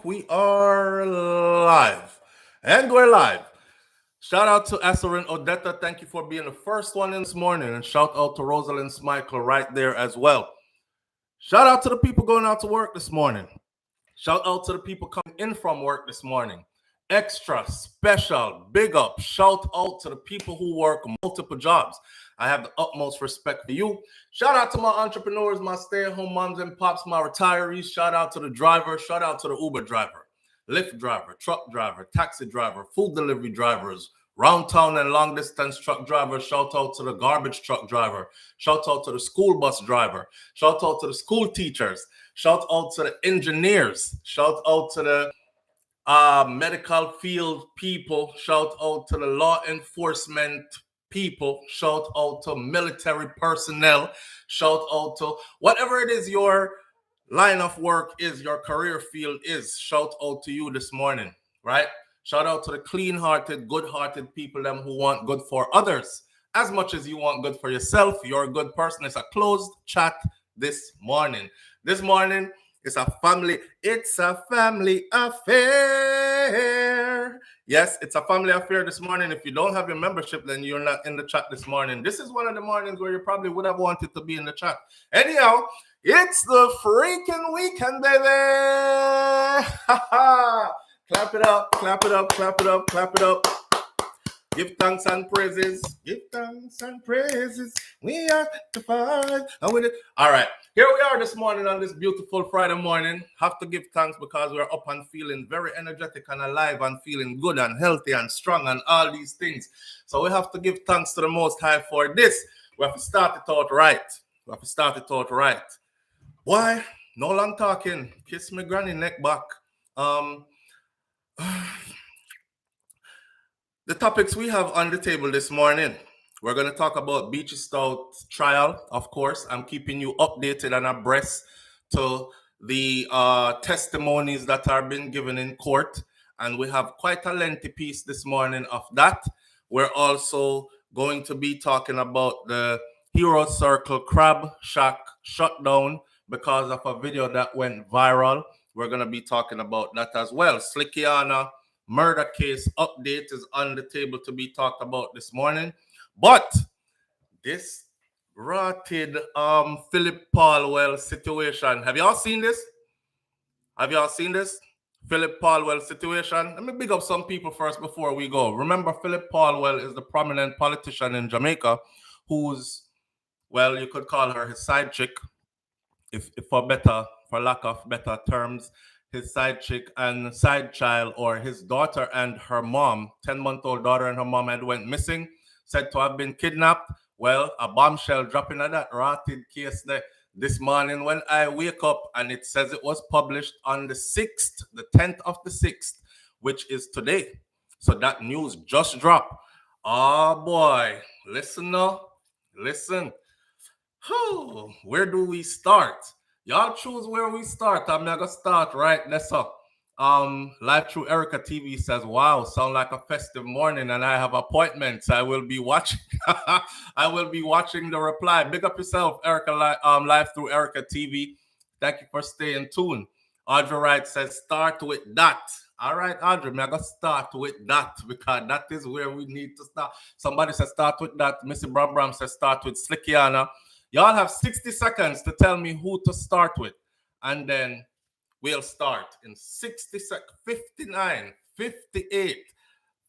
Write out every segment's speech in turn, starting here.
We are live. And we're live. Shout out to Asarin Odetta. Thank you for being the first one in this morning. And shout out to Rosalind Smichael right there as well. Shout out to the people going out to work this morning. Shout out to the people coming in from work this morning. Extra, special, big up. Shout out to the people who work multiple jobs. I have the utmost respect for you. Shout out to my entrepreneurs, my stay-at-home moms and pops, my retirees. Shout out to the driver. Shout out to the Uber driver, Lyft driver, truck driver, taxi driver, food delivery drivers, round town and long distance truck drivers. Shout out to the garbage truck driver. Shout out to the school bus driver. Shout out to the school teachers. Shout out to the engineers. Shout out to the medical field people. Shout out to the law enforcement people. Shout out to military personnel. Shout out to whatever it is your line of work is, your career field is. Shout out to you this morning, right? Shout out to the clean-hearted, good-hearted people them who want good for others as much as you want good for yourself. You're a good person. It's a closed chat this morning. This morning, it's a family affair. Yes, it's a family affair this morning. If you don't have your membership, then you're not in the chat this morning. This is one of the mornings where you probably would have wanted to be in the chat. Anyhow, it's the freaking weekend, baby. Clap it up, clap it up, clap it up, clap it up. Give thanks and praises. Give thanks and praises. We are the five. And with it. All right. Here we are this morning on this beautiful Friday morning. Have to give thanks because we're up and feeling very energetic and alive and feeling good and healthy and strong and all these things. So we have to give thanks to the Most High for this. We have to start it out right. Why? No long talking. Kiss me granny neck back. The topics we have on the table this morning, we're going to talk about Beachy Stout trial, of course. I'm keeping you updated and abreast to the testimonies that are being given in court. And we have quite a lengthy piece this morning of that. We're also going to be talking about the Hero Circle Crab Shack shutdown because of a video that went viral. We're going to be talking about that as well. Slickiana murder case update is on the table to be talked about this morning. But this rotted Phillip Paulwell situation. Have y'all seen this? Phillip Paulwell situation. Let me big up some people first before we go. Remember, Phillip Paulwell is the prominent politician in Jamaica who's, well, you could call her his side chick, if for lack of better terms. His side chick and side child, or his daughter and her mom, 10-month-old daughter and her mom had went missing, said to have been kidnapped. Well, a bombshell dropping on that rotted case there this morning when I wake up, and it says it was published on the 6th, the 10th of the 6th, which is today. So that news just dropped. Oh boy, listen now, listen. Where do we start? Y'all choose where we start. I'm gonna start right next up. Live through Erica TV says, wow, sound like a festive morning, and I have appointments. I will be watching. I will be watching the reply. Big up yourself, Erica. Live through Erica TV. Thank you for staying tuned. Audrey Wright says, start with that. All right, Audrey, I'm gonna start with that because that is where we need to start. Somebody says start with that. Missy Bram says start with Slickiana. Y'all have 60 seconds to tell me who to start with. And then we'll start in 60 seconds. 59, 58,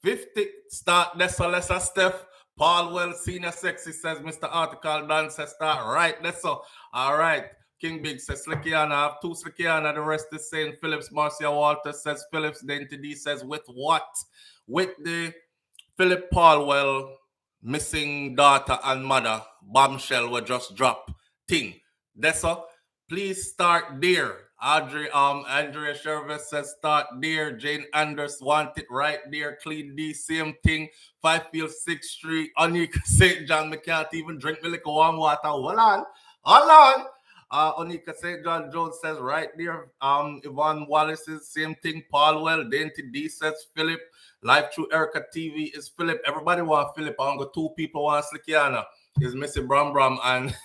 50. Start Nessa Steph. Paulwell, Senior Sexy says, Mr. Article Dan says start right. Nessa. All right. King Big says Slickiana. I have two Slickiana. The rest is saying Phillips. Marcia Walter says Phillips. Dainty D says with what? With the Phillip Paulwell missing daughter and mother bombshell will just drop thing. Dessa, please start there. Andrea Shervis says start there. Jane Anders want it right there. Clean D, same thing. 5 6th Street. Onika St. John, me can't even drink me liquor warm water. Hold on. Onika St. John Jones says right there. Yvonne Wallace is same thing. Paulwell. Dainty D says Phillip. Live through Erica TV is Phillip. Everybody want Phillip. I got two people want Slickiana. Is Missy Bram and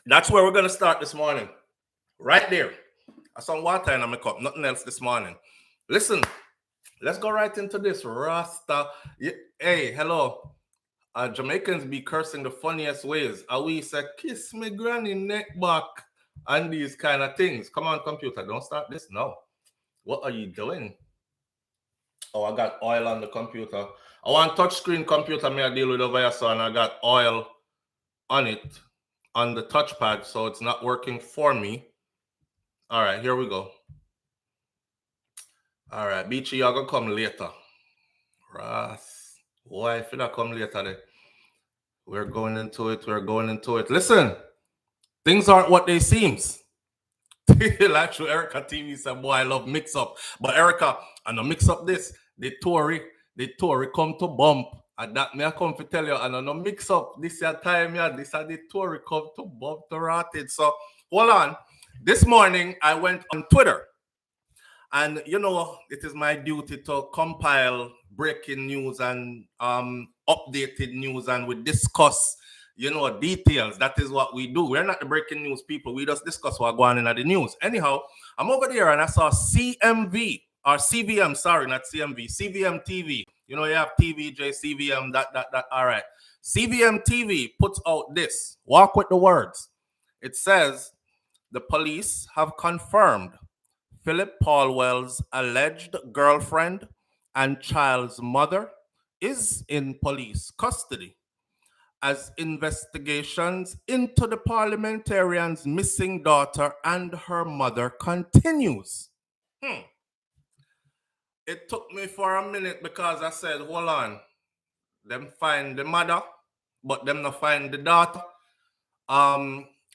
that's where we're gonna start this morning. Right there. Some water in my cup, nothing else this morning. Listen, let's go right into this. Rasta. Hey, hello. Jamaicans be cursing the funniest ways. We say, kiss me granny neck back and these kind of things. Come on, computer, don't start this now. What are you doing? Oh, I got oil on the computer. I want touchscreen computer me I deal with over here, so and I got oil on it on the touchpad, so it's not working for me. All right, here we go. All right, Beachy, you're gonna come later. Ras, why if you not come later then? We're going into it. We're going into it. Listen, things aren't what they seems. Like show Erica TV said, boy, I love mix up. But Erica, I know mix up this. The Tory come to bump. And that me I come to tell you, and I know mix up this your time, yeah. This are the Tory come to bump to rotted. So hold on. This morning I went on Twitter. And you know, it is my duty to compile breaking news and updated news, and we discuss, you know, details. That is what we do. We're not the breaking news people. We just discuss what's going on in the news. Anyhow, I'm over there and I saw CMV or CVM. Sorry, not CMV. CVM TV. You know, you have TVJ, CVM. That. All right. CVM TV puts out this. Walk with the words. It says the police have confirmed Phillip Paulwell's alleged girlfriend and child's mother is in police custody as investigations into the parliamentarian's missing daughter and her mother continues. It took me for a minute because I said, hold on, them find the mother, but them not find the daughter.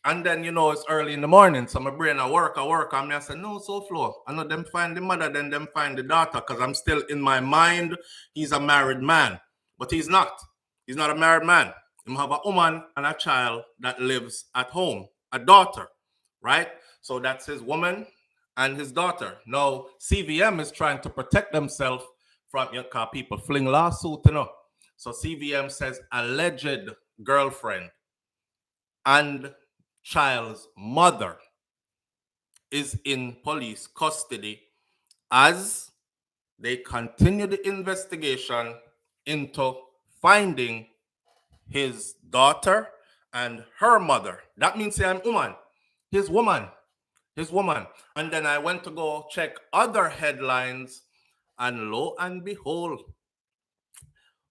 And then, you know, it's early in the morning, so my brain I work, and I said, no, SouFlo. I know them find the mother, then them find the daughter, because I'm still in my mind, he's a married man. But he's not. He's not a married man. He have a woman and a child that lives at home, a daughter, right? So that's his woman and his daughter. Now, CVM is trying to protect themselves from, you know, people fling lawsuit, you know. So CVM says alleged girlfriend and child's mother is in police custody as they continue the investigation into finding his daughter and her mother. That means I'm woman. His woman. And then I went to go check other headlines, and lo and behold,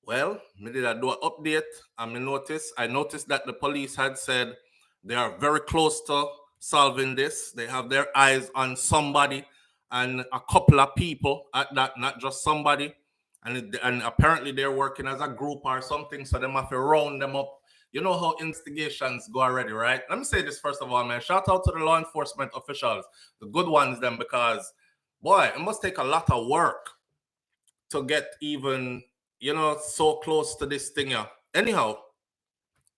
well, me did I do an update, and I noticed that the police had said they are very close to solving this. They have their eyes on somebody and a couple of people at that, not just somebody. And apparently they're working as a group or something, so they have to round them up. You know how investigations go already, right? Let me say this first of all, man. Shout out to the law enforcement officials, the good ones, them, because, boy, it must take a lot of work to get even, you know, so close to this thing here. Anyhow,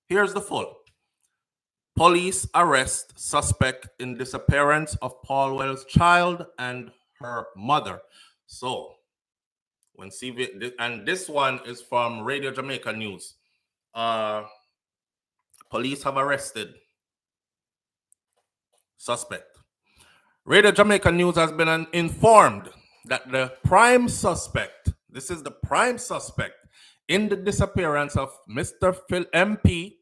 here's the full. Police arrest suspect in disappearance of Paulwell's child and her mother. So, when CV, and this one is from Radio Jamaica News. Police have arrested suspect. Radio Jamaica News has been informed that the prime suspect, this is the prime suspect in the disappearance of Mr. Phil MP,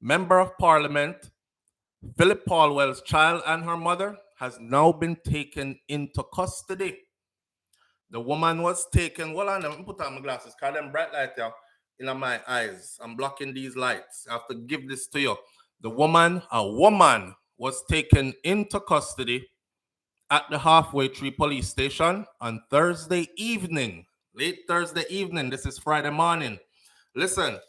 Member of Parliament, Phillip Paulwell's child and her mother, has now been taken into custody. The woman was taken. Well, I'm going to put on my glasses because them bright light here in my eyes. I'm blocking these lights. I have to give this to you. A woman was taken into custody at the Halfway Tree Police Station on Thursday evening, late Thursday evening. This is Friday morning. Listen,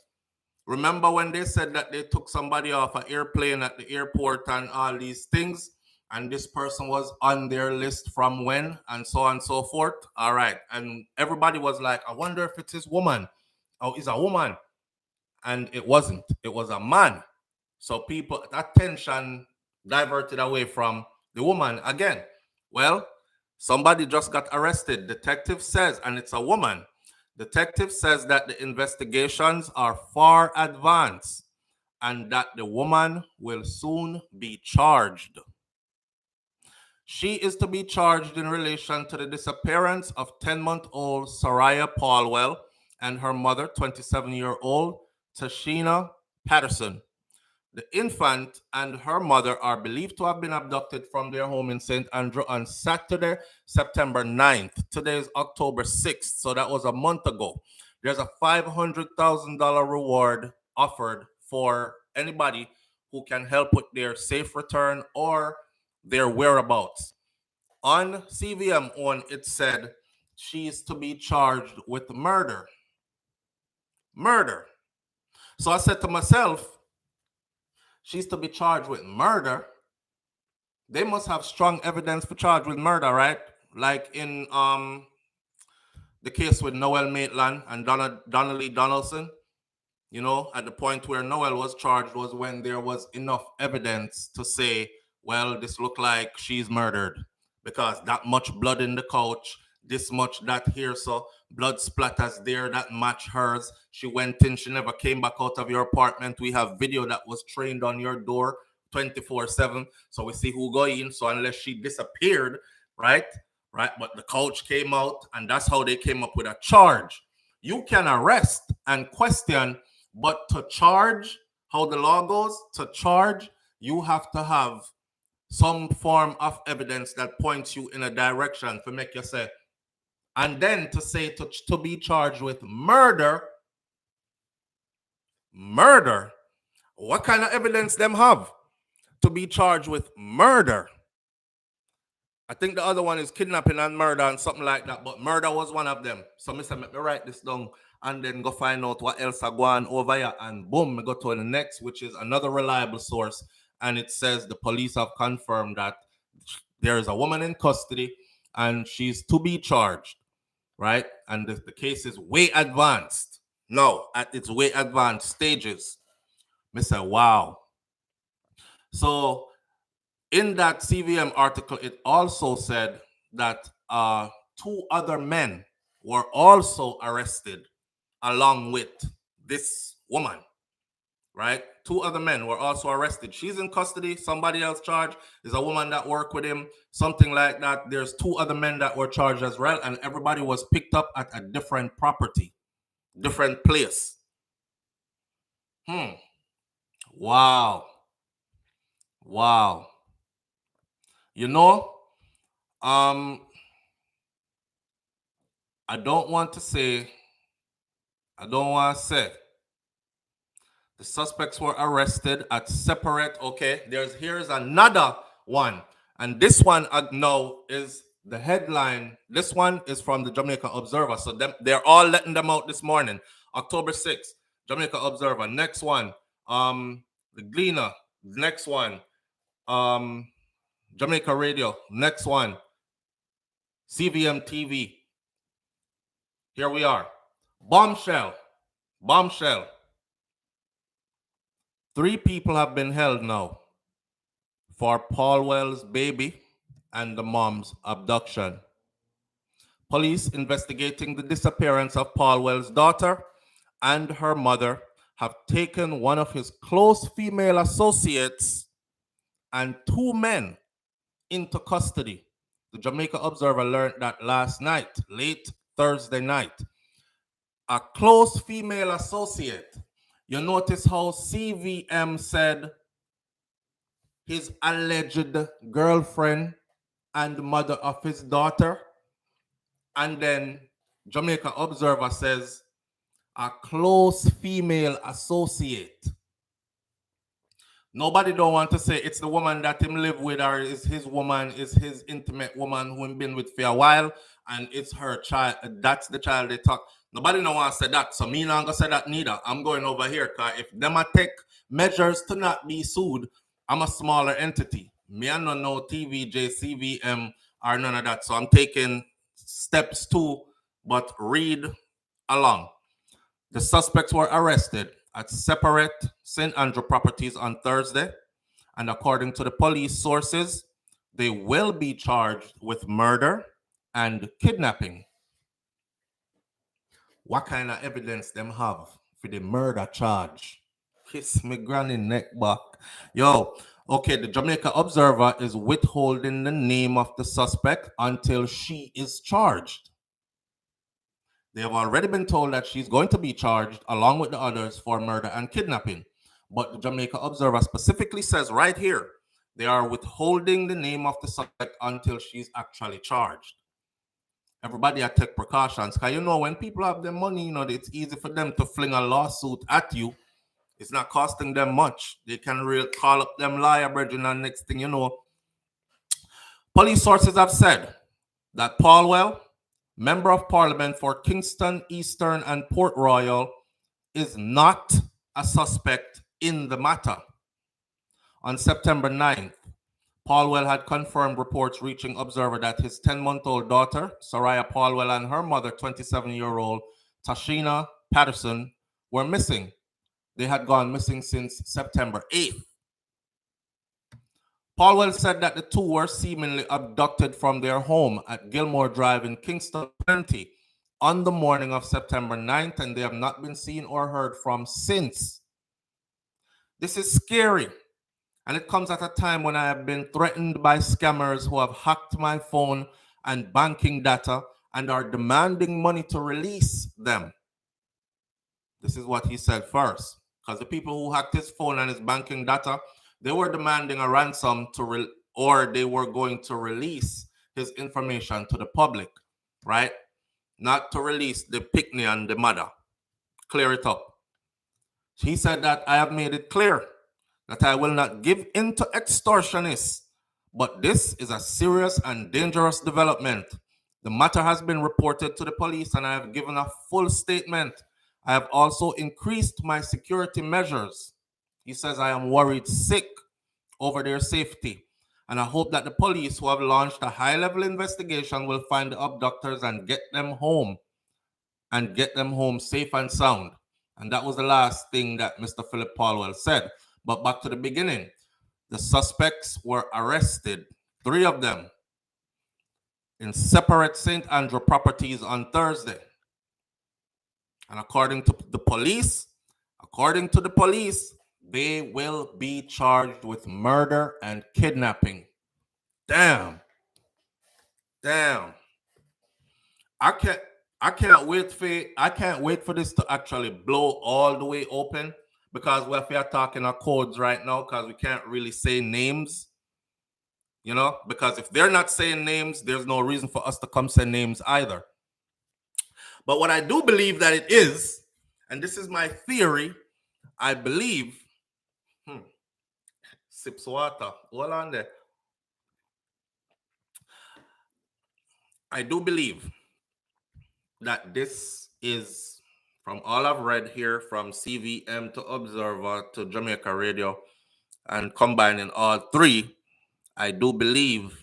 remember when they said that they took somebody off an airplane at the airport and all these things, and this person was on their list from when, and so on and so forth? All right. And everybody was like, I wonder if it's his woman. Oh, it's a woman. And it wasn't. It was a man. So people, attention diverted away from the woman again. Well, somebody just got arrested. Detective says, and it's a woman. Detective says that the investigations are far advanced and that the woman will soon be charged. She is to be charged in relation to the disappearance of 10-month-old Soraya Paulwell and her mother, 27-year-old Tashina Patterson. The infant and her mother are believed to have been abducted from their home in St. Andrew on Saturday, September 9th. Today is October 6th, so that was a month ago. There's a $500,000 reward offered for anybody who can help with their safe return or their whereabouts. On CVM on, it said she is to be charged with murder. Murder. So I said to myself, she's to be charged with murder. They must have strong evidence for charge with murder, right? Like in the case with Noel Maitland and Donnelly Donaldson. You know, at the point where Noel was charged was when there was enough evidence to say, well, this looked like she's murdered because that much blood in the couch, this much that here, so blood splatters there that match hers. She went in, she never came back out of your apartment. We have video that was trained on your door 24/7, so we see who go in. So unless she disappeared, right? Right, but the couch came out, and that's how they came up with a charge. You can arrest and question, but to charge, how the law goes, to charge, you have to have some form of evidence that points you in a direction to make you say, and then to say to be charged with murder, murder. What kind of evidence them have to be charged with murder? I think the other one is kidnapping and murder and something like that, but murder was one of them. So Mr. Let me write this down and then go find out what else are going over here. And boom, we go to the next, which is another reliable source. And it says the police have confirmed that there is a woman in custody and she's to be charged, right? And the case is way advanced. No, at its way advanced stages. Mr. Wow. So in that CVM article, it also said that 2 other men were also arrested along with this woman, right? 2 other men were also arrested. She's in custody. Somebody else charged is a woman that worked with him, something like that. There's 2 other men that were charged as well, and everybody was picked up at a different property, different place. Wow. Wow. You know, I don't want to say the suspects were arrested at separate. Okay, here's another one, and this one now is the headline. This one is from the Jamaica Observer, so they're all letting them out this morning, October 6th. Jamaica Observer. Next one, the Gleaner. Next one, Jamaica Radio. Next one, CVM TV. Here we are. Bombshell. 3 people have been held now for Paulwell's baby and the mom's abduction. Police investigating the disappearance of Paulwell's daughter and her mother have taken one of his close female associates and 2 men into custody. The Jamaica Observer learned that last night, late Thursday night. A close female associate. You notice how CVM said his alleged girlfriend and mother of his daughter, and then Jamaica Observer says a close female associate. Nobody don't want to say it's the woman that him live with, or is his woman, is his intimate woman who him been with for a while, and it's her child. That's the child they talk. Nobody don't want to say that, so me not gonna say that neither. I'm going over here, because if them a take measures to not be sued, I'm a smaller entity. Me I don't know TVJ, CVM, or none of that. So I'm taking steps too, but read along. The suspects were arrested at separate St. Andrew properties on Thursday, and according to the police sources, they will be charged with murder and kidnapping. What kind of evidence them have for the murder charge? Kiss me granny neck back. Yo, Okay, the Jamaica Observer is withholding the name of the suspect until she is charged. They have already been told that she's going to be charged along with the others for murder and kidnapping. But the Jamaica Observer specifically says right here, they are withholding the name of the suspect until she's actually charged. Everybody I take precautions, because you know, when people have their money, you know, it's easy for them to fling a lawsuit at you. It's not costing them much. They can call up them liar brethren, and next thing you know, police sources have said that Paulwell, Member of Parliament for Kingston, Eastern, and Port Royal, is not a suspect in the matter. On September 9th, Paulwell had confirmed reports reaching Observer that his 10-month-old daughter, Soraya Paulwell, and her mother, 27-year-old Tashina Patterson, were missing. They had gone missing since September 8th. Paulwell said that the two were seemingly abducted from their home at Gilmore Drive in Kingston, Plenty, on the morning of September 9th, and they have not been seen or heard from since. This is scary, and it comes at a time when I have been threatened by scammers who have hacked my phone and banking data and are demanding money to release them. This is what he said first, because the people who hacked his phone and his banking data, they were demanding a ransom or they were going to release his information to the public, right? Not to release the picnic and the mother. Clear it up. He said that I have made it clear that I will not give in to extortionists, but this is a serious and dangerous development. The matter has been reported to the police and I have given a full statement. I have also increased my security measures. He says I am worried sick over their safety, and I hope that the police who have launched a high-level investigation will find the abductors and get them home safe and sound. And that was the last thing that Mr. Phillip Paulwell said. But back to the beginning, the suspects were arrested, 3 of them, in separate St. Andrew properties on Thursday. And according to the police, they will be charged with murder and kidnapping. Damn. I can't wait for this to actually blow all the way open, because we are talking our codes right now, because we can't really say names. You know, because if they're not saying names, there's no reason for us to come say names either. But what I do believe that it is, and this is my theory, I believe, sips water, hold on there. I do believe that this is, from all I've read here, from CVM to Observer to Jamaica Radio, and combining all 3, I do believe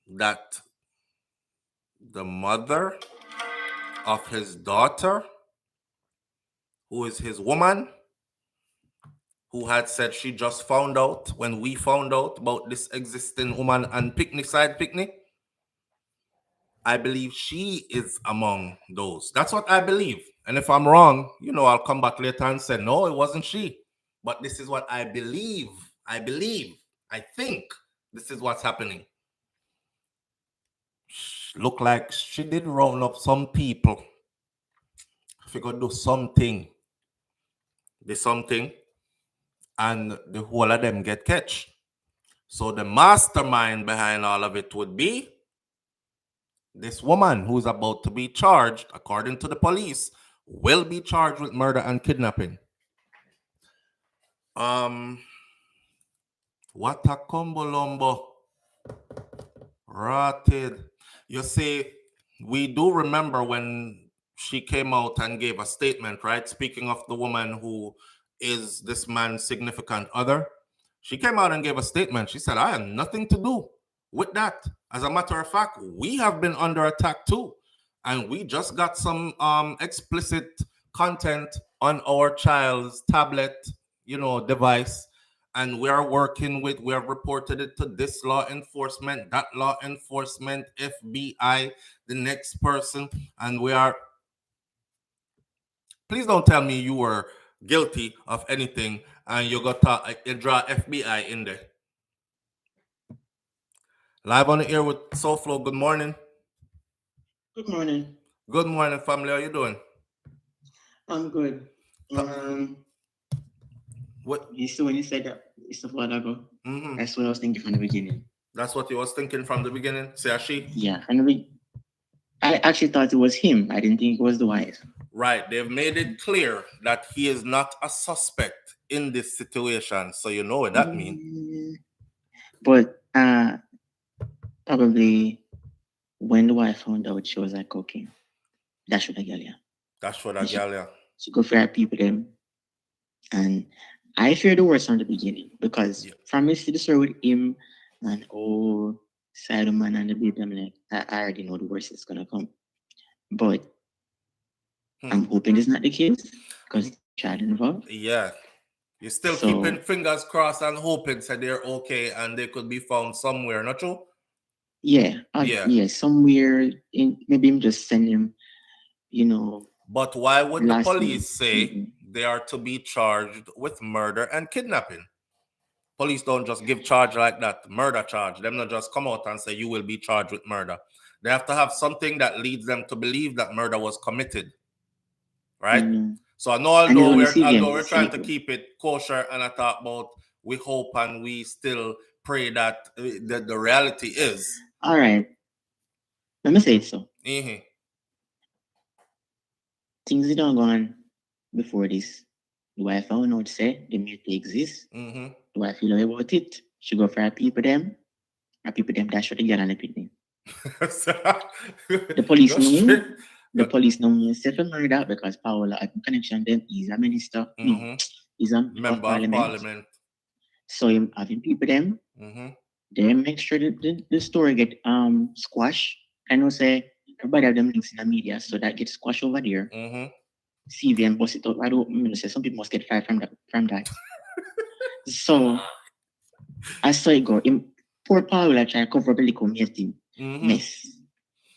that the mother of his daughter, who is his woman, who had said she just found out when we found out about this existing woman and side picnic, I believe she is among those. That's what I believe. And if I'm wrong, you know, I'll come back later and say, no, it wasn't she. But this is what I believe. I think this is what's happening. Look like she did round up some people. If you could do something, and the whole of them get catch. So the mastermind behind all of it would be this woman who's about to be charged, according to the police, will be charged with murder and kidnapping. What a combo-lombo. Rotted. You see, we do remember when she came out and gave a statement, right? Speaking of the woman who is this man's significant other, she came out and gave a statement. She said, I have nothing to do with that. As a matter of fact, we have been under attack too. And we just got some explicit content on our child's tablet, device. And we have reported it to this law enforcement, that law enforcement, FBI, the next person. And please don't tell me you were guilty of anything and you draw FBI in there. Live on the air with SouFlo. Good morning. Good morning. Good morning, family. How you doing? I'm good. What? You see when you said that it's a while ago, Mm-hmm. that's what I was thinking from the beginning. That's what you was thinking from the beginning. Say a she. Yeah, I actually thought it was him. I didn't think it was the wife. Right. They've made it clear that he is not a suspect in this situation. So you know what that means. Mm, but probably when the wife found out she was like cocaine, that should have got yeah. That's for that And gal, yeah. she go for her people them, and I fear the worst from the beginning because Yeah. from me see the story with him and oh Sideman and the baby, I'm like I already know the worst is gonna come. But Hmm. I'm hoping it's not the case because the child involved. Yeah. You're still keeping So fingers crossed and hoping that they're okay and they could be found somewhere, not true? yeah, Yeah. yeah, somewhere in maybe I'm just send him, you know, But why would the last name. police say Mhm. they are to be charged with murder and kidnapping? Police don't just give charge like that, murder charge. Them not just come out and say you will be charged with murder. They have to have something that leads them to believe that murder was committed, I right? know. So I know And it's only although CVM we're to say trying it to though. keep it kosher and I talk about we hope and we still pray that the reality is. All right, let me say it so. Mm-hmm, Things that don't go on before this. Do I found out say the mute exist? mm-hmm. Do I feel about it? She go for her people them that should get on the picnic. The police Go know. straight. The police know me self murder because Paola had connection them. He's a minister. No, Mm-hmm. he's a member of Member of parliament. parliament. So him having people them, Mm-hmm. they make sure that the story get squashed. I know say everybody have them links in the media, so that gets squashed over there. Mm-hmm. CVM bust it out. I don't mean to say some people must get fired from that. So I saw it go. Poor Paola try to cover up a little Mm-hmm. mess.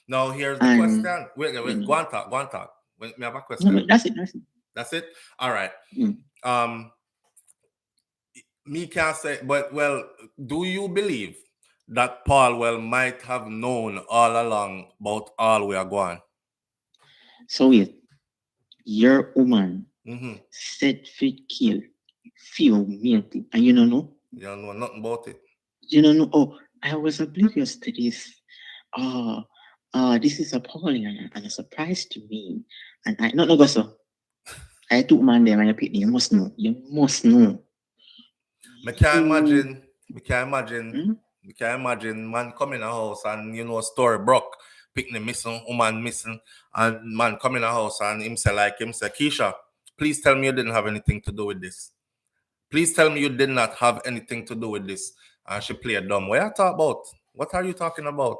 Now here's the And question. you Wait, know, go on talk, go on talk. Wait, me have a no, question. that's it. That's it. That's it? All right. Mm. Um, me can't say, but well, do you believe that Paulwell might have known all along about all we are going? So wait, your woman Mm-hmm. set fit kill few meaty, and you don't know? You don't know nothing about it. You don't know? Oh, I was oblivious to this. Oh, this is appalling and a surprise to me. And I not no go so. I took man there and I picked you must know. You must know. Me can't You imagine. Me can't imagine. hmm? Me can't imagine man come in a house and story broke, picnic missing, woman missing, and man come in a house and him say Keisha, please tell me you didn't have anything to do with this. Please tell me you did not have anything to do with this. And she played dumb. What you talk about? What are you talking about?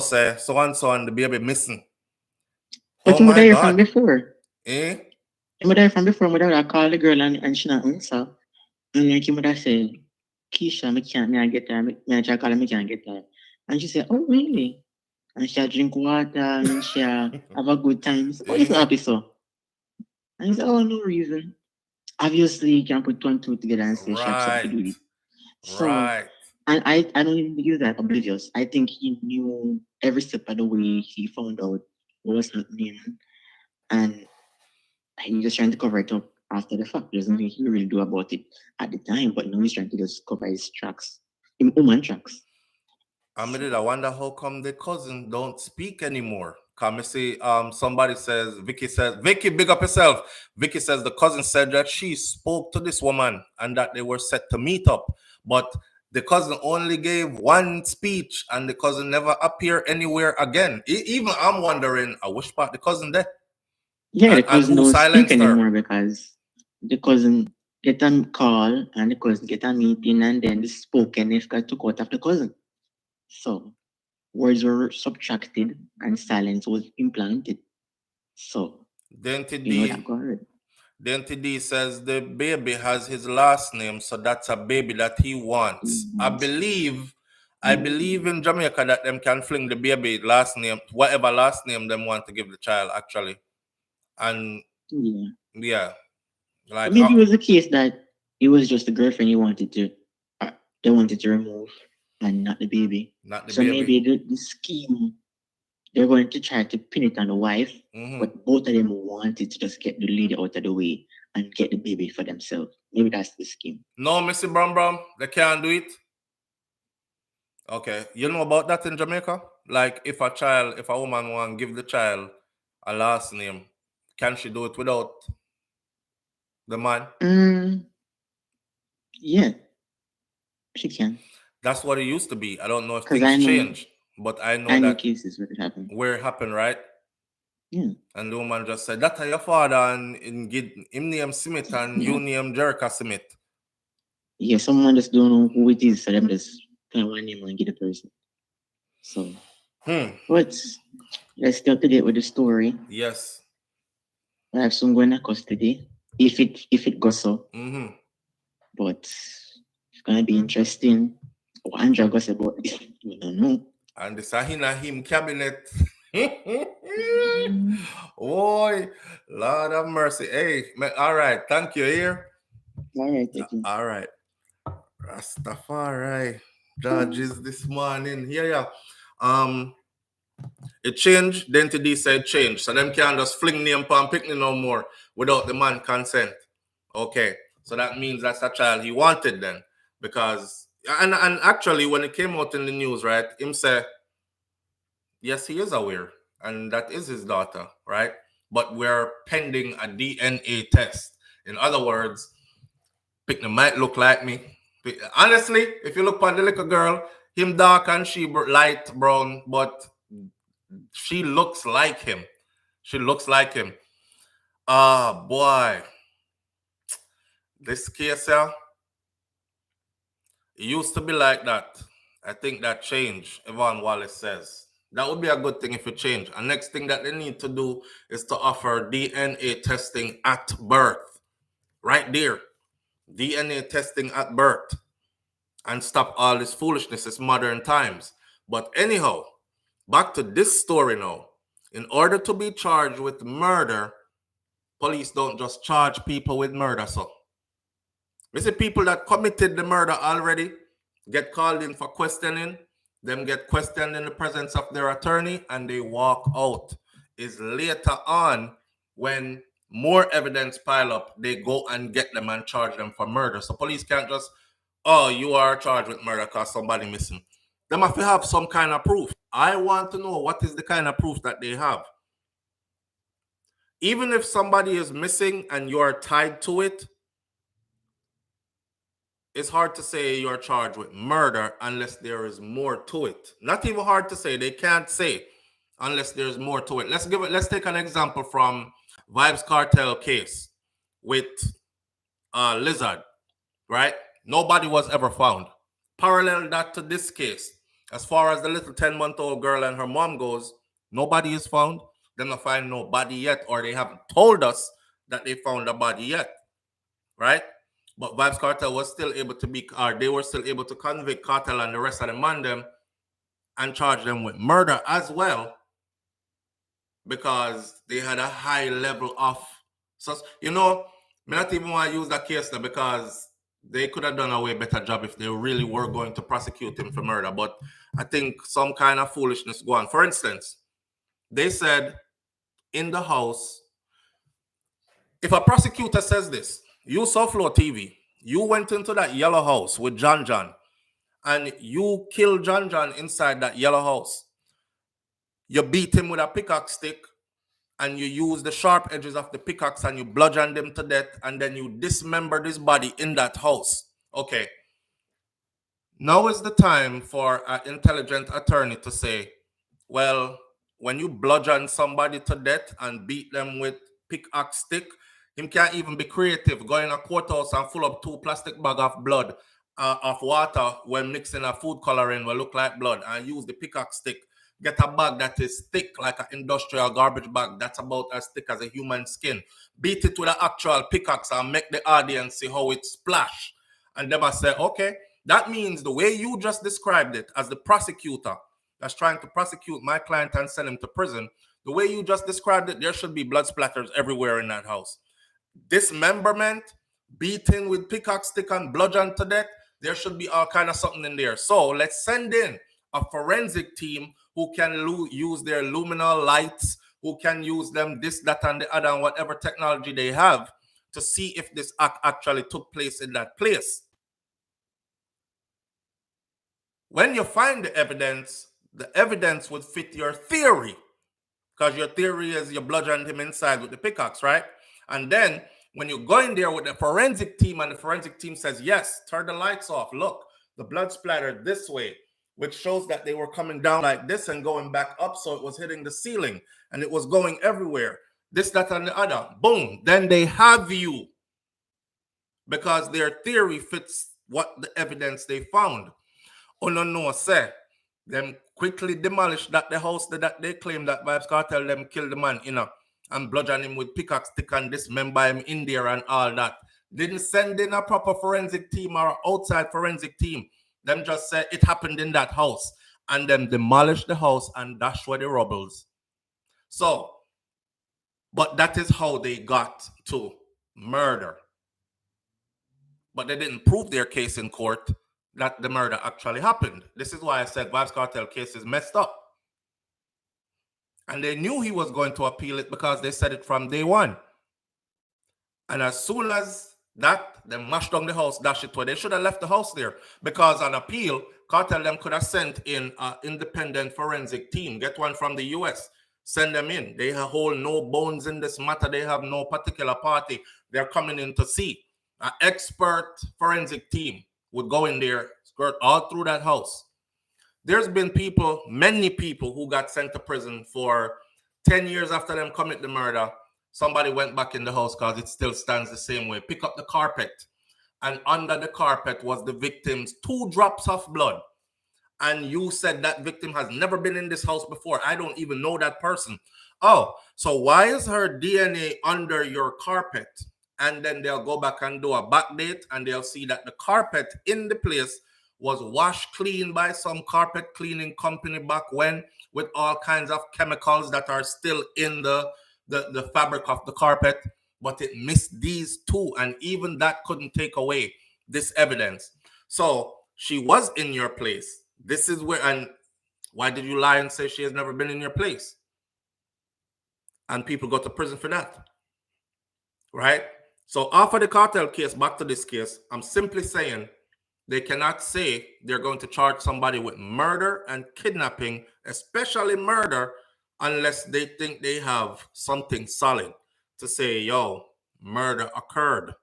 Say so and the baby missing. But Oh you were my there from God. before. Eh? You were there from before. My I called the girl and she not answer. And like you would have say, Keisha, me can't me I get there. Me I try call her, me can't get there. And she said, oh really? And she drink water and she have a good time. So, what is Mm-hmm. happy so? And he said, oh no reason. Obviously you can put two and two together and say she have something to Right. do with it. So Right. and I don't even think he was that oblivious. I think he knew every step of the way he found out what was happening and he just trying to cover it up after the fact. There's nothing he really do about it at the time, but now he's trying to just cover his tracks. In woman tracks. I wonder how come the cousin don't speak anymore. Come see somebody says Vicky, big up yourself. Vicky says the cousin said that she spoke to this woman and that they were set to meet up. But the cousin only gave one speech and the cousin never appeared anywhere again. Even I'm wondering which part the cousin there Yeah, the and cousin who don't speak silenced her. anymore because the cousin get a call and the cousin get a meeting and then the spokenness got took out of the cousin. So words were subtracted and silence was implanted. So Dente you know that D go ahead. Dente D says the baby has his last name, so that's a baby that he wants. I believe in Jamaica that them can fling the baby last name, whatever last name them want to give the child actually. And Yeah. yeah, Or like maybe it was the case that it was just the girlfriend he wanted to they wanted to remove. and not the baby. Not the So baby. maybe the scheme, they're going to try to pin it on the wife, but both of them wanted to just get the lady out of the way and get the baby for themselves. Maybe that's the scheme. No, Missy Brown Brown, they can't do it. Okay, you know about that in Jamaica? Like if a woman want to give the child a last name, can she do it without the man? Yeah, she can. That's what it used to be. I don't know if Because things changed, but I know that cases where it happened. where it happened, right? Yeah. And the woman just said, "That's your father, and get him name Smith and you name Jerica Smith." Yeah, someone just don't know who it is, so them just kind of one name and get the person. So, but let's get to date with the story. Yes. I have some going to custody if it goes so. But it's gonna be interesting. What Andrea goes about this, we don't know. And the Sahina him cabinet. Boy, Lord have mercy. Hey, all right. Thank you here. All right, thank you. All right. Rastafari. Judges this morning. Here, yeah. It changed, the entity said change. So them can't just fling name pan picnic no more without the man consent. Okay. So that means that's a child he wanted then. Because and actually when it came out in the news, right, him say, yes, he is aware, and that is his daughter, right? But we're pending a DNA test. In other words, picnic might look like me. Honestly, if you look on the little girl, him dark and she light brown, but she looks like him. She looks like him. Ah, boy. This case, yeah, it used to be like that. I think that changed, Yvonne Wallace says. That would be a good thing if it changed. And next thing that they need to do is to offer DNA testing at birth. Right there. DNA testing at birth. And stop all this foolishness. It's modern times. But anyhow, back to this story now. In order to be charged with murder, police don't just charge people with murder. So, you see people that committed the murder already get called in for questioning. Them get questioned in the presence of their attorney and they walk out. Is later on when more evidence pile up, they go and get them and charge them for murder. So police can't just, oh, you are charged with murder because somebody missing. They must have some kind of proof. I want to know what is the kind of proof that they have. Even if somebody is missing and you are tied to it, it's hard to say you're charged with murder unless there is more to it. Not even hard to say. They can't say unless there's more to it. Let's take an example from Vibes Cartel case with Lizard, right? Nobody was ever found. Parallel that to this case. As far as the little 10-month-old girl and her mom goes, nobody is found. They don't find no body yet, or they haven't told us that they found a body yet, right? But Vibes Cartel was still able to they were still able to convict Cartel and the rest of the man them and charge them with murder as well, because they had a high level of, you know, me not even want to use that case now because they could have done a way better job if they really were going to prosecute him for murder. But I think some kind of foolishness go on. For instance, they said in the house, if a prosecutor says this, you SouFLoTV, you went into that yellow house with John and you killed John inside that yellow house. You beat him with a pickaxe stick and you use the sharp edges of the pickaxe and you bludgeon him to death and then you dismember his body in that house. Okay. Now is the time for an intelligent attorney to say, well, when you bludgeon somebody to death and beat them with pickaxe stick, him can't even be creative. Go in a courthouse and full up 2 plastic bag of blood, of water when mixing a food coloring will look like blood and use the pickaxe stick. Get a bag that is thick like an industrial garbage bag that's about as thick as a human skin. Beat it with an actual pickaxe and make the audience see how it splash. And then I say, okay, that means the way you just described it as the prosecutor that's trying to prosecute my client and send him to prison, the way you just described it, there should be blood splatters everywhere in that house. Dismemberment, beaten with pickaxe stick and bludgeon to death, There should be all kind of something in there. So let's send in a forensic team who can use their luminal lights, who can use them this, that, and the other, and whatever technology they have to see if this act actually took place in that place. When you find the evidence would fit your theory, because your theory is you bludgeoned him inside with the pickaxe, right? And then when you go in there with the forensic team and the forensic team says, yes, turn the lights off. Look, the blood splattered this way, which shows that they were coming down like this and going back up. So it was hitting the ceiling and it was going everywhere. This, that, and the other. Boom. Then they have you, because their theory fits what the evidence they found. Oh, no, say. Them quickly demolished the house that they claim that Vybz Kartel them killed the man, and bludgeon him with pickaxe stick and dismember him in there and all that. Didn't send in a proper forensic team or outside forensic team. Them just said it happened in that house, and them demolished the house and dashed where the rubbles. So, but that is how they got to murder. But they didn't prove their case in court that the murder actually happened. This is why I said Vybz Kartel case is messed up. And they knew he was going to appeal it because they said it from day one. And as soon as that, they mashed down the house, dashed it where they should have left the house there. Because on appeal, Kartel them could have sent in an independent forensic team, get one from the US, send them in. They hold no bones in this matter. They have no particular party they're coming in to see. An expert forensic team would go in there, skirt all through that house. There's been people, many people, who got sent to prison for 10 years after them commit the murder. Somebody went back in the house because it still stands the same way. Pick up the carpet, and under the carpet was the victim's 2 drops of blood. And you said that victim has never been in this house before. I don't even know that person. Oh, so why is her DNA under your carpet? And then they'll go back and do a backdate, and they'll see that the carpet in the place was washed clean by some carpet cleaning company back when, with all kinds of chemicals that are still in the fabric of the carpet, but it missed these 2, and even that couldn't take away this evidence. So she was in your place. This is where, and why did you lie and say she has never been in your place? And people go to prison for that, right? So off of the cartel case, back to this case, I'm simply saying they cannot say they're going to charge somebody with murder and kidnapping, especially murder, unless they think they have something solid to say, yo, murder occurred.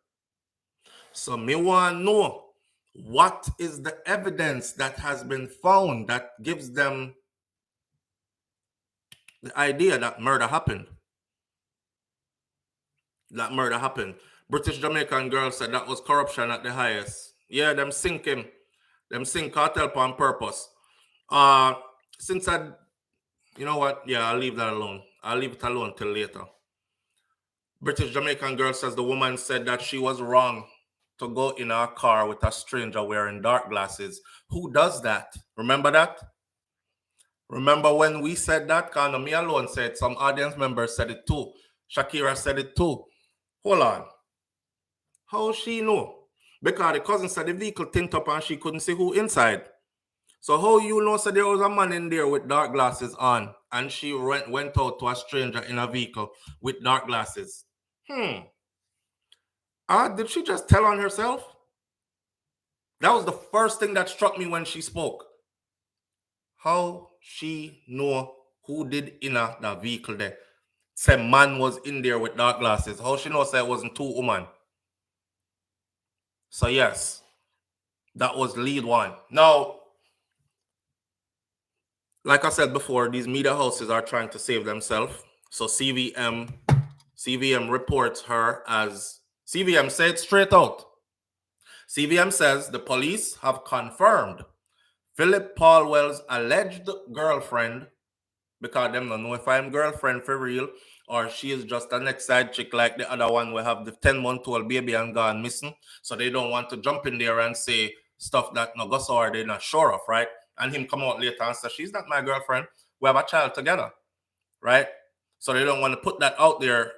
So me want to know, what is the evidence that has been found that gives them the idea that murder happened? That murder happened. British Jamaican girl said that was corruption at the highest. Yeah, them sink him. Them sink cartel on purpose. Since you know what? Yeah, I'll leave that alone. I'll leave it alone till later. British Jamaican girl says the woman said that she was wrong to go in her car with a stranger wearing dark glasses. Who does that? Remember that? Remember when we said that? Kind of me alone said, some audience members said it too. Shakira said it too. Hold on. How she know? Because the cousin said the vehicle tint up and she couldn't see who inside. So how you know so there was a man in there with dark glasses on, and she went out to a stranger in a vehicle with dark glasses? Did she just tell on herself? That was the first thing that struck me when she spoke. How she know who did in the vehicle there? Say man was in there with dark glasses. How she know say it wasn't 2 women? So yes, that was lead 1. Now, like I said before, these media houses are trying to save themselves. So CVM reports her as, CVM said straight out. CVM says the police have confirmed Phillip Paulwell's alleged girlfriend, because them don't know if I'm girlfriend for real or she is just a next side chick like the other one will have the 10-month-old baby and gone missing. So they don't want to jump in there and say stuff that no go so or they're not sure of, right? And him come out later and say, she's not my girlfriend. We have a child together, right? So they don't want to put that out there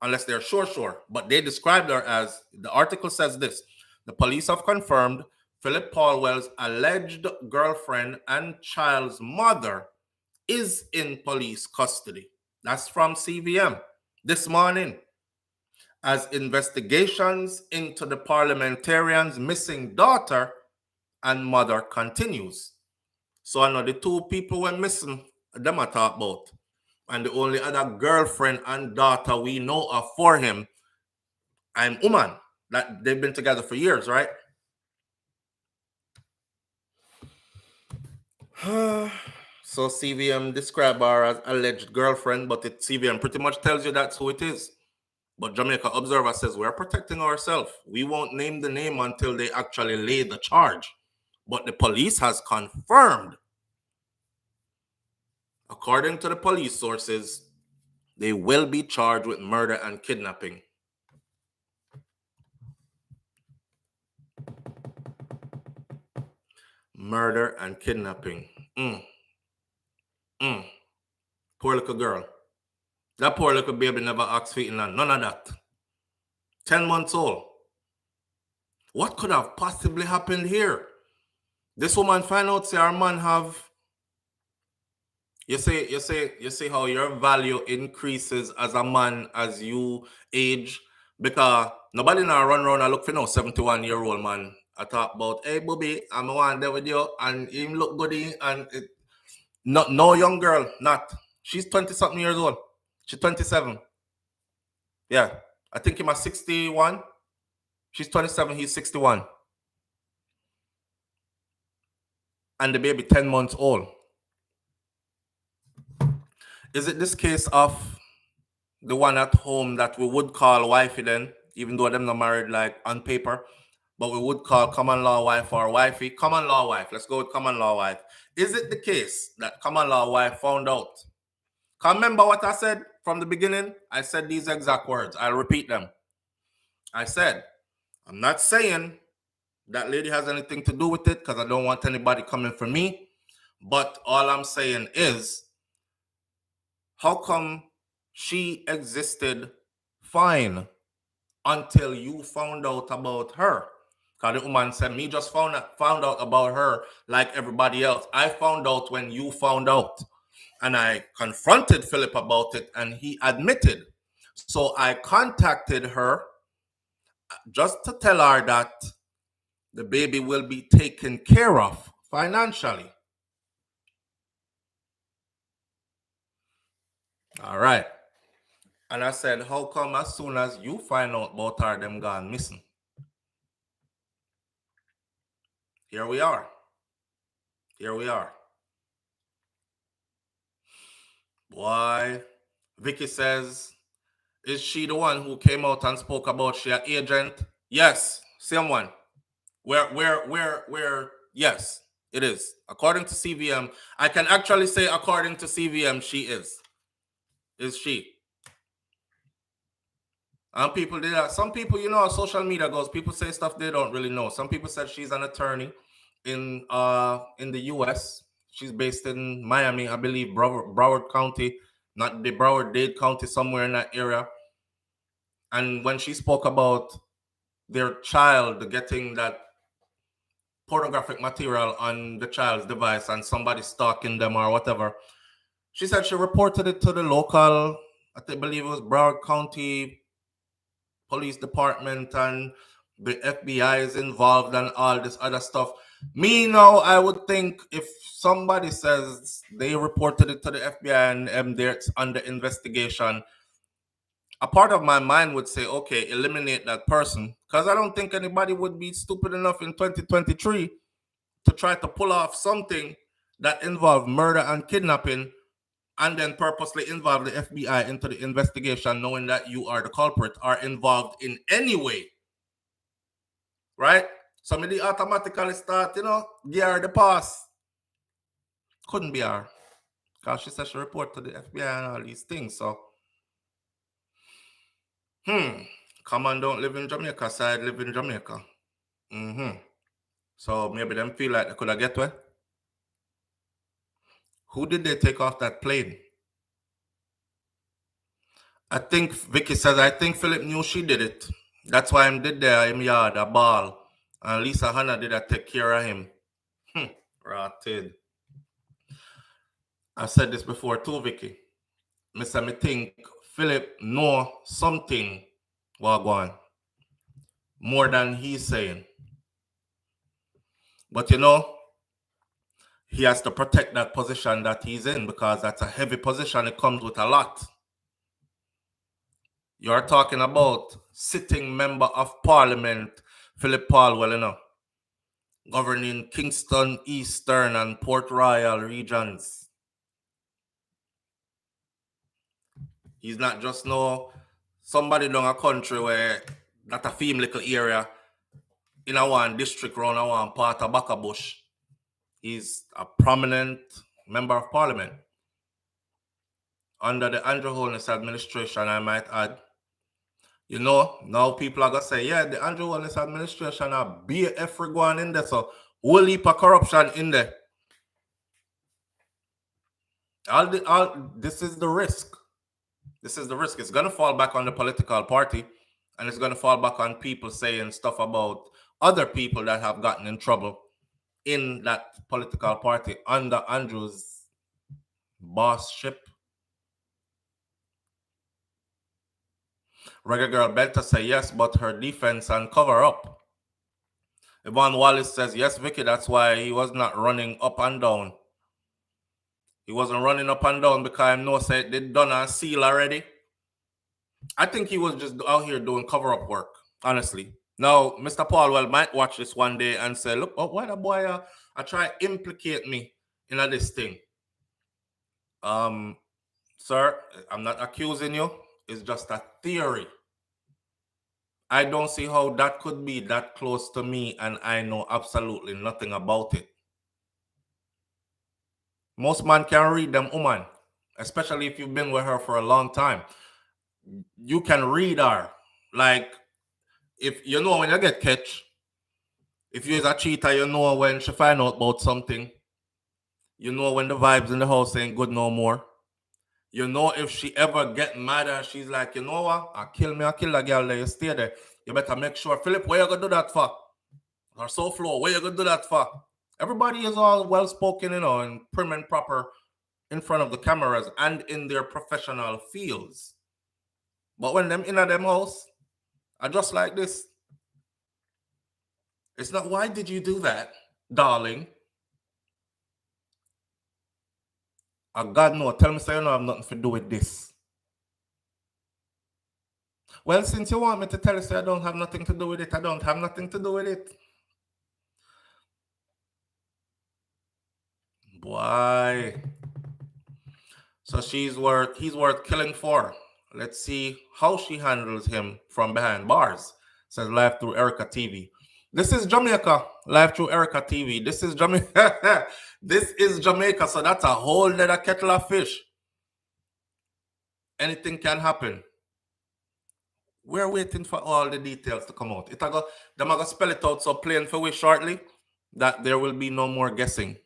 unless they're sure. But they described her as, the article says this: the police have confirmed Phillip Paulwell's alleged girlfriend and child's mother is in police custody. That's from CVM this morning, as investigations into the parliamentarian's missing daughter and mother continues. So I know the two people were missing, them I talk about. And the only other girlfriend and daughter we know of for him, I'm Uman. That they've been together for years, right? So CVM describe her as alleged girlfriend, but CVM pretty much tells you that's who it is. But Jamaica Observer says we're protecting ourselves. We won't name the name until they actually lay the charge. But the police has confirmed, according to the police sources, they will be charged with murder and kidnapping. Murder and kidnapping. Poor little girl. That poor little baby never asked for none of that. 10 months old. What could have possibly happened here? This woman find out say her man have. You say how your value increases as a man as you age, because nobody now run around and look for no 71-year-old man. I talk about, hey Bobby, I'm the one there with you, and him look good, and no young girl, not. She's 20-something years old. She's 27. Yeah, I think he must 61. She's 27, he's 61. And the baby 10 months old. Is it this case of the one at home that we would call wifey then, even though them not married like on paper, but we would call common law wife or wifey? Common law wife. Let's go with common law wife. Is it the case that common law wife found out? Can remember what I said from the beginning? I said these exact words. I'll repeat them. I said, I'm not saying that lady has anything to do with it because I don't want anybody coming for me. But all I'm saying is, how come she existed fine until you found out about her? Because the woman said, me just found out about her like everybody else. I found out when you found out. And I confronted Phillip about it, and he admitted. So I contacted her just to tell her that the baby will be taken care of financially. All right. And I said, how come as soon as you find out about her, them gone missing? Here we are. Here we are. Why? Vicky says, is she the one who came out and spoke about she an agent? Yes, same one. Where, yes, it is. According to CVM, I can actually say according to CVM, she is. Is she? And people did that. Some people, you know how social media goes, people say stuff they don't really know. Some people said she's an attorney in the US. She's based in Miami, I believe, Broward County, not the Broward-Dade County, somewhere in that area. And when she spoke about their child getting that pornographic material on the child's device and somebody stalking them or whatever, she said she reported it to the local, I believe it was Broward County Police Department, and the FBI is involved and all this other stuff. Me now, I would think if somebody says they reported it to the FBI and they're under investigation, a part of my mind would say, okay, eliminate that person. Because I don't think anybody would be stupid enough in 2023 to try to pull off something that involved murder and kidnapping and then purposely involve the FBI into the investigation, knowing that you are the culprit, are involved in any way. Right? Somebody automatically start, give her the pass. Couldn't be her. Because she said she reported to the FBI and all these things. So, come on, don't live in Jamaica, side live in Jamaica. So maybe them feel like they could have get where? Who did they take off that plane? I think Vicky says, I think Phillip knew she did it. That's why him did there, him yard, a ball. And Lisa Hanna did I take care of him. Rotted. I said this before too, Vicky. Mr. Me think Philip know something Wagwan more than he's saying. But you know, he has to protect that position that he's in because that's a heavy position. It comes with a lot. You're talking about sitting member of parliament, Phillip Paulwell, you know, governing Kingston, Eastern, and Port Royal regions. He's not just somebody down a country where that a theme little area in a one district around a one part of Bush. He's a prominent member of parliament. Under the Andrew Holness administration, I might add. You know, now people are going to say, yeah, the Andrew Holness administration are BF going in there, so whole heap of corruption in there. This is the risk. This is the risk. It's going to fall back on the political party, and it's going to fall back on people saying stuff about other people that have gotten in trouble in that political party under Andrew's bossship. Reggae Girl Benta say yes, but her defense and cover up. Yvonne Wallace says, yes, Vicky, that's why he was not running up and down. He wasn't running up and down because I know said they done a seal already. I think he was just out here doing cover-up work, honestly. Now, Mr. Paulwell might watch this one day and say, look, why the boy I try to implicate me in this thing. Sir, I'm not accusing you. It's just a theory. I don't see how that could be that close to me and I know absolutely nothing about it. Most men can read them woman, especially if you've been with her for a long time. You can read her. Like, if you know when you get catch, if you're a cheater, you know when she find out about something. You know when the vibes in the house ain't good no more. You know if she ever get mad and she's like, you know what? I kill the girl there. You stay there. You better make sure. Philip, where you gonna do that for? Or SouFLo, where you gonna do that for? Everybody is all well-spoken, you know, and prim and proper in front of the cameras and in their professional fields. But when them in a them house are just like this, it's not, why did you do that, darling? God no, tell me so you know I have nothing to do with this. Well, since you want me to tell you so I don't have nothing to do with it, I don't have nothing to do with it. Boy. So he's worth killing for. Let's see how she handles him from behind bars. Says live through Erica TV. This is Jamaica, live through Erica TV. This is Jamaica. This is Jamaica, so that's a whole other kettle of fish. Anything can happen. We're waiting for all the details to come out. Them are gonna spell it out so plain for we shortly that there will be no more guessing.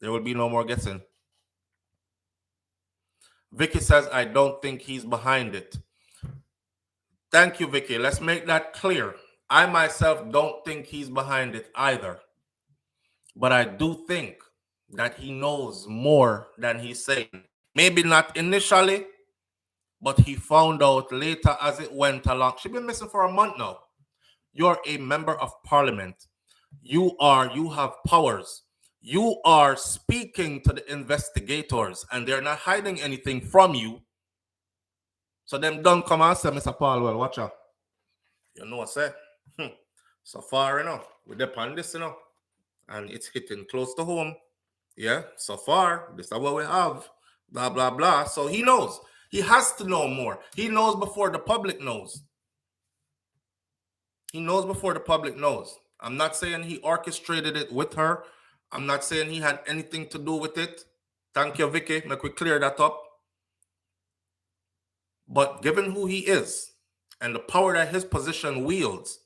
There will be no more guessing. Vicky says, I don't think he's behind it. Thank you, Vicky. Let's make that clear. I myself don't think he's behind it either. But I do think that he knows more than he's saying. Maybe not initially, but he found out later as it went along. She's been missing for a month now. You're a member of parliament. You have powers. You are speaking to the investigators and they're not hiding anything from you. So them don't come and say, Mr. Paulwell, watch out. You know what I say? So far, you know, we depend on this, you know, and it's hitting close to home. Yeah, so far, this is what we have. Blah, blah, blah. So he knows. He has to know more. He knows before the public knows. He knows before the public knows. I'm not saying he orchestrated it with her. I'm not saying he had anything to do with it. Thank you, Vicky. Make we clear that up. But given who he is and the power that his position wields,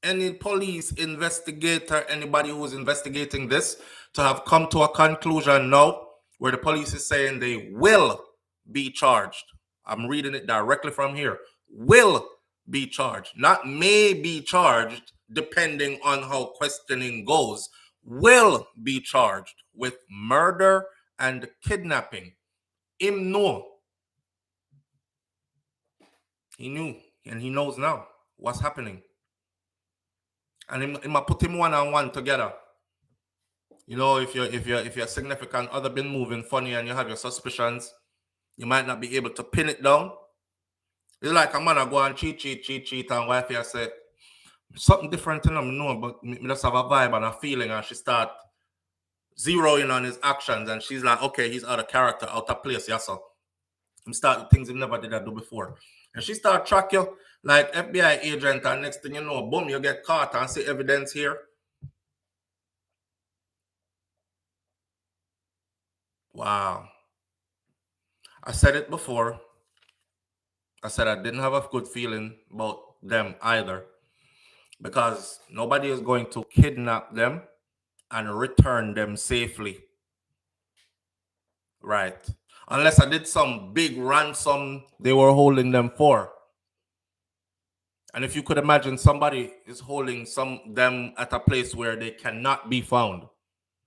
any police investigator, anybody who is investigating this, to have come to a conclusion now where the police is saying they will be charged. I'm reading it directly from here. Will be charged, not may be charged. depending on how questioning goes, will be charged with murder and kidnapping. Him know. He knew, and he knows now what's happening. And him put him one on one together. You know, if your significant other been moving funny and you have your suspicions, you might not be able to pin it down. It's like a man a go and cheat, and wife here say something different to them, no, but me just have a vibe and a feeling, and she start zeroing on his actions, and she's like, okay, he's out of character, out of place, yes, sir. Him start things he never did do before. And she start track you like FBI agent, and next thing you know, boom, you get caught and see evidence here. Wow. I said it before. I said I didn't have a good feeling about them either, because nobody is going to kidnap them and return them safely. Right. Unless I did some big ransom they were holding them for. And if you could imagine, somebody is holding them at a place where they cannot be found,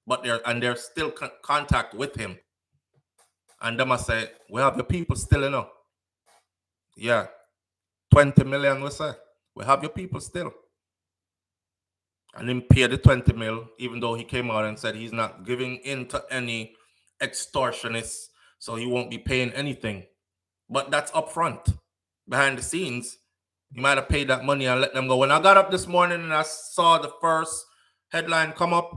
but they're still contact with him. And them must say, we have your people still, you know. Yeah. 20 million, we say. We have your people still. And him pay the 20 mil, even though he came out and said he's not giving in to any extortionists, so he won't be paying anything. But that's upfront. Behind the scenes, you might have paid that money and let them go. When I got up this morning and I saw the first headline come up,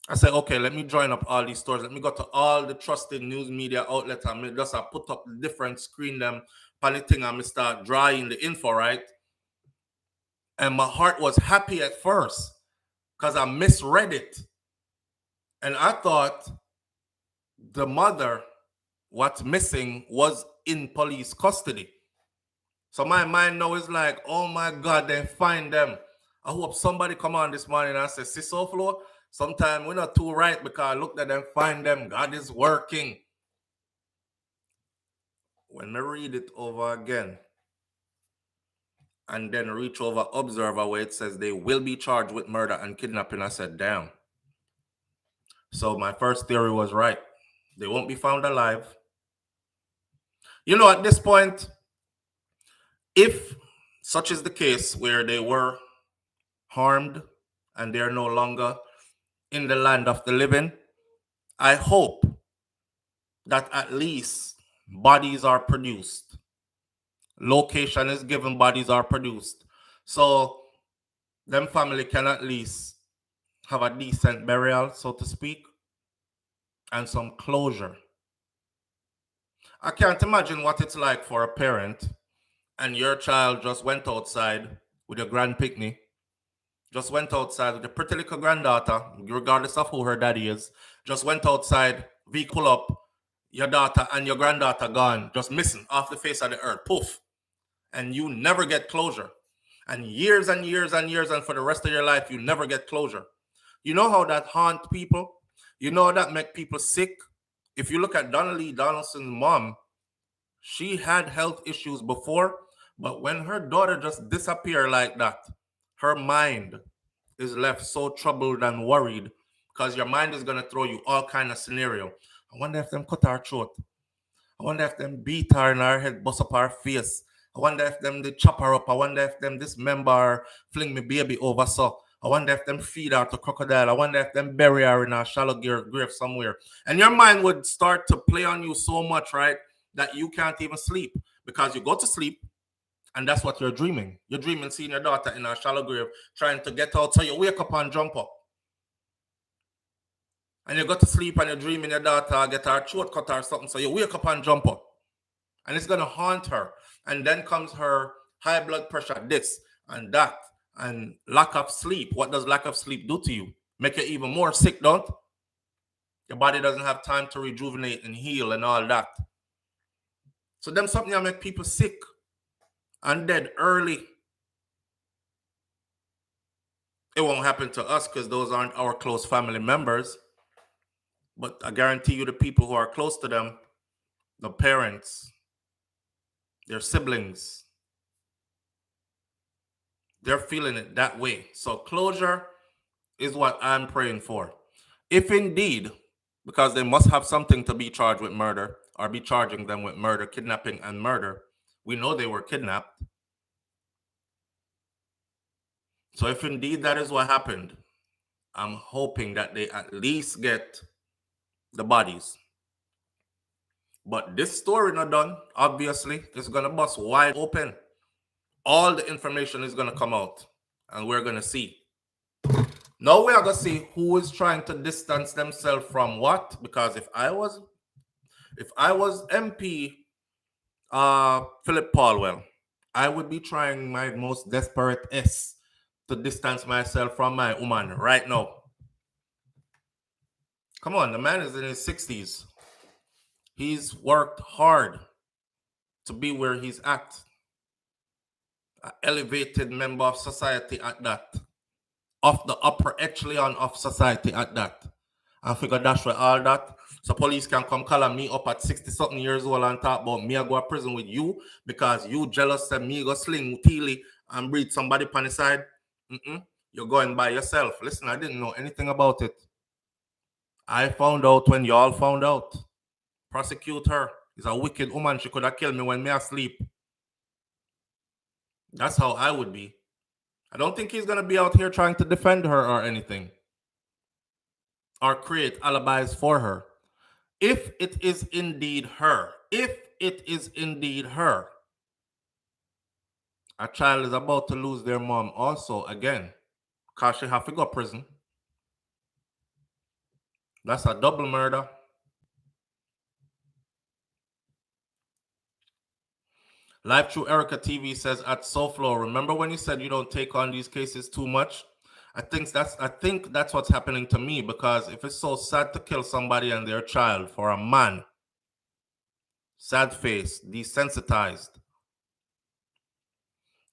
I said, okay, let me join up all these stores. Let me go to all the trusted news media outlets and just put up the different screen them, panicking, and start drawing the info, right? And my heart was happy at first because I misread it. And I thought the mother, what's missing, was in police custody. So my mind now is like, oh my God, then find them. I hope somebody come on this morning and say, see, SouFLo, sometimes we're not too right because I looked at them, find them. God is working. When I read it over again and then reach over Observer where it says they will be charged with murder and kidnapping, I said, damn. So my first theory was right. They won't be found alive. You know, at this point, if such is the case where they were harmed and they're no longer in the land of the living, I hope that at least bodies are produced. Location is given, bodies are produced. So them family can at least have a decent burial, so to speak, and some closure. I can't imagine what it's like for a parent and your child just went outside with your grand picnic, just went outside with a pretty little granddaughter, regardless of who her daddy is, just went outside, vehicle up, your daughter and your granddaughter gone, just missing off the face of the earth, poof. And you never get closure. And years and years and years, and for the rest of your life, you never get closure. You know how that haunt people? You know that make people sick? If you look at Donnelly Donaldson's mom, she had health issues before, but when her daughter just disappeared like that, her mind is left so troubled and worried because your mind is going to throw you all kind of scenario. I wonder if them cut her throat. I wonder if them beat her in her head, bust up her face. I wonder if them they chop her up. I wonder if them dismember her, fling me baby over so. I wonder if them feed her to crocodile. I wonder if them bury her in a shallow grave somewhere. And your mind would start to play on you so much, right, that you can't even sleep because you go to sleep and that's what you're dreaming. You're dreaming seeing your daughter in a shallow grave trying to get out. So you wake up and jump up. And you go to sleep and you're dreaming your daughter get her throat cut or something. So you wake up and jump up. And it's going to haunt her. And then comes her high blood pressure, this and that, and lack of sleep. What does lack of sleep do to you? Make you even more sick, don't? Your body doesn't have time to rejuvenate and heal and all that. So them something that make people sick and dead early. It won't happen to us because those aren't our close family members. But I guarantee you the people who are close to them, the parents, their siblings, they're feeling it that way. So closure is what I'm praying for. If indeed, because they must have something to be charged with murder or be charging them with murder, kidnapping, and murder. We know they were kidnapped. So if indeed that is what happened, I'm hoping that they at least get the bodies. But this story not done. Obviously, it's gonna bust wide open. All the information is gonna come out, and we're gonna see. Now we are gonna see who is trying to distance themselves from what. Because if I was MP Phillip Paulwell, I would be trying my most desperate to distance myself from my woman right now. Come on, the man is in his 60s. He's worked hard to be where he's at. An elevated member of society at that. Of the upper echelon of society at that. I figure that's where all that. So police can come call me up at 60-something years old and talk about me I go to prison with you because you jealous that me go sling Teely and breed somebody on the side. You're going by yourself. Listen, I didn't know anything about it. I found out when y'all found out. Prosecute her. She's a wicked woman. She could have killed me when me asleep. That's how I would be. I don't think he's going to be out here trying to defend her or anything. Or create alibis for her. If it is indeed her, a child is about to lose their mom also again. Because she have to go to prison. That's a double murder. Live Through Erica TV says at SouFLo, remember when you said you don't take on these cases too much? I think that's what's happening to me, because if it's so sad to kill somebody and their child for a man, sad face, desensitized.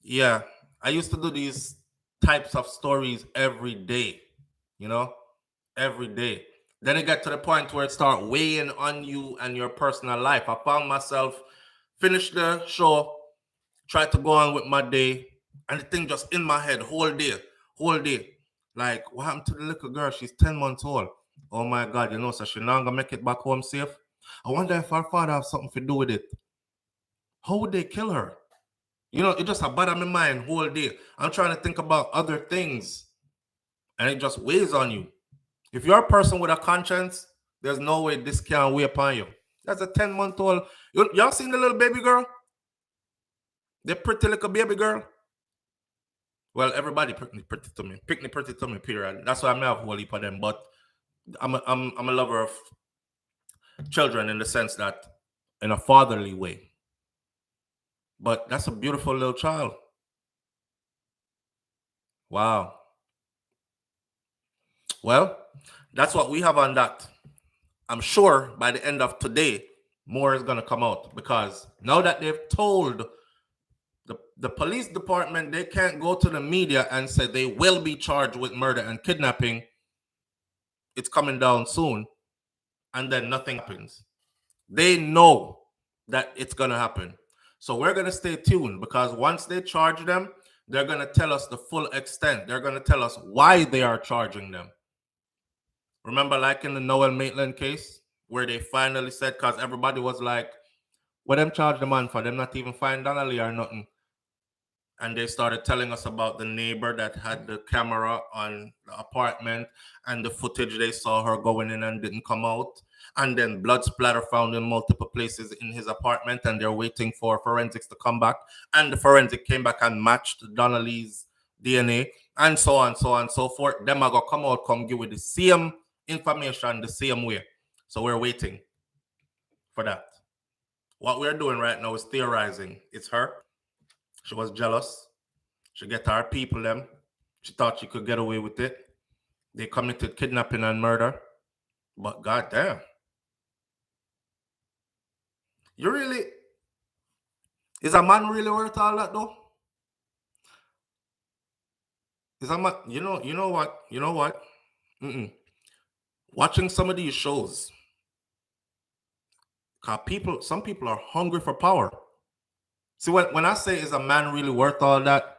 Yeah, I used to do these types of stories every day, every day. Then it got to the point where it started weighing on you and your personal life. I found myself finish the show, try to go on with my day, and the thing just in my head whole day. Like, what happened to the little girl? She's 10 months old. Oh my God, so she not gonna make it back home safe. I wonder if her father have something to do with it. How would they kill her? It just bother my mind whole day. I'm trying to think about other things, and it just weighs on you. If you're a person with a conscience, there's no way this can weigh upon you. That's a 10-month-old. Y'all seen the little baby girl? The pretty little baby girl? Well, everybody pretty to me. Pretty to me, period. That's why I'm not a whole heap of them. But I'm a lover of children in the sense that in a fatherly way. But that's a beautiful little child. Wow. Well, that's what we have on that. I'm sure by the end of today, more is going to come out, because now that they've told the police department they can't go to the media and say they will be charged with murder and kidnapping, it's coming down soon, and then nothing happens. They know that it's going to happen. So we're going to stay tuned, because once they charge them, they're going to tell us the full extent. They're going to tell us why they are charging them. Remember, like in the Noel Maitland case, where they finally said, because everybody was like, what them charge the man for? Them not even find Donnelly or nothing. And they started telling us about the neighbor that had the camera on the apartment and the footage they saw her going in and didn't come out. And then blood splatter found in multiple places in his apartment, and they're waiting for forensics to come back. And the forensic came back and matched Donnelly's DNA, and so on, so forth. Them are going to come out, come give with the same information the same way. So we're waiting for that. What we're doing right now is theorizing. It's her. She was jealous. She get her people them. She thought she could get away with it. They committed kidnapping and murder. But goddamn. Is a man really worth all that though? Is a man, you know what? Watching some of these shows, cause some people are hungry for power. See, when I say is a man really worth all that,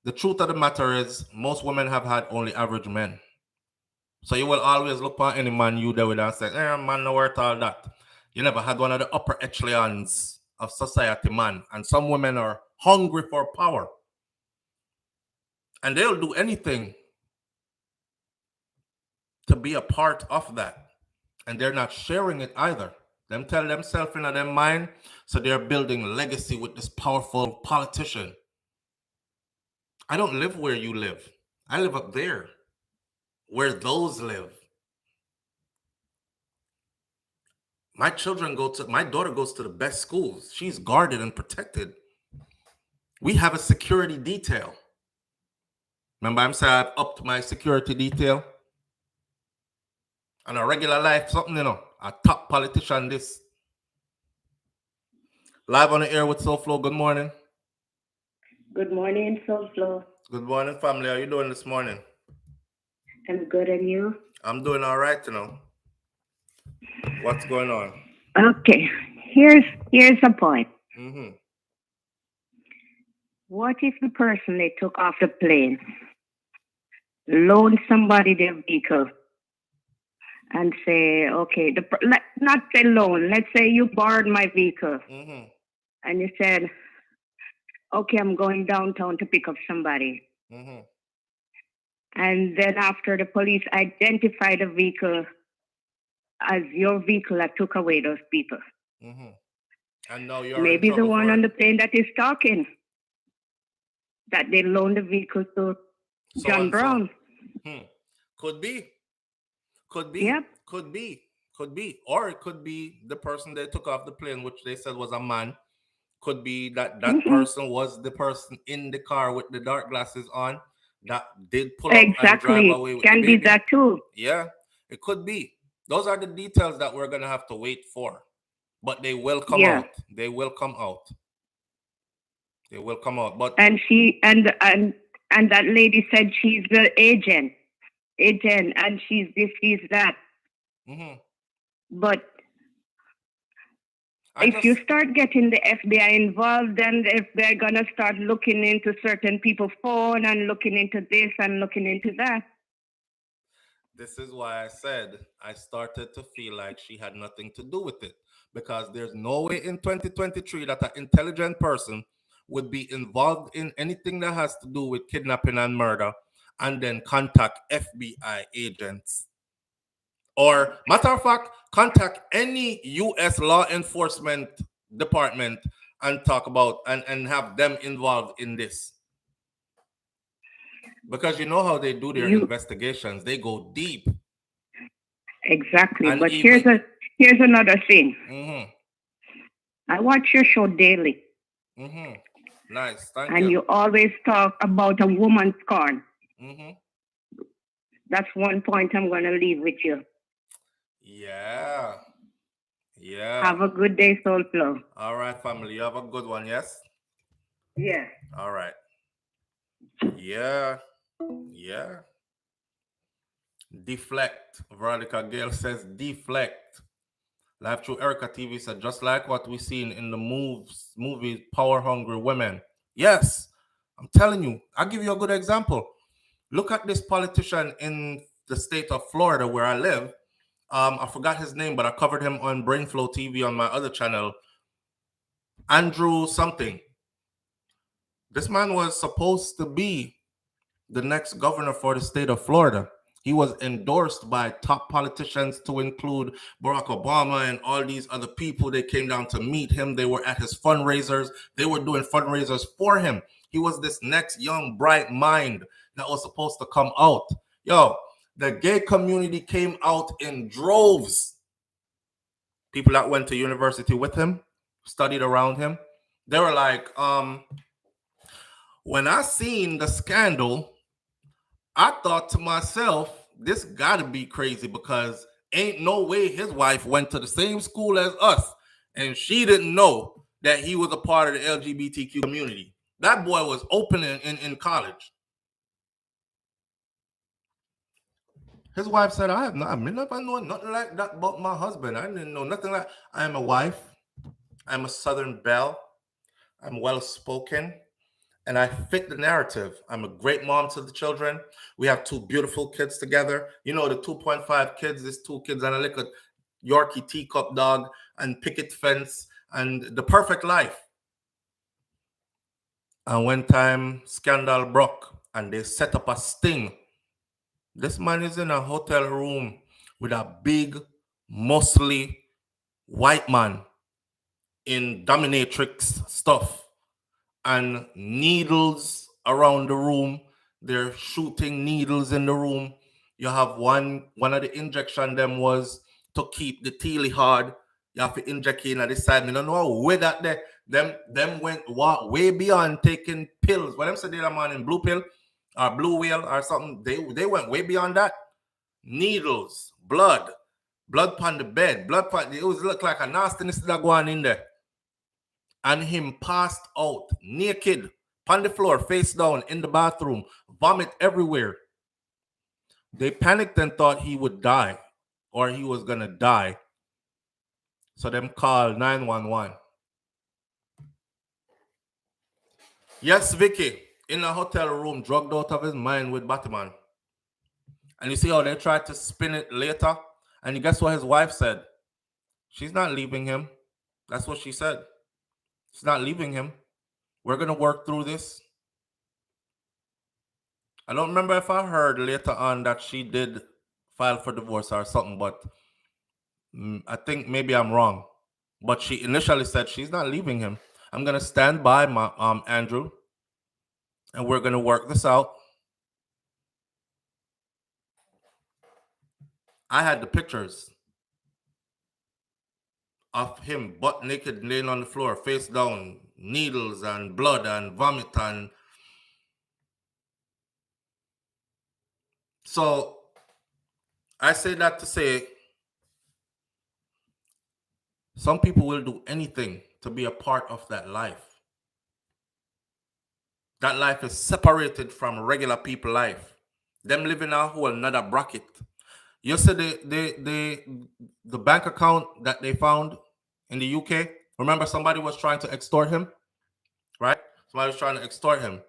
The truth of the matter is, most women have had only average men. So you will always look for any man you there with and say, man, no worth all that. You never had one of the upper echelons of society, man. And some women are hungry for power. And they'll do anything to be a part of that. And they're not sharing it either. Them tell themselves in their mind, so they're building legacy with this powerful politician. I don't live where you live. I live up there, where those live. My daughter goes to the best schools. She's guarded and protected. We have a security detail. Remember, I'm saying I've upped my security detail. On a regular life, something, a top politician, this. Live on the air with SouFLo. Good morning. Good morning, SouFLo. Good morning, family. How you doing this morning? I'm good, and you? I'm doing all right, What's going on? Okay, here's a point. Mm-hmm. What if the person they took off the plane loaned somebody their vehicle and say, okay, not say loan, let's say you borrowed my vehicle, mm-hmm. and you said, okay, I'm going downtown to pick up somebody. Mm-hmm. And then after the police identify the vehicle as your vehicle that took away those people. Mm-hmm. And now you're maybe in the one on it. the plane that is talking, that they loaned the vehicle to John Brown. Could be. Yep. Could be. Or it could be the person they took off the plane, which they said was a man. Could be that person was the person in the car with the dark glasses on that did pull up and drive away with Can the baby. be that too. Yeah, it could be. Those are the details that we're going to have to wait for. But they will come out. They will come out. They will come out. But and she and that lady said she's the agent, and she's this, she's that. Mm-hmm. But if you start getting the FBI involved, then the FBI gonna start looking into certain people's phone and looking into this and looking into that. This is why I said I started to feel like she had nothing to do with it, because there's no way in 2023 that an intelligent person would be involved in anything that has to do with kidnapping and murder and then contact FBI agents. Or, matter of fact, contact any U.S. law enforcement department and talk about and have them involved in this. Because you know how they do their investigations. They go deep. Exactly. And but here's another thing. Mm-hmm. I watch your show daily. Mm-hmm. Nice. Thank you. And you always talk about a woman's scorn. Mm-hmm. That's one point I'm going to leave with you. Yeah. Have a good day, SouFLo. All right, family. You have a good one, yes? Yeah. All right. Yeah. Deflect. Veronica Gale says deflect. Live through Erica TV said, just like what we seen in the movies, Power Hungry Women. Yes. I'm telling you. I'll give you a good example. Look at this politician in the state of Florida where I live. I forgot his name, but I covered him on SouFLoTV on my other channel. Andrew something. This man was supposed to be the next governor for the state of Florida. He was endorsed by top politicians to include Barack Obama and all these other people. They came down to meet him. They were at his fundraisers. They were doing fundraisers for him. He was this next young, bright mind that was supposed to come out. Yo, the gay community came out in droves. People that went to university with him, studied around him. They were like, when I seen the scandal, I thought to myself, this gotta be crazy, because ain't no way his wife went to the same school as us and she didn't know that he was a part of the LGBTQ community. That boy was open in college. His wife said, I never known nothing like that about my husband. I didn't know nothing like. I am a wife. I'm a Southern belle. I'm well spoken. And I fit the narrative. I'm a great mom to the children. We have 2 beautiful kids together. You know, the 2.5 kids, there's 2 kids and a little Yorkie teacup dog and picket fence and the perfect life. And when time scandal broke and they set up a sting, this man is in a hotel room with a big, muscly white man in dominatrix stuff and needles around the room. They're shooting needles in the room. You have one of the injection them was to keep the teely hard. You have to inject in at this side. I don't know where that there. Them went way beyond taking pills. What them said the man in blue pill or blue whale or something, they went way beyond that. Needles, blood on the bed, it was look like a nastiness that going in there. And him passed out, naked, on the floor, face down, in the bathroom, vomit everywhere. They panicked and thought he would die, or he was gonna die. So them called 911. Yes, Vicky, in a hotel room, drugged out of his mind with Batman. And you see how they tried to spin it later? And you guess what his wife said? She's not leaving him. That's what she said. She's not leaving him. We're going to work through this. I don't remember if I heard later on that she did file for divorce or something, but I think maybe I'm wrong. But she initially said she's not leaving him. I'm going to stand by my Andrew, and we're going to work this out. I had the pictures of him butt naked laying on the floor, face down, needles and blood and vomit. And so I say that to say some people will do anything to be a part of that life. That life is separated from regular people life. Them living a whole another bracket. You said the bank account that they found in the UK. Remember, somebody was trying to extort him, right? Somebody was trying to extort him.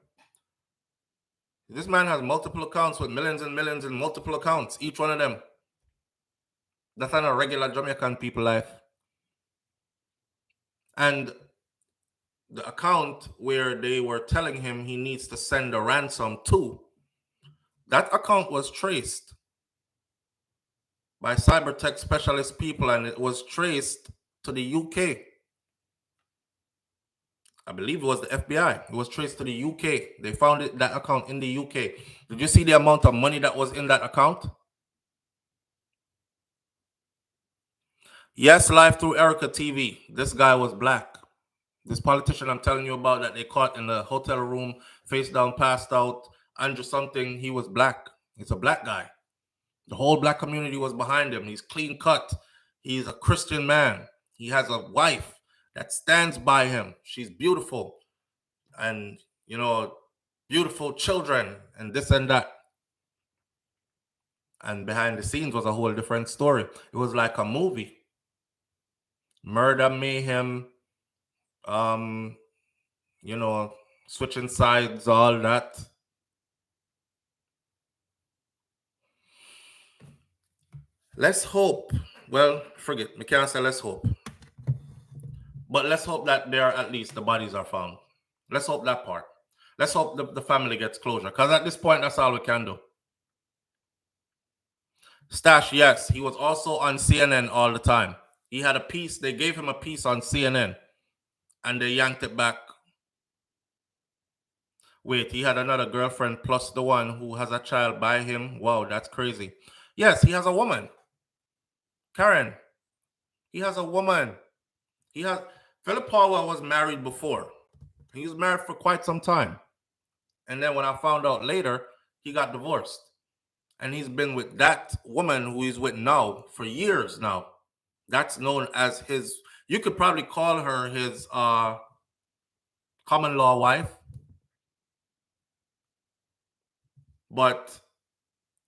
This man has multiple accounts with millions and millions in multiple accounts, each one of them. That's not a regular Jamaican people life. And the account where they were telling him he needs to send a ransom to, that account was traced by cyber tech specialist people, and it was traced to the UK. I believe it was the FBI. It was traced to the UK. They found that account in the UK. Did you see the amount of money that was in that account? Yes, live through Erica TV. This guy was black. This politician I'm telling you about that they caught in the hotel room, face down, passed out, Andrew something, he was black. He's a black guy. The whole black community was behind him. He's clean cut. He's a Christian man. He has a wife that stands by him. She's beautiful. And, you know, beautiful children and this and that. And behind the scenes was a whole different story. It was like a movie. Murder, mayhem, you know, switching sides, all that. Let's hope. Well, forget. We can't say let's hope. But let's hope that there at least the bodies are found. Let's hope that part. Let's hope the family gets closure. Because at this point, that's all we can do. Stash, yes. He was also on CNN all the time. He had a piece. They gave him a piece on CNN. And they yanked it back. Wait, he had another girlfriend plus the one who has a child by him. Wow, that's crazy. Yes, he has a woman. Karen, he has a woman. Phillip Paulwell was married before. He was married for quite some time. And then when I found out later, he got divorced. And he's been with that woman who he's with now for years now. That's known as his, you could probably call her his common law wife. But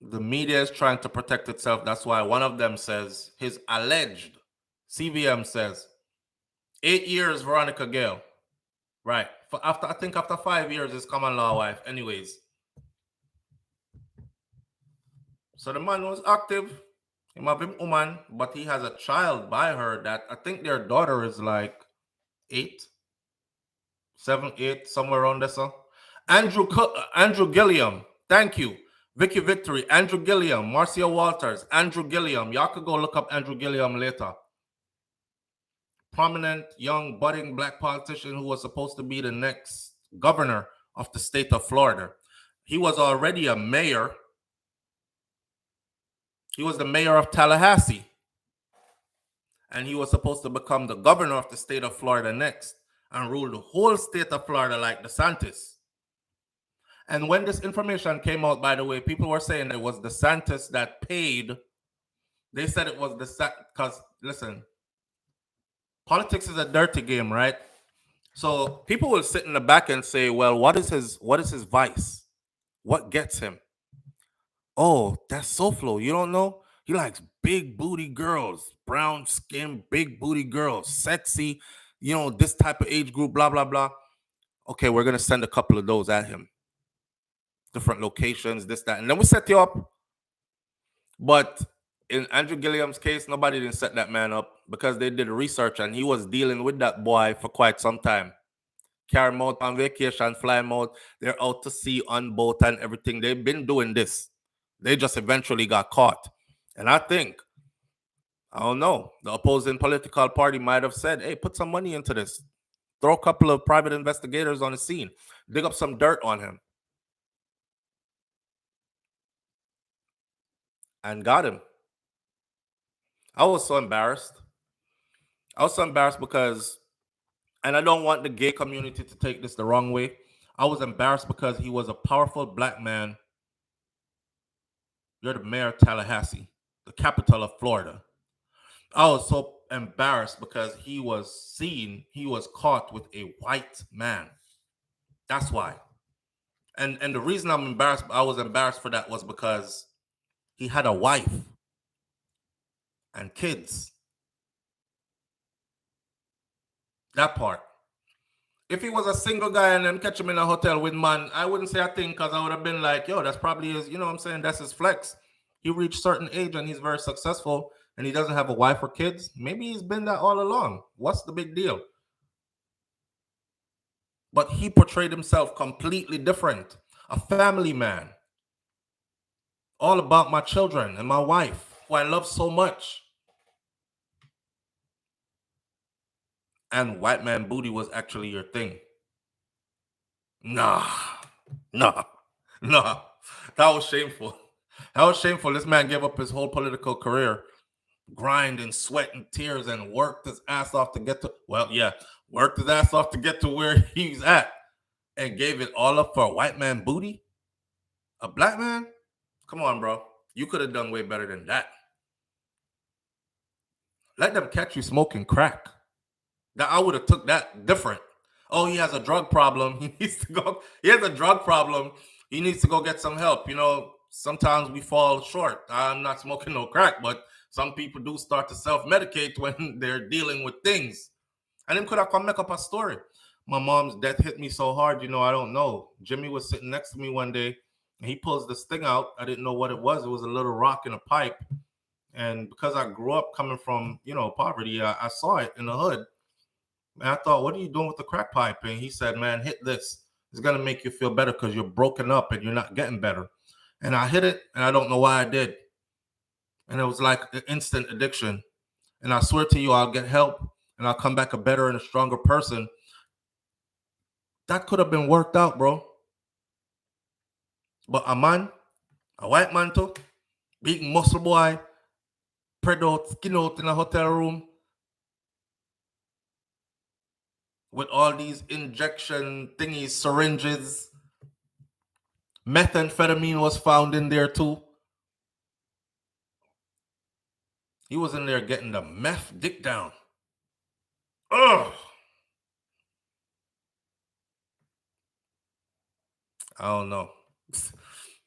the media is trying to protect itself. That's why one of them says, his alleged, CVM says, 8 years, Veronica Gale. Right. I think after 5 years, it's common law wife. Anyways. So the man was active. He might be a woman, but he has a child by her that I think their daughter is like 8, 7, 8, somewhere around there. So Andrew Gilliam, thank you. Vicky Victory, Andrew Gilliam, Marcia Walters, Andrew Gilliam. Y'all could go look up Andrew Gilliam later. Prominent young budding black politician who was supposed to be the next governor of the state of Florida. He was already a mayor. He was the mayor of Tallahassee. And he was supposed to become the governor of the state of Florida next and rule the whole state of Florida like DeSantis. And when this information came out, by the way, people were saying it was DeSantis that paid. They said it was DeSantis because, listen, politics is a dirty game, right? So people will sit in the back and say, well, what is his vice? What gets him? Oh, that's SouFlo. You don't know? He likes big booty girls, brown skin, big booty girls, sexy, this type of age group, blah, blah, blah. Okay, we're going to send a couple of those at him. Different locations, this, that. And then we set you up. But in Andrew Gilliam's case, nobody didn't set that man up because they did research and he was dealing with that boy for quite some time. Carry him out on vacation, fly him out. They're out to sea on boat and everything. They've been doing this. They just eventually got caught. And I think, I don't know, the opposing political party might have said, hey, put some money into this. Throw a couple of private investigators on the scene. Dig up some dirt on him. And got him. I was so embarrassed. Because, and I don't want the gay community to take this the wrong way, I was embarrassed because he was a powerful black man. You're the mayor of Tallahassee, the capital of Florida. I was so embarrassed because he was caught with a white man. That's why. And the reason I was embarrassed for that was because he had a wife and kids. That part. If he was a single guy and then catch him in a hotel with man, I wouldn't say a thing because I would have been like, yo, that's probably his, you know what I'm saying? That's his flex. He reached certain age and he's very successful and he doesn't have a wife or kids. Maybe he's been that all along. What's the big deal? But he portrayed himself completely different. A family man. All about my children and my wife, who I love so much. And white man booty was actually your thing. Nah. That was shameful. This man gave up his whole political career, grind and sweat and tears and worked his ass off to get to, worked his ass off to get to where he's at and gave it all up for a white man booty? A black man? Come on, bro. You could have done way better than that. Let them catch you smoking crack. That I would have took that different. Oh, he has a drug problem. He has a drug problem. He needs to go get some help. Sometimes we fall short. I'm not smoking no crack, but some people do start to self-medicate when they're dealing with things. And then could I come make up a story? My mom's death hit me so hard, I don't know. Jimmy was sitting next to me one day, and he pulls this thing out. I didn't know what it was. It was a little rock in a pipe. And because I grew up coming from, poverty, I saw it in the hood. And I thought, what are you doing with the crack pipe? And he said, man, hit this. It's going to make you feel better because you're broken up and you're not getting better. And I hit it, and I don't know why I did. And it was like an instant addiction. And I swear to you, I'll get help, and I'll come back a better and a stronger person. That could have been worked out, bro. But a white man too, big muscle boy, spread out, skin out in a hotel room, with all these injection thingies, syringes. Methamphetamine was found in there too. He was in there getting the meth dick down. Ugh. I don't know.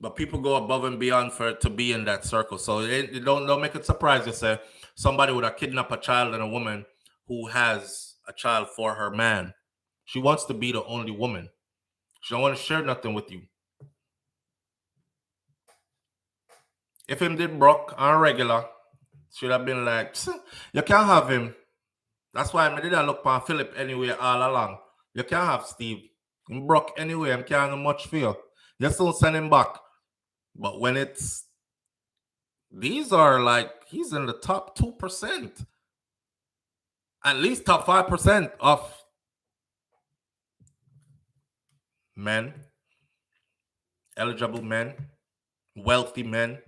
But people go above and beyond for it to be in that circle. So don't make it surprise yourself. Somebody would have kidnapped a child and a woman who has a child for her man. She wants to be the only woman. She don't want to share nothing with you. If him did broke and regular, should have been like, you can't have him. That's why I didn't look for Phillip anyway all along. You can't have Steve. Him broke anyway, I can't do much for you. You still send him back. But when it's, these are like, he's in the top 2%. At least top 5% of men, eligible men, wealthy men.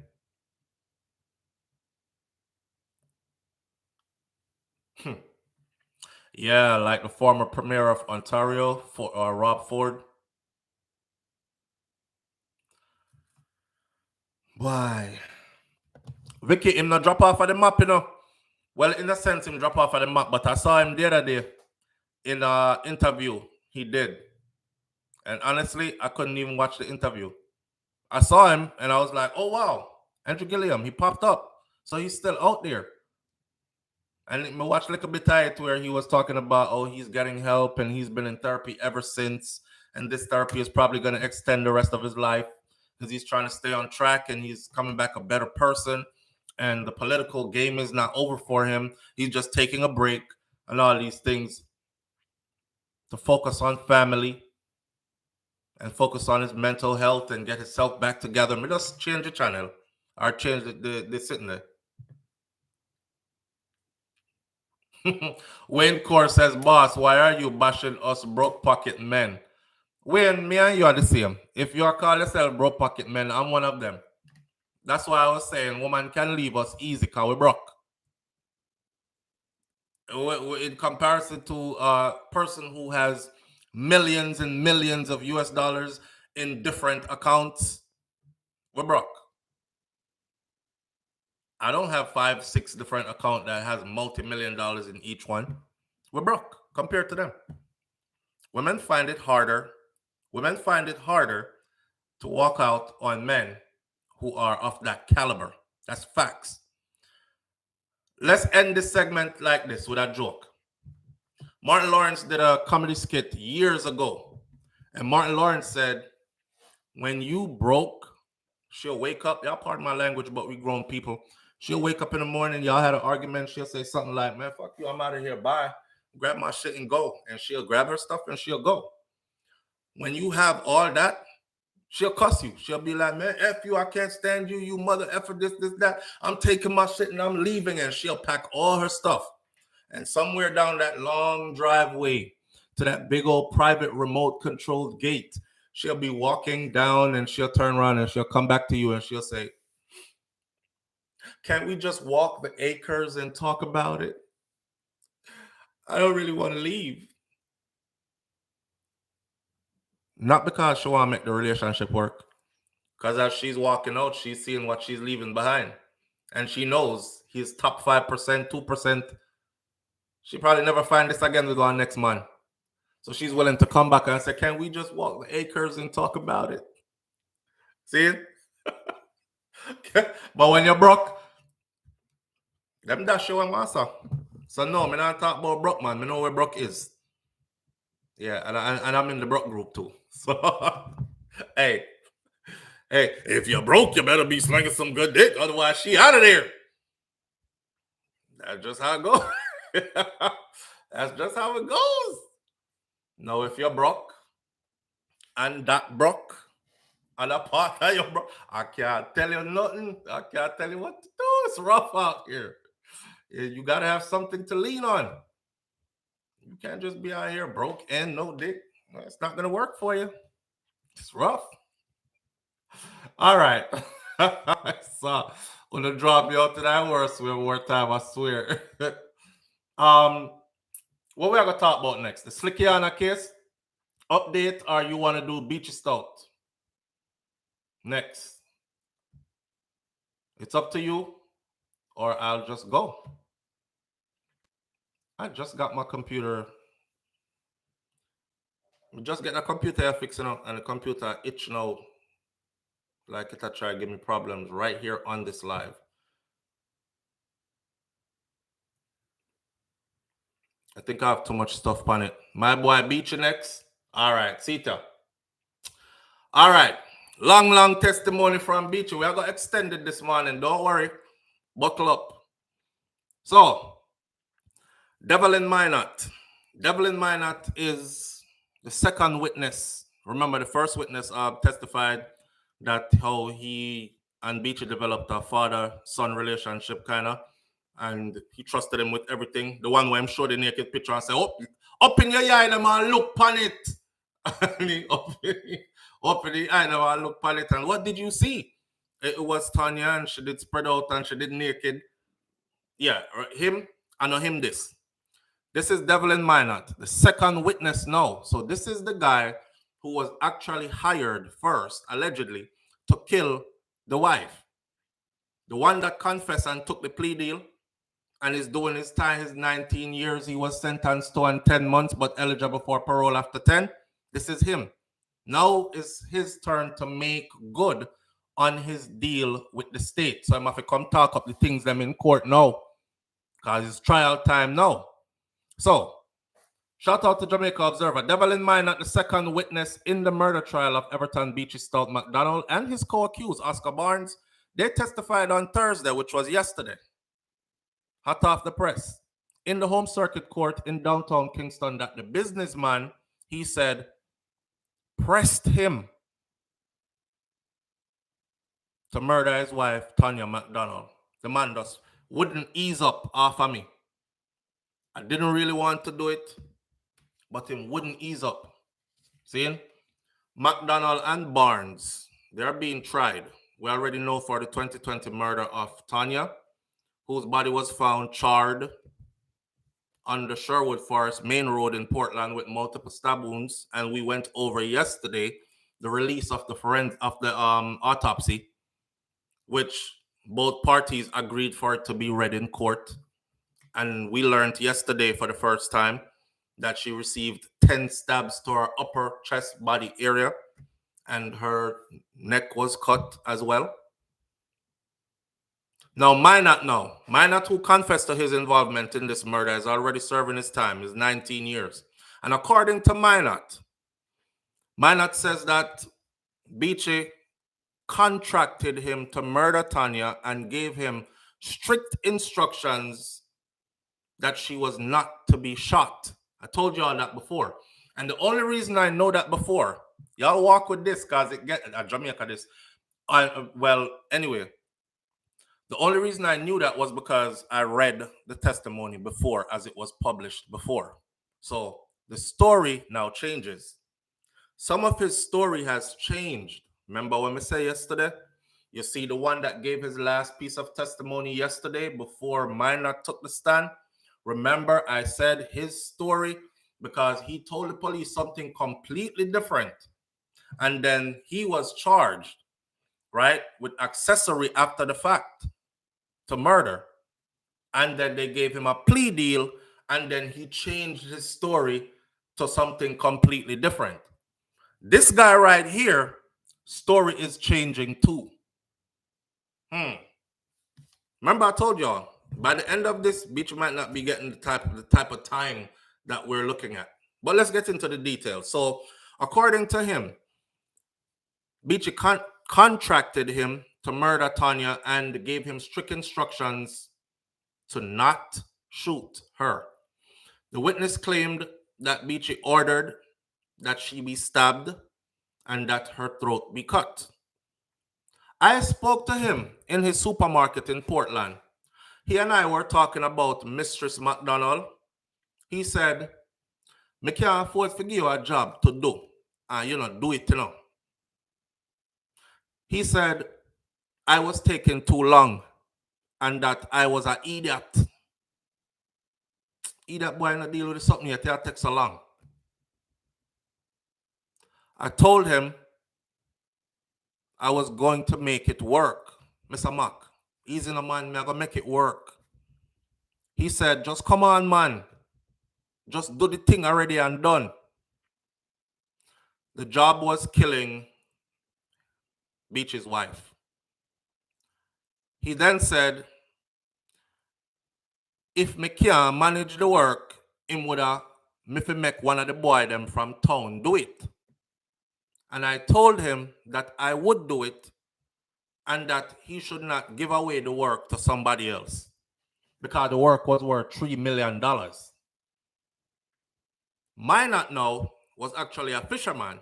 Yeah, like the former Premier of Ontario, Rob Ford. Why? Vicky, him not drop off of the map, you know. Well, in a sense, him drop off of the map, but I saw him the other day in an interview. He did. And honestly, I couldn't even watch the interview. I saw him and I was like, oh, wow. Andrew Gilliam, he popped up. So he's still out there. And I watched like a bit of it where he was talking about, oh, he's getting help and he's been in therapy ever since. And this therapy is probably going to extend the rest of his life because he's trying to stay on track and he's coming back a better person. And the political game is not over for him. He's just taking a break and all these things to focus on family and focus on his mental health and get himself back together. Me just change the channel or change the sitting there. Wayne Core says, boss, why are you bashing us broke pocket men? Wayne, me and you are the same. If you are called yourself broke pocket men, I'm one of them. That's why I was saying woman can leave us easy because we're broke. In comparison to a person who has millions and millions of US dollars in different accounts, we're broke. I don't have 5, 6 different accounts that has multi-million dollars in each one. We're broke compared to them. Women find it harder to walk out on men who are of that caliber. That's facts. Let's end this segment like this with a joke. Martin Lawrence did a comedy skit years ago. And Martin Lawrence said, when you broke, she'll wake up. Y'all pardon my language, but we grown people. She'll wake up in the morning. Y'all had an argument. She'll say something like, man, fuck you. I'm out of here. Bye. Grab my shit and go. And she'll grab her stuff and she'll go. When you have all that, she'll cuss you. She'll be like, man, F you. I can't stand you. You mother effer this, that. I'm taking my shit and I'm leaving. And she'll pack all her stuff. And somewhere down that long driveway to that big old private remote controlled gate, she'll be walking down and she'll turn around and she'll come back to you and she'll say, can't we just walk the acres and talk about it? I don't really want to leave. Not because she want to make the relationship work. Because as she's walking out, she's seeing what she's leaving behind. And she knows he's top 5%, 2%. She probably never find this again with our next man. So she's willing to come back and say, can we just walk the acres and talk about it? See it? But when you're broke, them that show and answer. So no, me not talk about broke, man. Me know where broke is. Yeah, and I'm in the broke group too. So, hey, if you're broke, you better be slinging some good dick. Otherwise, she out of there. That's just how it goes. That's just how it goes. No, if you're broke, and that broke, and a part of your broke, I can't tell you nothing. I can't tell you what to do. It's rough out here. You got to have something to lean on. You can't just be out here broke and no dick. It's not going to work for you. It's rough. All right. So, I'm going to drop you out to that worst one more time, I swear. What we are going to talk about next? The Slickiana case update, or you want to do Beachy Stout? Next. It's up to you, or I'll just go. I just got my computer. Just get the computer fixing up, and the computer itch now. Like it'll try to give me problems right here on this live. I think I have too much stuff on it. My boy Beachy next. All right, Sita. All right. Long testimony from Beachy. We are going to extend it this morning. Don't worry. Buckle up. So, Devil in Minot. Devil in Minot is the second witness. Remember, the first witness testified that how he and Beachy developed a father-son relationship, kind of, and he trusted him with everything. The one where I'm showed the naked picture and said, up in your eye, man, look on it. And he up in the eye, man, look on it. And what did you see? It was Tanya, and she did spread out and she did naked. Yeah, him, I know him this. This is Devil in Minot, the second witness now. So this is the guy who was actually hired first, allegedly, to kill the wife. The one that confessed and took the plea deal and is doing his time, his 19 years. He was sentenced to 10 months, but eligible for parole after 10. This is him. Now is his turn to make good on his deal with the state. So I'm going to come talk up the things them in court now, because it's trial time now. So, shout out to Jamaica Observer. Devil in Minot, the second witness in the murder trial of Everton Beachy Stout McDonald and his co-accused, Oscar Barnes. They testified on Thursday, which was yesterday. Hot off the press. In the home circuit court in downtown Kingston, that the businessman, he said, pressed him to murder his wife, Tanya McDonald. The man just wouldn't ease up off of me. I didn't really want to do it, but him wouldn't ease up. See? McDonald and Barnes, they're being tried. We already know for the 2020 murder of Tanya, whose body was found charred on the Sherwood Forest main road in Portland with multiple stab wounds. And we went over yesterday the release of the autopsy, which both parties agreed for it to be read in court. And we learned yesterday for the first time that she received 10 stabs to her upper chest body area, and her neck was cut as well. Now, Minot, who confessed to his involvement in this murder, is already serving his time, is 19 years. And according to Minot says that Beachy contracted him to murder Tanya and gave him strict instructions that she was not to be shot. I told you all that before. And the only reason I know that before, y'all walk with this because it get Jamaica this. Anyway, the only reason I knew that was because I read the testimony before as it was published before. So the story now changes. Some of his story has changed. Remember when we say yesterday? You see the one that gave his last piece of testimony yesterday before Minot took the stand? Remember, I said his story because he told the police something completely different. And then he was charged, right, with accessory after the fact to murder. And then they gave him a plea deal, and then he changed his story to something completely different. This guy right here, story is changing too. Remember I told y'all, by the end of this, Beach might not be getting the type of time that we're looking at. But let's get into the details. So, according to him, Beachy contracted him to murder Tanya and gave him strict instructions to not shoot her. The witness claimed that Beachy ordered that she be stabbed and that her throat be cut. I spoke to him in his supermarket in Portland. He and I were talking about Mistress McDonald. He said, "Me can't afford to give you a job to do. And do it, He said, I was taking too long and that I was an idiot. Idiot boy not deal with something yet, it takes so long. I told him I was going to make it work. Mr. Mac, easy no man, I'm going to make it work. He said, just come on, man. Just do the thing already and done. The job was killing Beachy's wife. He then said, if me can't manage the work him would have make one of the boy them from town do it. And I told him that I would do it and that he should not give away the work to somebody else because the work was worth $3 million. My not know was actually a fisherman.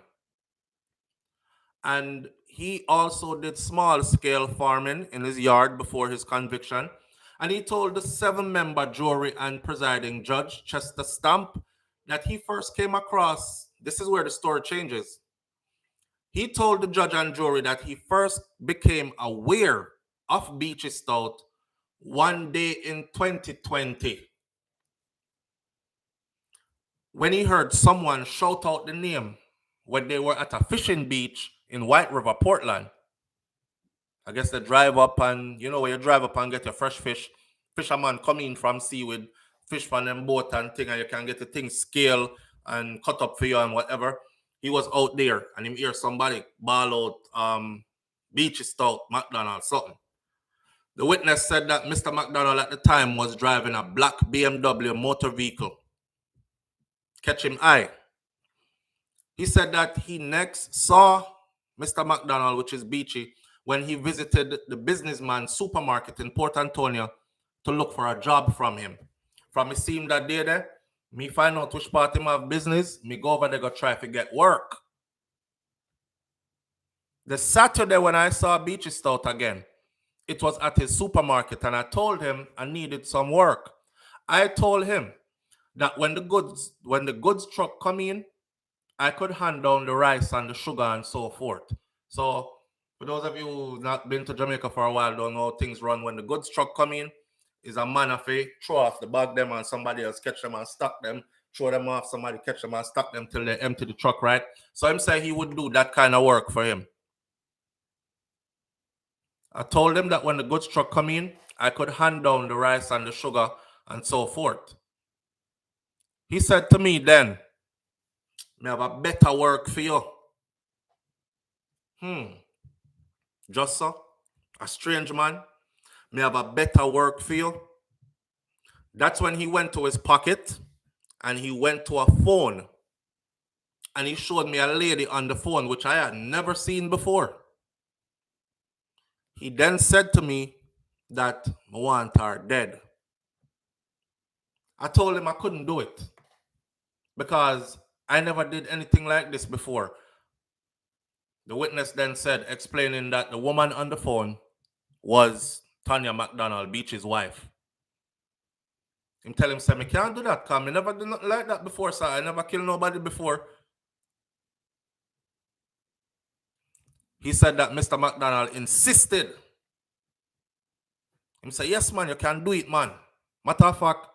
And he also did small-scale farming in his yard before his conviction. And he told the 7-member jury and presiding judge, Chester Stamp, that he first came across, this is where the story changes. He told the judge and jury that he first became aware of Beachy Stout one day in 2020 when he heard someone shout out the name when they were at a fishing beach in White River, Portland. I guess they drive up and, you know, when you drive up and get your fresh fish, fisherman come in from sea with fish from them boat and thing, and you can get the thing scale and cut up for you and whatever. He was out there and him hear somebody bawl out Beachy Stout, McDonald, something. The witness said that Mr. McDonald at the time was driving a black BMW motor vehicle. Catch him eye. He said that he next saw Mr. McDonald, which is Beachy, when he visited the businessman supermarket in Port Antonio to look for a job from him. From me see him that day there, me find out which part him have business, me go over there go try to get work. The Saturday when I saw Beachy Stout again, it was at his supermarket and I told him I needed some work. I told him that when the goods truck come in, I could hand down the rice and the sugar and so forth. So for those of you who not been to Jamaica for a while, don't know how things run. When the goods truck come in, is a man of a throw off the bag them and somebody else catch them and stock them, throw them off, somebody catch them and stock them till they empty the truck, right? So him say he would do that kind of work for him. I told him that when the goods truck come in, I could hand down the rice and the sugar and so forth. He said to me then, "Me have a better work for you." Just so, a strange man. Me have a better work for you. That's when he went to his pocket and he went to a phone and he showed me a lady on the phone, which I had never seen before. He then said to me that I want her dead. I told him I couldn't do it because I never did anything like this before. The witness then said, explaining that the woman on the phone was Tanya McDonald, Beachy's wife. Him tell him, say, "Me can't do that, because I never did nothing like that before, sir. I never killed nobody before." He said that Mr. McDonald insisted. He said, "Yes, man, you can do it, man. Matter of fact,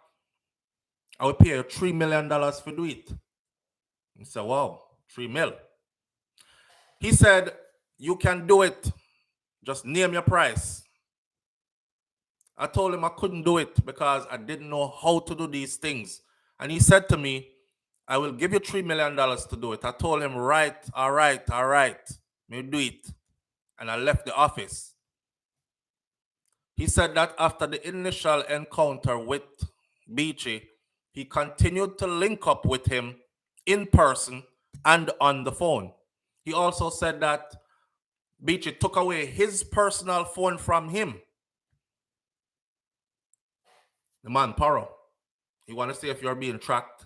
I will pay you $3 million for do it." He said, "Wow, 3 mil." He said, "You can do it. Just name your price." I told him I couldn't do it because I didn't know how to do these things. And he said to me, "I will give you $3 million to do it." I told him, right, all right. Me do it. And I left the office. He said that after the initial encounter with Beachy, he continued to link up with him in person and on the phone. He also said that Beachy took away his personal phone from him. The man, Paro, he want to see if you're being tracked,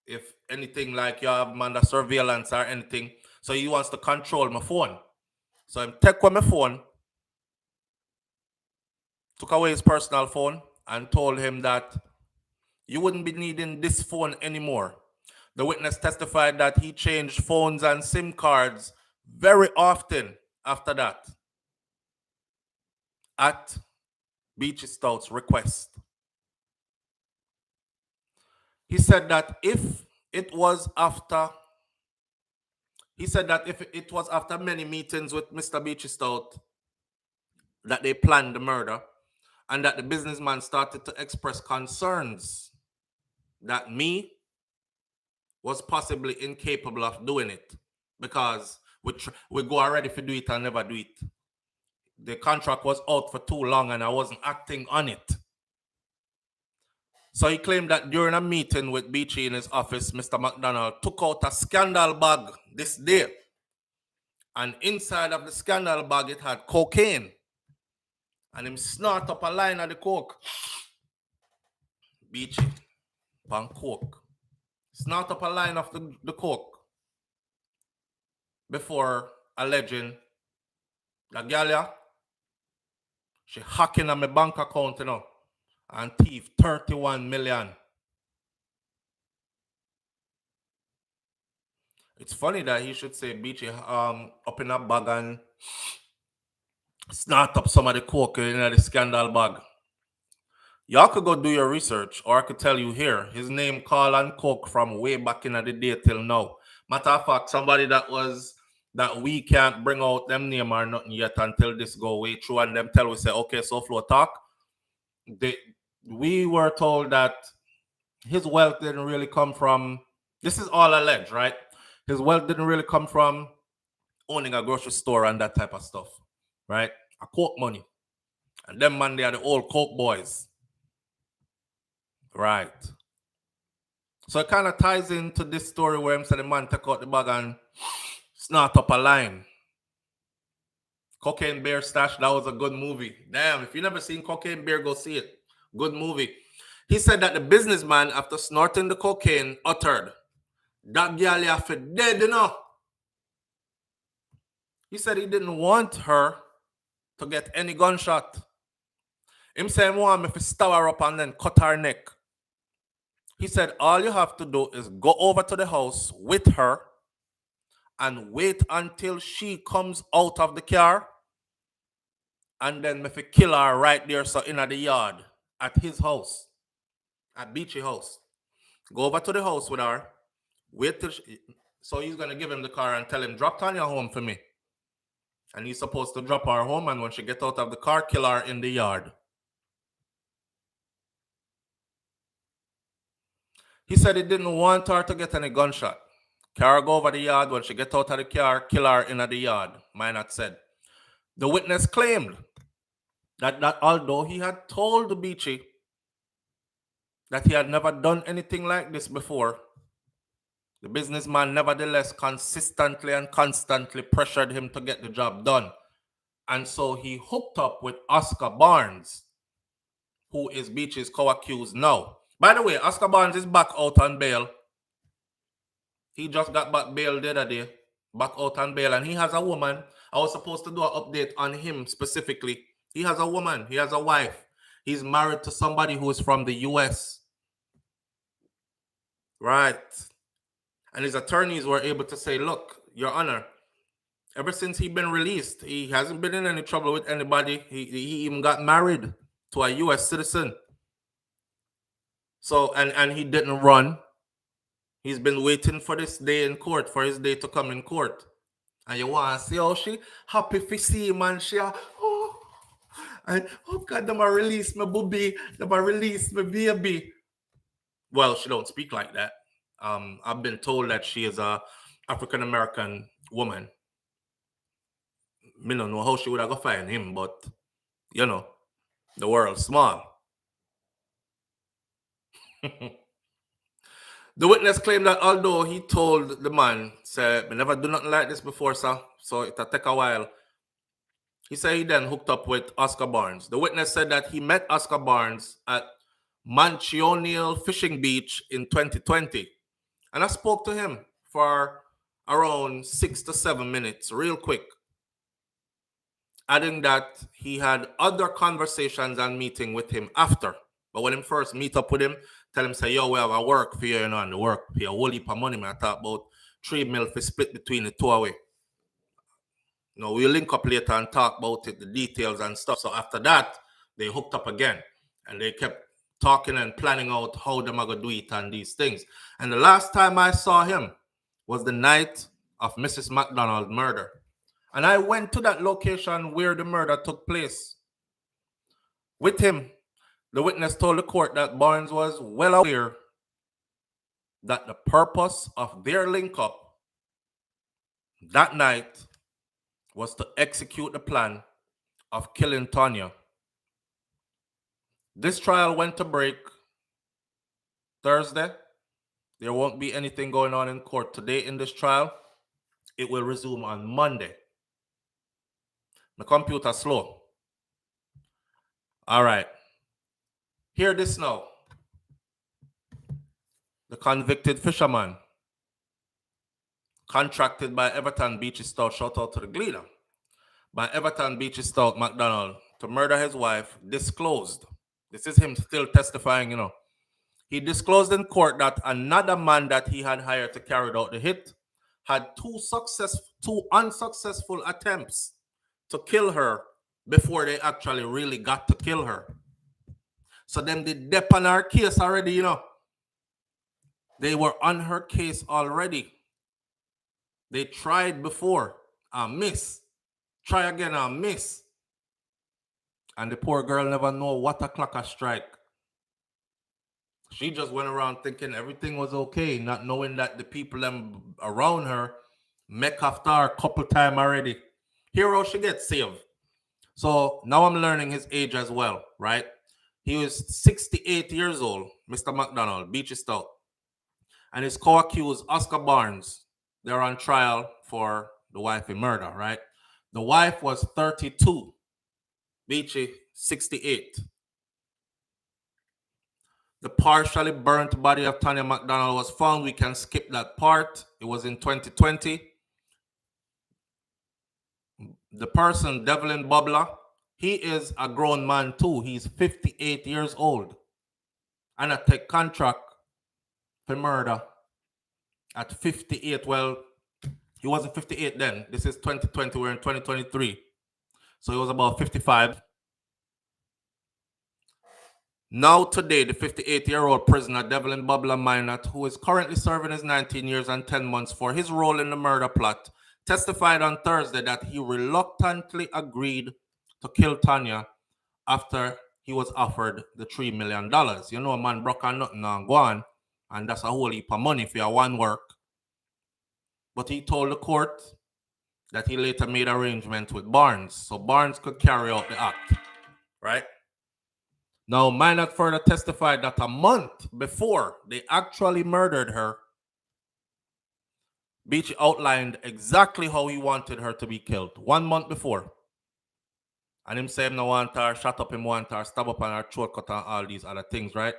if anything like you have under surveillance or anything. So he wants to control my phone. So he take away my phone, took away his personal phone, and told him that you wouldn't be needing this phone anymore. The witness testified that he changed phones and SIM cards very often after that at Beachy Stout's request. He said that if it was after many meetings with Mr. Beachy Stout that they planned the murder, and that the businessman started to express concerns that me was possibly incapable of doing it because we go already to do it and never do it. The contract was out for too long and I wasn't acting on it. So he claimed that during a meeting with Beachy in his office, Mr. McDonald took out a scandal bag this day. And inside of the scandal bag, it had cocaine. And him snort up a line of the coke. Beachy, pan coke. Snort up a line of the coke. Before alleging that girl, she hacking on my bank account, and thief 31 million. It's funny that he should say Beachy up in a bag and snort up some of the coke in the scandal bag. Y'all could go do your research, or I could tell you here. His name call and coke from way back in the day till now. Matter of fact, somebody that we can't bring out them name or nothing yet until this go way through and them tell we say, okay, SouFLo talk. We were told that his wealth didn't really come from, this is all alleged, right? His wealth didn't really come from owning a grocery store and that type of stuff, right? A coke money. And them man, they are the old coke boys. Right. So it kind of ties into this story where him said the man took out the bag and snort up a line. Cocaine Bear Stash, that was a good movie. Damn, if you never seen Cocaine Bear, go see it. Good movie. He said that the businessman, after snorting the cocaine, uttered, "That girl you for dead, He said he didn't want her to get any gunshot. Him said he want me to stab her up and then cut her neck. He said all you have to do is go over to the house with her and wait until she comes out of the car, and then me fi kill her right there, so in the yard at his house, at Beachy house. Go over to the house with her, wait till so he's gonna give him the car and tell him, drop Tanya home for me. And he's supposed to drop her home, and when she get out of the car, kill her in the yard. He said he didn't want her to get any gunshot. Car go over the yard, when she get out of the car, kill her in the yard, Minot said. The witness claimed that although he had told Beachy that he had never done anything like this before, the businessman nevertheless consistently and constantly pressured him to get the job done. And so he hooked up with Oscar Barnes, who is Beachy's co-accused now. By the way, Oscar Barnes is back out on bail. He just got back bail the other day, back out on bail, and he has a woman. I was supposed to do an update on him specifically. He has a woman. He has a wife. He's married to somebody who is from the U.S. Right. And his attorneys were able to say, look, Your Honor, ever since he's been released, he hasn't been in any trouble with anybody. He even got married to a U.S. citizen. So, and he didn't run. He's been waiting for this day in court, for his day to come in court. And you want to see how she happy to see him, and she, oh God, them a release my booby, them a release my baby. Well, she don't speak like that. I've been told that she is a African-American woman. I don't know how she would have go find him, but, the world's small. The witness claimed that although he told the man, said, "I never do nothing like this before, sir, so it'll take a while." He said he then hooked up with Oscar Barnes. The witness said that he met Oscar Barnes at Manchionial Fishing Beach in 2020. And I spoke to him for around 6 to 7 minutes, real quick. Adding that he had other conversations and meeting with him after. But when him first meet up with him, tell him, say, yo, we have a work for you, and the work pay a whole heap of money, man. I talk about 3 mil for split between the two away. We'll link up later and talk about it, the details and stuff. So after that, they hooked up again. And they kept talking and planning out how they're going to do it and these things. And the last time I saw him was the night of Mrs. McDonald's murder. And I went to that location where the murder took place with him. The witness told the court that Barnes was well aware that the purpose of their link-up that night was to execute the plan of killing Tanya. This trial went to break Thursday. There won't be anything going on in court today in this trial. It will resume on Monday. My computer slow. All right. Hear this now. The convicted fisherman contracted by Everton Beachy Stout, shout out to the Gleaner, by Everton Beachy Stout McDonald to murder his wife, disclosed. This is him still testifying, you know. He disclosed in court that another man that he had hired to carry out the hit had two unsuccessful attempts to kill her before they actually really got to kill her. So them did dep on her case already, you know. They were on her case already. They tried before and miss. Try again and miss. And the poor girl never know what o'clock a strike. She just went around thinking everything was okay, not knowing that the people around her make after her a couple times already. Here how she gets saved. So now I'm learning his age as well, right? He was 68 years old, Mr. McDonald, Beachy Stout. And his co-accused, Oscar Barnes, they're on trial for the wifey murder, right? The wife was 32, Beachy 68. The partially burnt body of Tanya McDonald was found. We can skip that part. It was in 2020. The person, Devlin Bubler, he is a grown man too. He's 58 years old. And I take contract for murder at 58. Well, he wasn't 58 then. This is 2020. We're in 2023. So he was about 55. Now today, the 58-year-old prisoner, Devlin Bubler Minot, who is currently serving his 19 years and 10 months for his role in the murder plot, testified on Thursday that he reluctantly agreed to kill Tanya after he was offered the $3 million. You know, a man broke on nothing and go on, and that's a whole heap of money for your one work. But he told the court that he later made arrangements with Barnes, so Barnes could carry out the act, right? Now, Minot further testified that a month before they actually murdered her, Beachy outlined exactly how he wanted her to be killed 1 month before. And him say him no want her, shut up him want her, stab up on her throat cut and all these other things, right?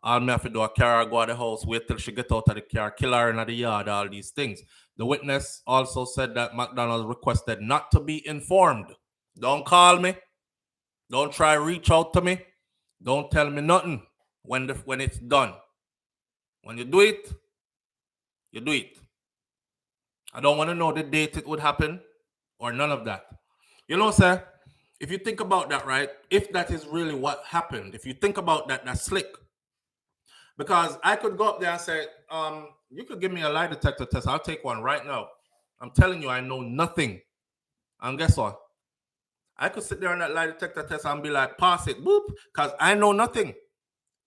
All me have to do a carry her, go to the house, wait till she get out of the car, kill her in the yard, all these things. The witness also said that McDonald requested not to be informed. Don't call me. Don't try to reach out to me. Don't tell me nothing when it's done. When you do it, you do it. I don't want to know the date it would happen or none of that. You know, sir, if you think about that, right, if that is really what happened, if you think about that, that's slick. Because I could go up there and say, you could give me a lie detector test. I'll take one right now. I'm telling you, I know nothing. And guess what? I could sit there on that lie detector test and be like, pass it, boop, because I know nothing.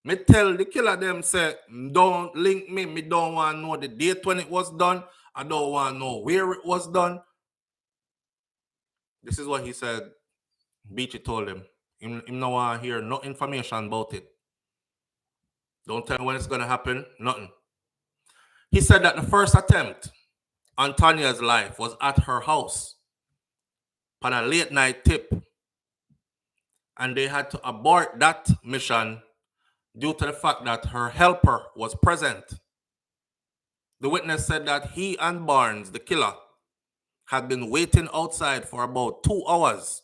Me tell the killer them, say, don't link me. Me don't want to know the date when it was done. I don't want to know where it was done. This is what he said. Beachy told him. Him no want to hear no information about it. Don't tell me when it's going to happen. Nothing. He said that the first attempt on Tanya's life was at her house on a late night tip. And they had to abort that mission due to the fact that her helper was present. The witness said that he and Barnes, the killer, had been waiting outside for about 2 hours.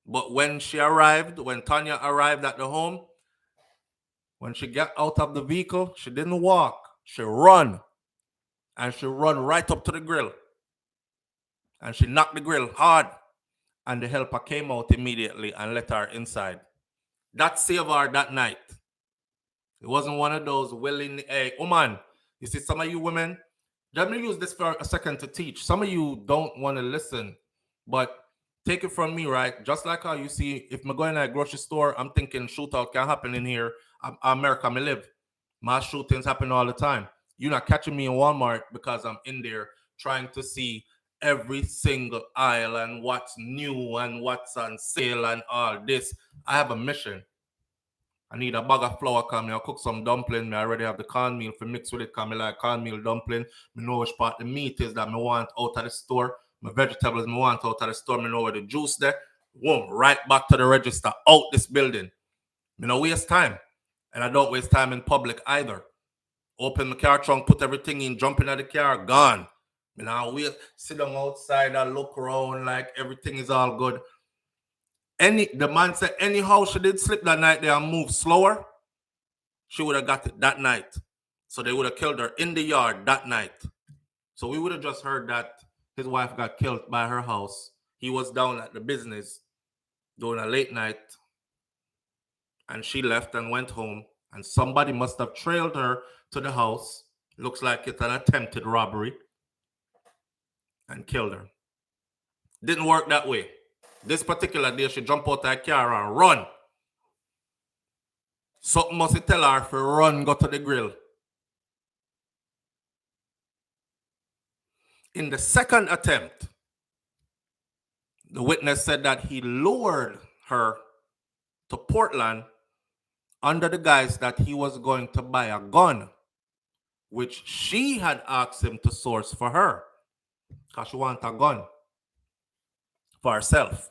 But when Tanya arrived at the home, when she got out of the vehicle, she didn't walk. She run. And she run right up to the grill. And she knocked the grill hard. And the helper came out immediately and let her inside. That saved her that night. It wasn't one of those willing, hey, woman, you see some of you women, let me use this for a second to teach. Some of you don't want to listen, but take it from me, right? Just like how you see, if I'm going to a grocery store, I'm thinking shootout can happen in here. America, me live. Mass shootings happen all the time. You're not catching me in Walmart because I'm in there trying to see every single aisle and what's new and what's on sale and all this. I have a mission. I need a bag of flour, because I'll cook some dumpling. I already have the cornmeal for mix with it, because I like cornmeal dumpling. I know which part the meat is that I want out of the store. My vegetables I want out of the store. I know where the juice there. Boom, right back to the register, out this building. I don't waste time. And I don't waste time in public either. Open the car trunk, put everything in, jump in the car, gone. Wait, sit down outside and look around like everything is all good. The man said anyhow she did slip that night there and move slower, she would have got it that night. So they would have killed her in the yard that night. So we would have just heard that his wife got killed by her house. He was down at the business doing a late night, and she left and went home, and somebody must have trailed her to the house. Looks like it's an attempted robbery, and killed her. Didn't work that way. This particular day, she jumped out of her car and run. Something must tell her to run, go to the grill. In the second attempt, the witness said that he lured her to Portland under the guise that he was going to buy a gun, which she had asked him to source for her, because she wants a gun for herself.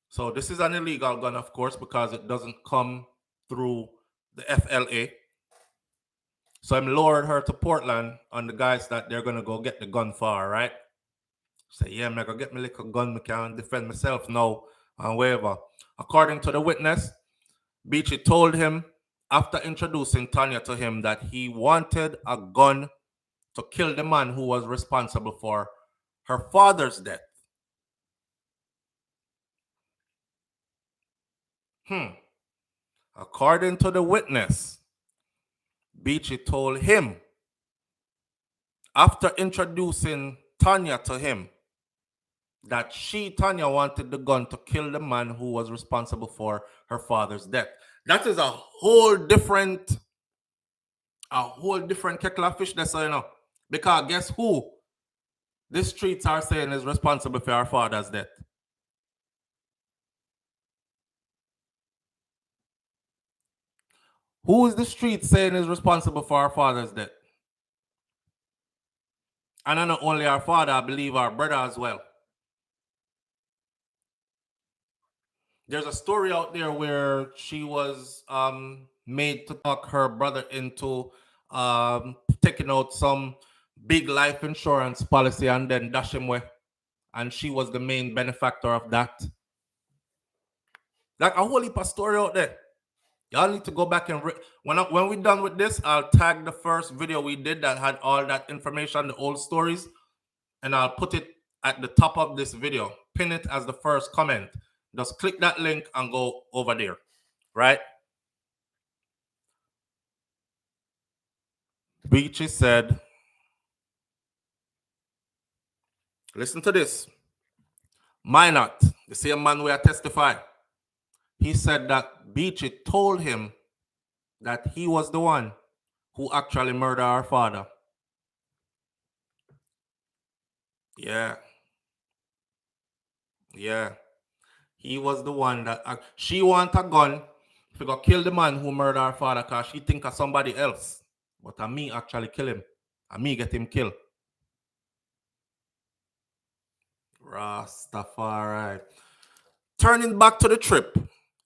So this is an illegal gun, of course, because it doesn't come through the FLA. So I'm lured her to Portland on the guys that they're going to go get the gun for her, right? Say, yeah, I'm going to get me like a gun, I can defend myself now, and whatever. According to the witness, Beachy told him, after introducing Tanya to him, that he wanted a gun to kill the man who was responsible for her father's death. According to the witness, Beachy told him, after introducing Tanya to him, that Tanya, wanted the gun to kill the man who was responsible for her father's death. That is a whole different kettle of fish, that's all you know. Because guess who the streets are saying is responsible for her father's death? Who is the street saying is responsible for our father's death? And not only our father, I believe our brother as well. There's a story out there where she was made to talk her brother into taking out some big life insurance policy and then dash him away. And she was the main benefactor of that. Like a whole heap of story out there. Y'all need to go back and when we're done with this, I'll tag the first video we did that had all that information, the old stories, and I'll put it at the top of this video. Pin it as the first comment. Just click that link and go over there, right? Beachy said, listen to this. Minot, the same man where I testify, he said that Beachy told him that he was the one who actually murdered our father. Yeah. He was the one that she want a gun to go kill the man who murdered our father because she think of somebody else. But me actually kill him. And me get him killed. Rastafari. Turning back to the trip,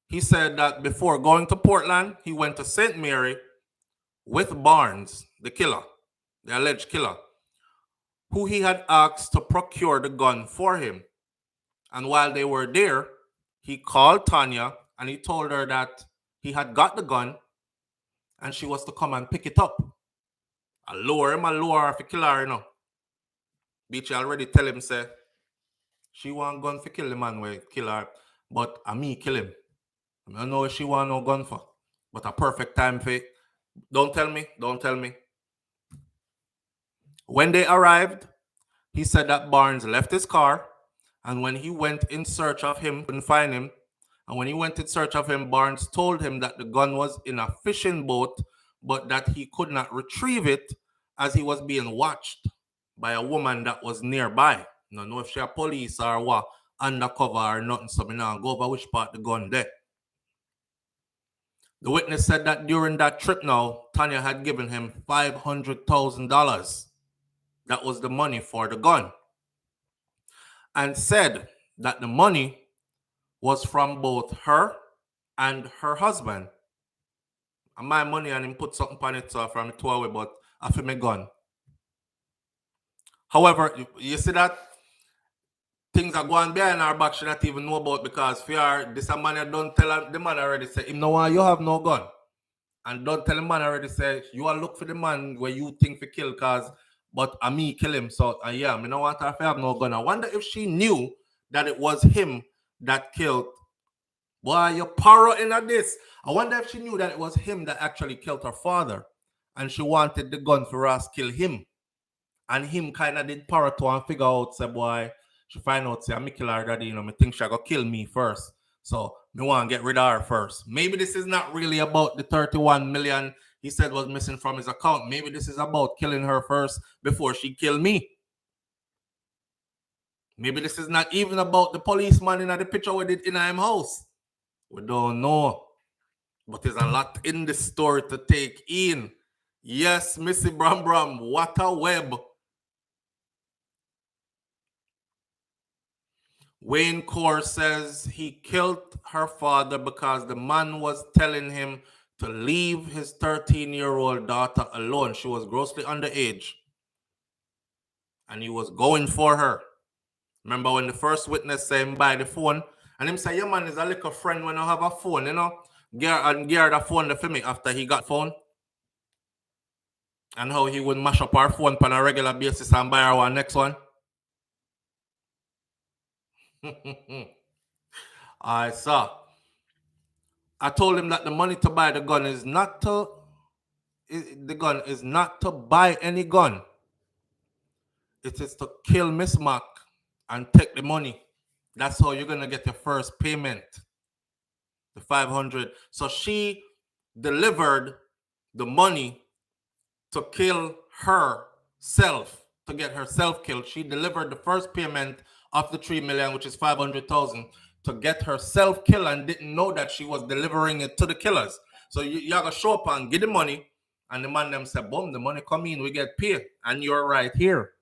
he said that before going to Portland, he went to St. Mary with Barnes, the killer, the alleged killer, who he had asked to procure the gun for him. And while they were there, he called Tanya and he told her that he had got the gun and she was to come and pick it up. I lure her for kill her, you know. Beachy already tell him, say, she want gun for kill the man where kill her, but me kill him. I don't know if she want no gun for, but a perfect time for it. Don't tell me. When they arrived, he said that Barnes left his car, and when he went in search of him, couldn't find him. And when he went in search of him, Barnes told him that the gun was in a fishing boat, but that he could not retrieve it as he was being watched by a woman that was nearby. I don't know if she a police or what, undercover or nothing, so I don't go over which part the gun there. The witness said that during that trip now, Tanya had given him $500,000. That was the money for the gun. And said that the money was from both her and her husband. And my money and him put something on it so from it away, but I feel my gun. However, you see that things are going behind our back she not even know about, because fear this a man don't tell the man already say him no one you have no gun. And don't tell the man already say you are look for the man where you think for kill cause but I me kill him. So yeah, I don't want her to have no gun. I wonder if she knew that it was him that killed. Boy, you're paro in this. I wonder if she knew that it was him that actually killed her father. And she wanted the gun for us kill him. And him kind of did paro to and figure out, say, boy, she find out, say, I'm kill her daddy, me think she gonna kill me first. So me want to get rid of her first. Maybe this is not really about the 31 million he said was missing from his account. Maybe this is about killing her first before she kill me. Maybe this is not even about the policeman in the picture with it in his house. We don't know. But there's a lot in this story to take in. Yes, Missy Bram Bram, what a web. Wayne Core says he killed her father because the man was telling him to leave his 13-year-old daughter alone. She was grossly underage. And he was going for her. Remember when the first witness said him buy the phone? And him say, your man is a little friend when I have a phone, you know? Gear the phone for me after he got phone. And how he would mash up our phone on a regular basis and buy our next one. I saw. I told him that the money to buy the gun is not to buy any gun. It is to kill Miss Mac and take the money. That's how you're gonna get your first payment. The 500. So she delivered the money to kill herself, to get herself killed. She delivered the first payment of the 3 million, which is 500,000, to get herself killed, and didn't know that she was delivering it to the killers. So you gotta show up and get the money, and the man them said, boom, the money come in, we get paid, and you're right here.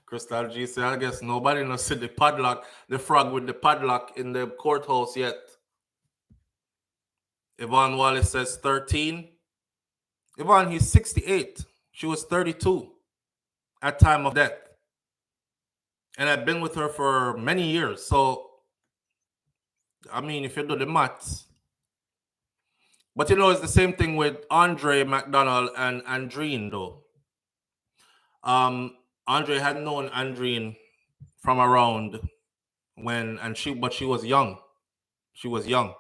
Crystal G said, I guess nobody knows see the padlock, the frog with the padlock in the courthouse yet. Yvonne Wallace says 13. Yvonne, he's 68. She was 32 at time of death. And I've been with her for many years. So, I mean, if you do the maths. But you know, it's the same thing with Andre McDonald and Andreen, though. Andre had known Andreen from around but she was young. She was young.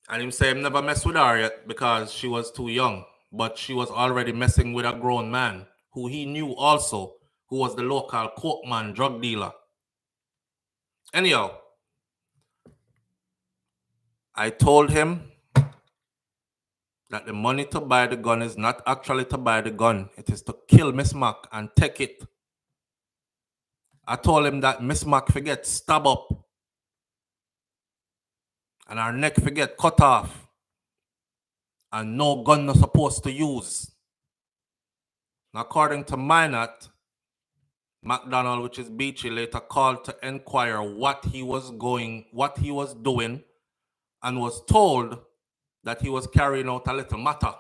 And him say him never messed with her yet because she was too young. But she was already messing with a grown man who he knew also, who was the local coke man, drug dealer. Anyhow, I told him that the money to buy the gun is not actually to buy the gun. It is to kill Miss Mac and take it. I told him that Miss Mac forget stab up and her neck forget cut off and no gun not supposed to use. And according to Minot, McDonald, which is Beachy, later called to inquire what he was doing, and was told that he was carrying out a little matter.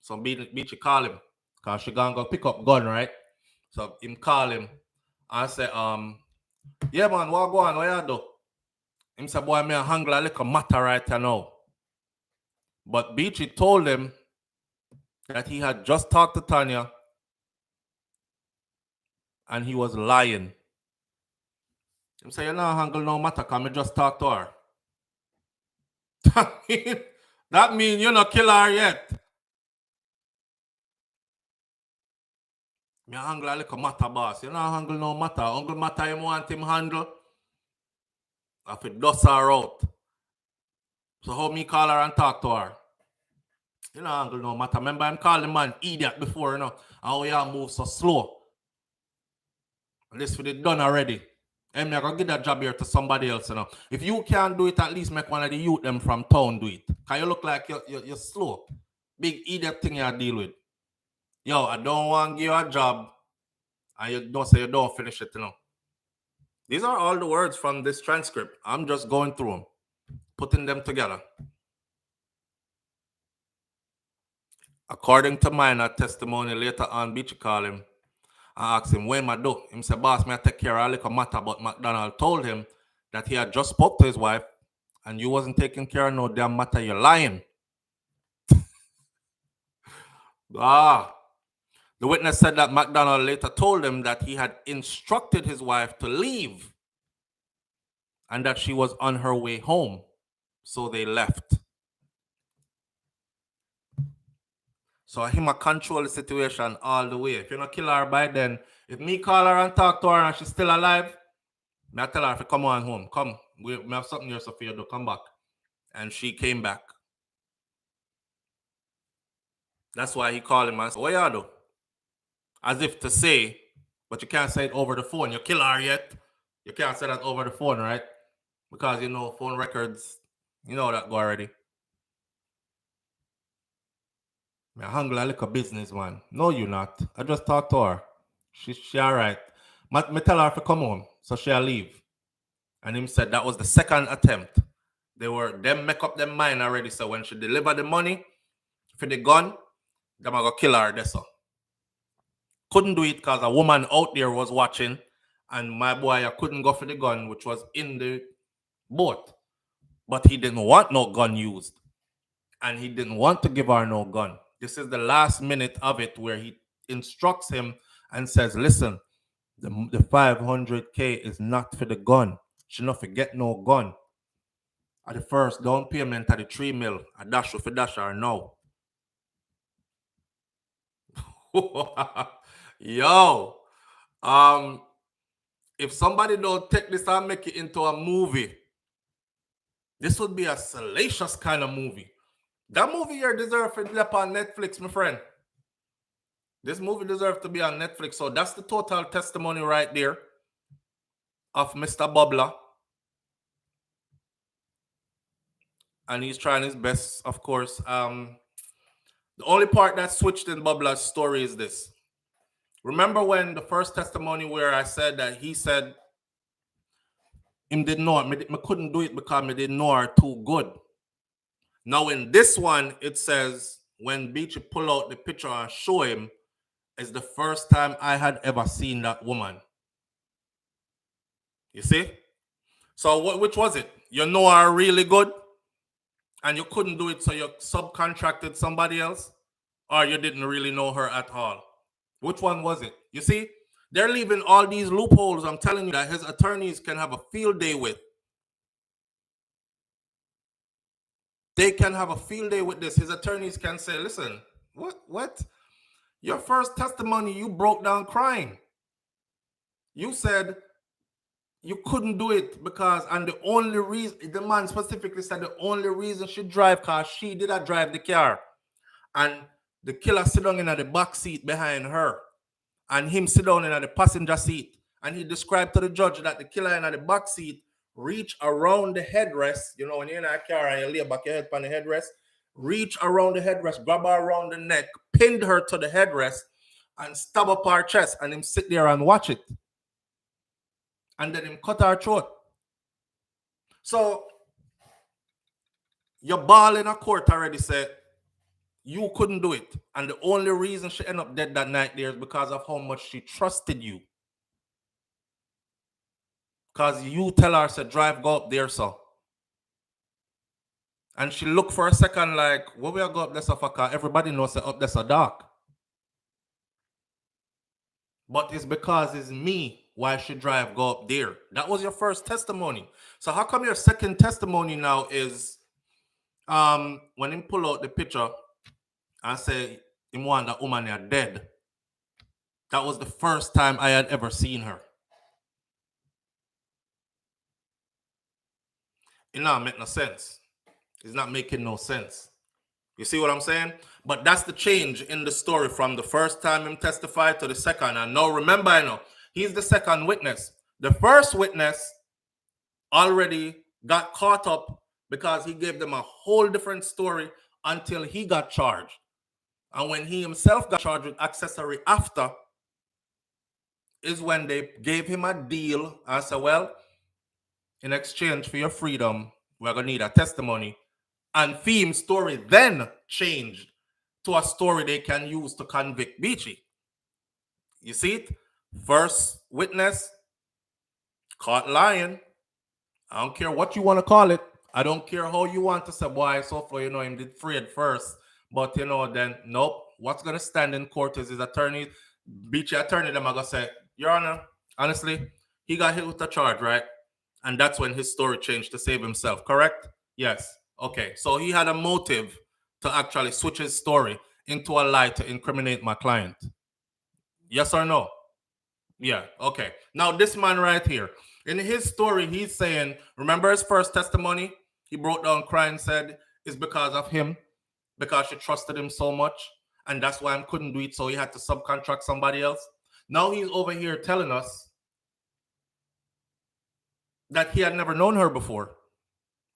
So Beachy called him, because she gonna go pick up gun, right? So him call him and say, yeah man, what go on, what you do? Him say, boy, me a handle a little matter right now. But Beachy told him that he had just talked to Tanya and he was lying. Him say, you know, handle no matter, because me just talk to her. That means you're not kill her yet. Me handle a little matter, boss. You know, handle no matter. Uncle matter you want him handle. If it dust her out. So how me call her and talk to her? You know, handle no matter. Remember, I'm calling the man idiot before, you know. How you move so slow. This for the done already. And I'm gonna give that job here to somebody else, you know. If you can't do it, at least make one of the youth them from town do it. Cause you look like you're slow. Big idiot thing you deal with. Yo, I don't want to give you a job and you don't say you don't finish it, you know. These are all the words from this transcript. I'm just going through them, putting them together. According to minor testimony later on, Beachy called him. I asked him, when I do? He said, boss, may I take care of a little matter, but McDonald told him that he had just spoke to his wife and you wasn't taking care of no damn matter, you're lying. The witness said that McDonald later told him that he had instructed his wife to leave and that she was on her way home. So they left. So him a control the situation all the way. If you don't kill her by then, if me call her and talk to her and she's still alive, I tell her to come on home. Come, we have something here, Sophia, to come back. And she came back. That's why he called him and said, what you do? As if to say, but you can't say it over the phone. You kill her yet? You can't say that over the phone, right? Because, you know, phone records, you know that go already. I hungry like a businessman. No, you not. I just talked to her. She all right. Me tell her to come home, so she'll leave. And him said that was the second attempt. Them make up their mind already. So when she deliver the money for the gun, them are gonna kill her. That's all. Couldn't do it because a woman out there was watching, and my boy I couldn't go for the gun, which was in the boat. But he didn't want no gun used. And he didn't want to give her no gun. This is the last minute of it where he instructs him and says, listen, the 500K is not for the gun. She not forget no gun. At the first down payment at the 3 mil, I dash for dash her now. Yo, if somebody don't take this and make it into a movie, this would be a salacious kind of movie. That movie here deserves to be up on Netflix, my friend. This movie deserves to be on Netflix. So that's the total testimony right there of Mr. Bubbler. And he's trying his best, of course. The only part that switched in Bubbler's story is this. Remember when the first testimony where I said that he said him didn't know it, me couldn't do it because me didn't know her too good. Now in this one, it says when Beachy pull out the picture and show him, it's the first time I had ever seen that woman. You see? So which was it? You know her really good and you couldn't do it, so you subcontracted somebody else, or you didn't really know her at all? Which one was it? You see? They're leaving all these loopholes, I'm telling you, that his attorneys can have a field day with. They can have a field day with this. His attorneys can say, listen, what? Your first testimony, you broke down crying. You said you couldn't do it because, and the only reason, the man specifically said the only reason she drive, because she did not drive the car. And the killer sit down in the back seat behind her. And him sit down in the passenger seat. And he described to the judge that the killer in the back seat reach around the headrest. You know, when you're in a car and you lay back your head on the headrest, reach around the headrest, grab her around the neck, pinned her to the headrest, and stab up her chest, and him sit there and watch it. And then him cut her throat. So, your ball in a court already said you couldn't do it. And the only reason she ended up dead that night there is because of how much she trusted you. Because you tell her, said, drive, go up there, so. And she looked for a second like, what we are go up there, so fucker? Everybody knows that up there so dark. But it's because it's me why she drive, go up there. That was your first testimony. So how come your second testimony now is when him pull out the picture and say him want that woman are dead? That was the first time I had ever seen her. It not make no sense. It's not making no sense. You see what I'm saying? But that's the change in the story from the first time him testified to the second. And now remember, He's the second witness. The first witness already got caught up because he gave them a whole different story until he got charged. And when he himself got charged with accessory after, is when they gave him a deal and said, well, in exchange for your freedom, we're going to need a testimony. And Fiem's story then changed to a story they can use to convict Beachy. You see it? First witness caught lying. I don't care what you want to call it. I don't care how you want to say, boy, so far, you know, him did free at first. But, you know, then, nope. What's going to stand in court is his attorney, Beachy attorney, them are going to say, Your Honor, honestly, he got hit with a charge, right? And that's when his story changed to save himself, correct? Yes. Okay. So he had a motive to actually switch his story into a lie to incriminate my client. Yes or no? Yeah. Okay. Now, this man right here, in his story, he's saying, remember his first testimony? He broke down crying and said, it's because of him, because she trusted him so much. And that's why I couldn't do it. So he had to subcontract somebody else. Now he's over here telling us that he had never known her before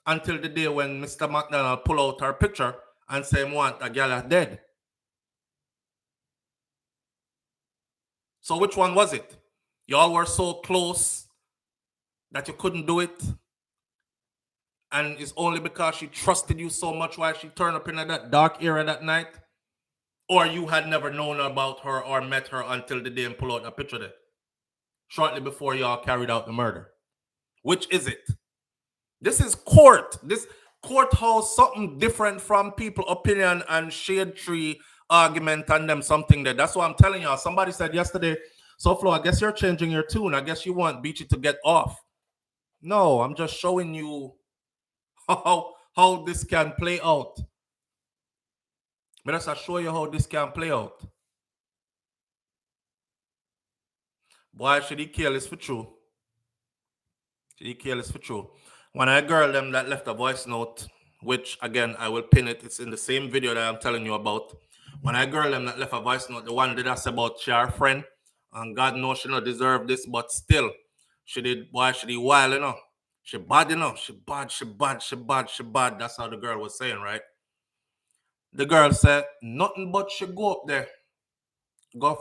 until the day when Mr. McDonald pull out her picture and say, want a gal dead. So which one was it? Y'all were so close that you couldn't do it? And it's only because she trusted you so much why she turned up in that dark era that night? Or you had never known about her or met her until the day and pull out a picture there, shortly before y'all carried out the murder? Which is it? This is court. This courthouse, something different from people opinion and shade tree argument and them something there. That's what I'm telling y'all. Somebody said yesterday, SouFlo, I guess you're changing your tune. I guess you want Beachy to get off. No, I'm just showing you how this can play out. But I show you how this can play out. Boy, should he careless for true? Should he careless for true? When I girl them that left a voice note, which again I will pin it, it's in the same video that I'm telling you about. When I girl them that left a voice note, the one that asked about her friend, and God knows she don't deserve this, but still, she did, boy, she did wild, you know. She bad, you know. She bad. That's how the girl was saying, right? The girl said, nothing but she go up there. Go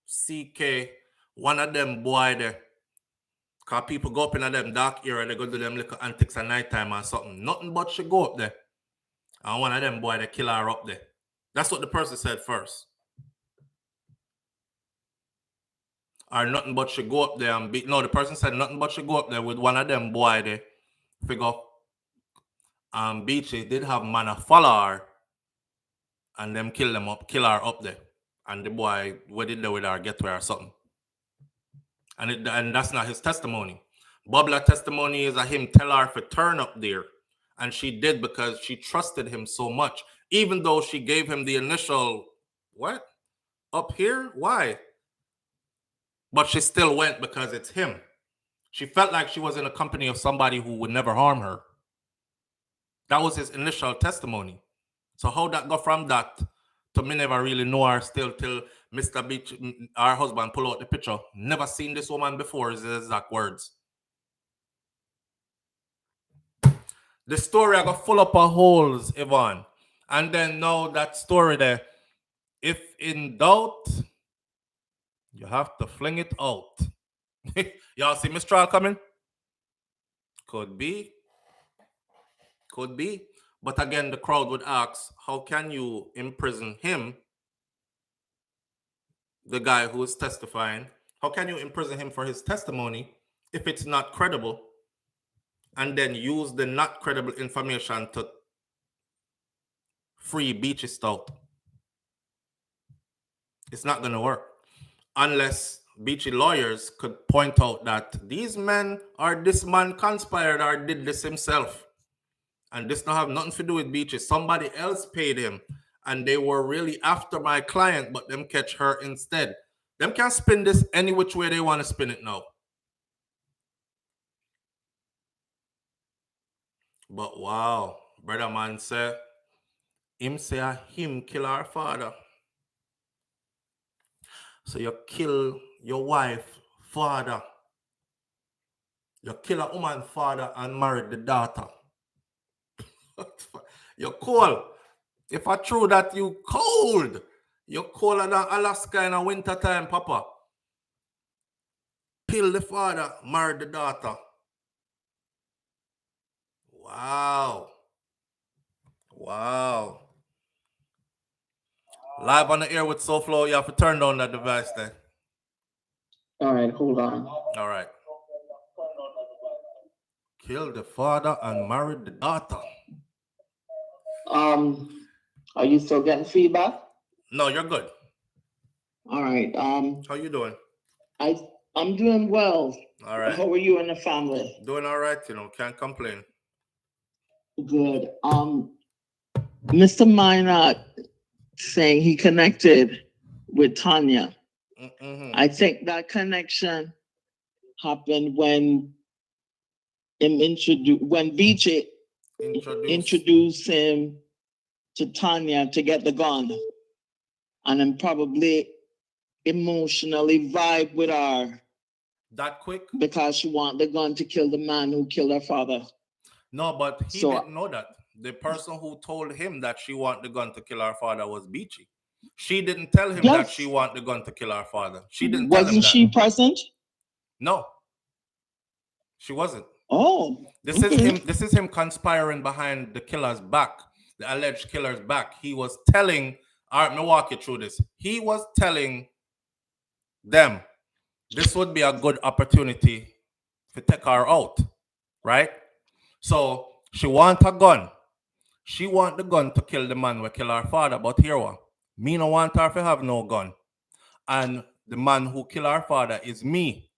CK, one of them boy there. Because people go up in them dark area, they go do them little antics at nighttime or something. Nothing but she go up there. And one of them boy, they kill her up there. That's what the person said first. Or nothing but she go up there and beat. No, the person said nothing but she go up there with one of them boy there. Figure Beachy did have man follow her and them kill her up there. And the boy, what did they with her, get to her or something. And that's not his testimony. Bubla's testimony is that him tell her to turn up there. And she did because she trusted him so much. Even though she gave him the initial, what? Up here? Why? But she still went because it's him. She felt like she was in the company of somebody who would never harm her. That was his initial testimony. So how that go from that to me never really know her still till Mr. Beach, our husband, pull out the picture. Never seen this woman before is the exact words. The story I got full up of holes, Yvonne. And then now that story there, if in doubt, you have to fling it out. Y'all see Mistral coming? Could be. Could be. But again, the crowd would ask, how can you imprison him, the guy who is testifying? How can you imprison him for his testimony if it's not credible? And then use the not credible information to free Beachy Stout. It's not going to work. Unless Beachy lawyers could point out that these men or this man conspired or did this himself. And this don't have nothing to do with Beachy. Somebody else paid him. And they were really after my client, but them catch her instead. Them can spin this any which way they want to spin it now. But wow, brother man said, him say him kill our father. So you your wife, father. You kill a woman father and married the daughter. You're cold. If I true that you cold, you're colder than Alaska in a winter time, Papa. Kill the father, marry the daughter. Wow. Wow. Live on the air with SouFLo. You have to turn down that device there. All right, hold on. All right. Kill the father and marry the daughter. Are you still getting feedback? No, you're good. All right. How you doing? I'm doing well. All right. How are you and the family? Doing all right, can't complain. Good. Mr. Minot saying he connected with Tanya. Mm-hmm. I think that connection happened when Beachy introduced him to Tanya to get the gun, and then probably emotionally vibe with her. That quick? Because she want the gun to kill the man who killed her father. No, but he didn't know that. The person who told him that she want the gun to kill her father was Beachy. She didn't tell him that she want the gun to kill her father. She didn't tell him that. Wasn't she present? No. She wasn't. Oh. This is him conspiring behind the killer's back, the alleged killer's back. He was telling, all right, let me walk you through this. He was telling them this would be a good opportunity to take her out, right? So she want a gun. She want the gun to kill the man who kill her father, but here one. Me no want her to have no gun. And the man who kill her father is me.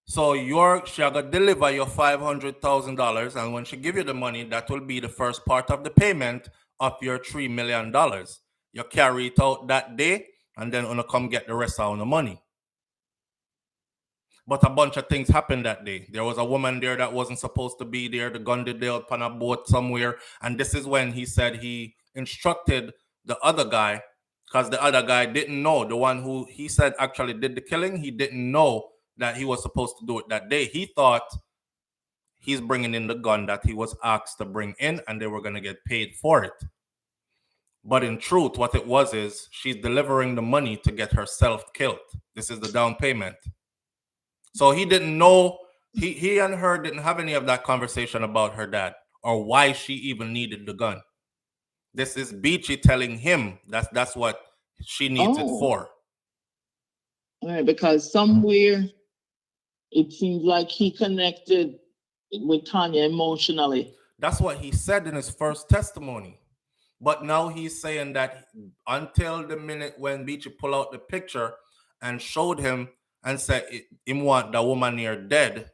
So she gonna deliver your $500,000, and when she give you the money, that will be the first part of the payment of your $3 million. You carry it out that day, and then gonna come get the rest of the money. But a bunch of things happened that day. There was a woman there that wasn't supposed to be there. The gun did out on a boat somewhere. And this is when he said he instructed the other guy, because the other guy didn't know. The one who he said actually did the killing, he didn't know that he was supposed to do it that day. He thought he's bringing in the gun that he was asked to bring in, and they were going to get paid for it. But in truth, what it was is she's delivering the money to get herself killed. This is the down payment. So he didn't know, he and her didn't have any of that conversation about her dad or why she even needed the gun. This is Beachy telling him that's what she needs it for. All right, because somewhere it seems like he connected with Tanya emotionally. That's what he said in his first testimony. But now he's saying that until the minute when Beachy pulled out the picture and showed him and said him want the woman near dead,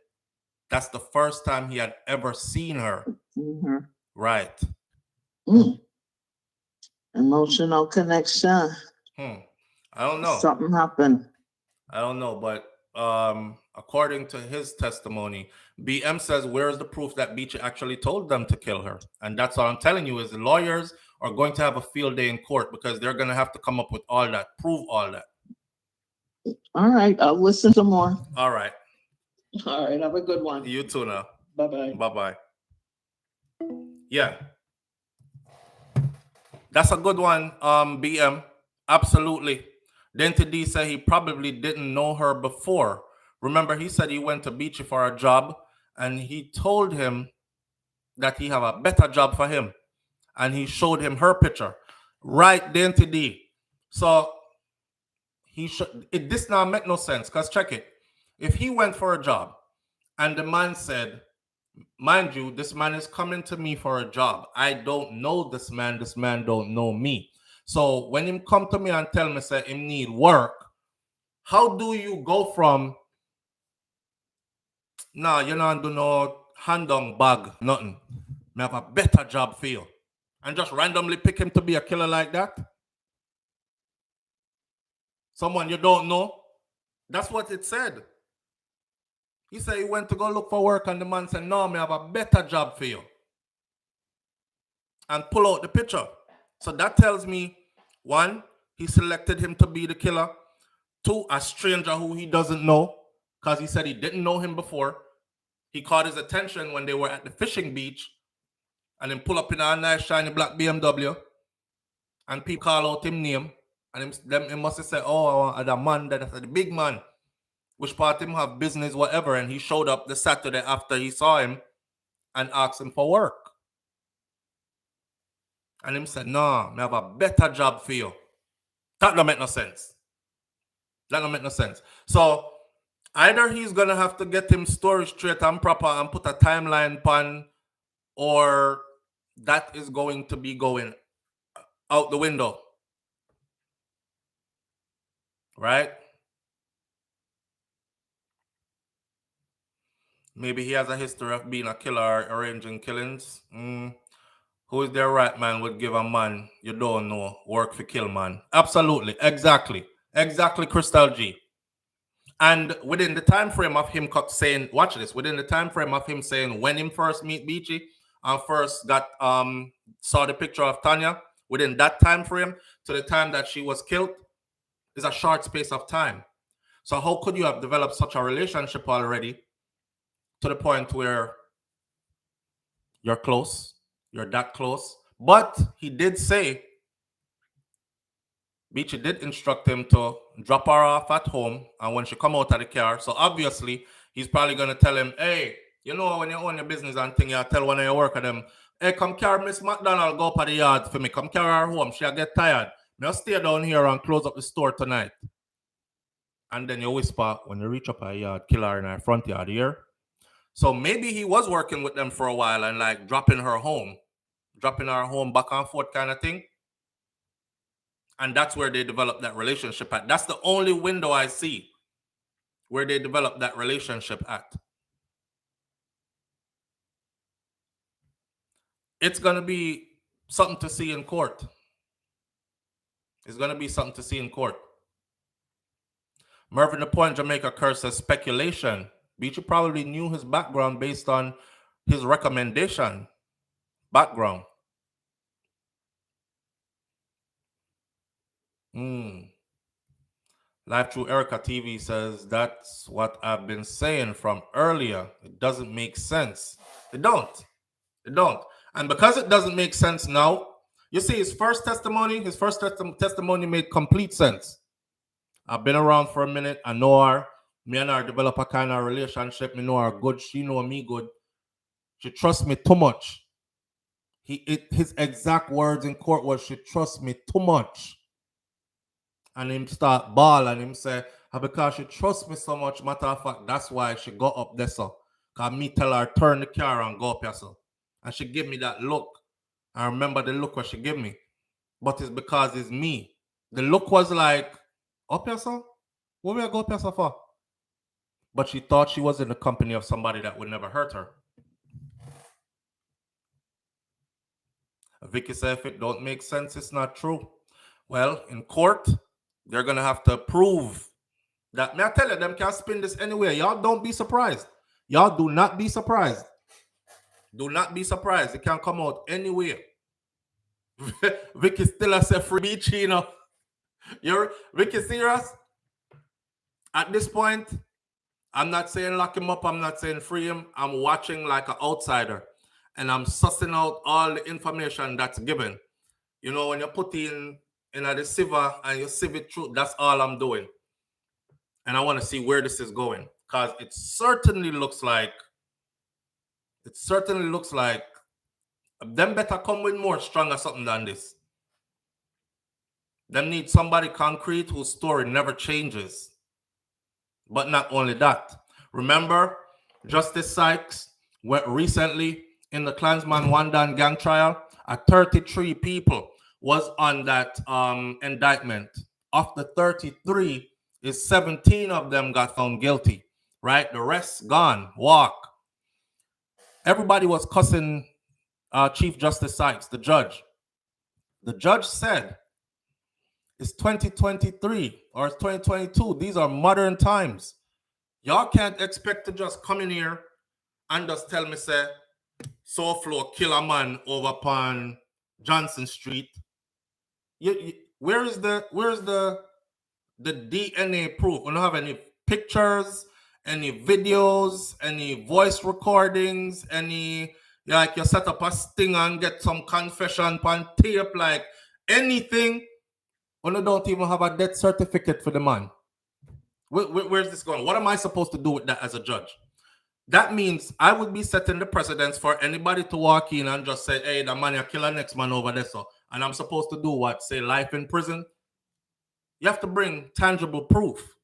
that's the first time he had ever seen her. Mm-hmm. Right. Emotional connection. I don't know. Something happened. I don't know, but according to his testimony, BM says, where's the proof that Beachy actually told them to kill her? And that's what I'm telling you is the lawyers are going to have a field day in court because they're going to have to come up with all that, prove all that. All right, I'll listen to more. All right. All right, have a good one. You too now. Bye-bye. Bye-bye. Yeah. That's a good one, BM. Absolutely. Dente D said he probably didn't know her before. Remember, he said he went to Beachy for a job, and he told him that he have a better job for him. And he showed him her picture. Right, Dente D. So this now make no sense, because check it. If he went for a job and the man said, mind you, this man is coming to me for a job. I don't know this man don't know me. So when him come to me and tell me say him need work, how do you go from nah, you don't do no hand-on bag, nothing. I have a better job for you. And just randomly pick him to be a killer like that? Someone you don't know? That's what it said. He said he went to go look for work and the man said, no, I have a better job for you. And pull out the picture. So that tells me, one, he selected him to be the killer. to a stranger who he doesn't know, because he said he didn't know him before. He caught his attention when they were at the fishing beach, and then pull up in a nice shiny black BMW, and people call out him name, and he must have said, oh, the man, that's the big man, which part him have business, whatever, and he showed up the Saturday after he saw him and asked him for work. And him said, no, I have a better job for you. That don't make no sense. That don't make no sense. So either he's gonna have to get him story straight and proper and put a timeline pan, or that is going to be going out the window. Right? Maybe he has a history of being a killer, arranging killings. Who is their right man would give a man you don't know work for kill man? Absolutely. Exactly, Crystal G. And within the time frame of him saying, watch this, within the time frame of him saying when him first meet Beachy and first got saw the picture of Tanya, within that time frame to the time that she was killed is a short space of time. So how could you have developed such a relationship already to the point where you're close, you're that close? But he did say, Beachy did instruct him to drop her off at home, and when she come out of the car, so obviously he's probably going to tell him, hey, you know, when you own your business and thing, you tell one of your workers them, hey, come carry Miss McDonald, go up at the yard for me, come carry her home, she'll get tired. I'll stay down here and close up the store tonight. And then you whisper, when you reach up her yard, kill her in her front yard here. So maybe he was working with them for a while and like dropping her home back and forth kind of thing. And that's where they developed that relationship at. That's the only window I see where they developed that relationship at. It's going to be something to see in court. It's going to be something to see in court. Mervyn the Point, Jamaica curse says speculation. Beachy probably knew his background based on his recommendation background. Live Through Erica TV says, that's what I've been saying from earlier. It doesn't make sense. It don't. And because it doesn't make sense now, you see his first testimony made complete sense. I've been around for a minute. I know her. Me and her develop a kind of relationship. Me know her good. She know me good. She trusts me too much. His exact words in court was, she trusts me too much. And him start ball and him say, because she trusts me so much, matter of fact, that's why she got up there, so. Because me tell her, turn the car and go up here, so. And she give me that look. I remember the look what she gave me. But it's because it's me. The look was like, up here, so? What will I go up here, so for? But she thought she was in the company of somebody that would never hurt her. Vicky said, if it don't make sense, it's not true. Well, in court, they're going to have to prove that. May I tell you, them can spin this anywhere. Y'all don't be surprised. Y'all do not be surprised. Do not be surprised. It can come out anywhere. Vicky still has a free Beachy, you know. You're Vicky serious? At this point, I'm not saying lock him up. I'm not saying free him. I'm watching like an outsider. And I'm sussing out all the information that's given. You know, when you put in the sieve and you sieve it through, that's all I'm doing. And I want to see where this is going. Because it certainly looks like them better come with more stronger something than this. Them need somebody concrete whose story never changes. But not only that. Remember, Justice Sykes went recently in the Klansman Wandan gang trial. 33 people was on that indictment. Of the 33, 17 of them got found guilty. Right? The rest gone, walk. Everybody was cussing Chief Justice Sykes, the judge. The judge said, it's 2023 or it's 2022. These are modern times. Y'all can't expect to just come in here and just tell me, say, SouFLo kill a man over upon Johnson Street. Where's the the DNA proof. We don't have any pictures, any videos, any voice recordings, any like you set up a sting and get some confession on tape, like anything. We don't even have a death certificate for the man. Where's this going? What am I supposed to do with that as a judge? That means I would be setting the precedence for anybody to walk in and just say, hey, the man you kill the next man over there. So, and I'm supposed to do what? Say life in prison? You have to bring tangible proof.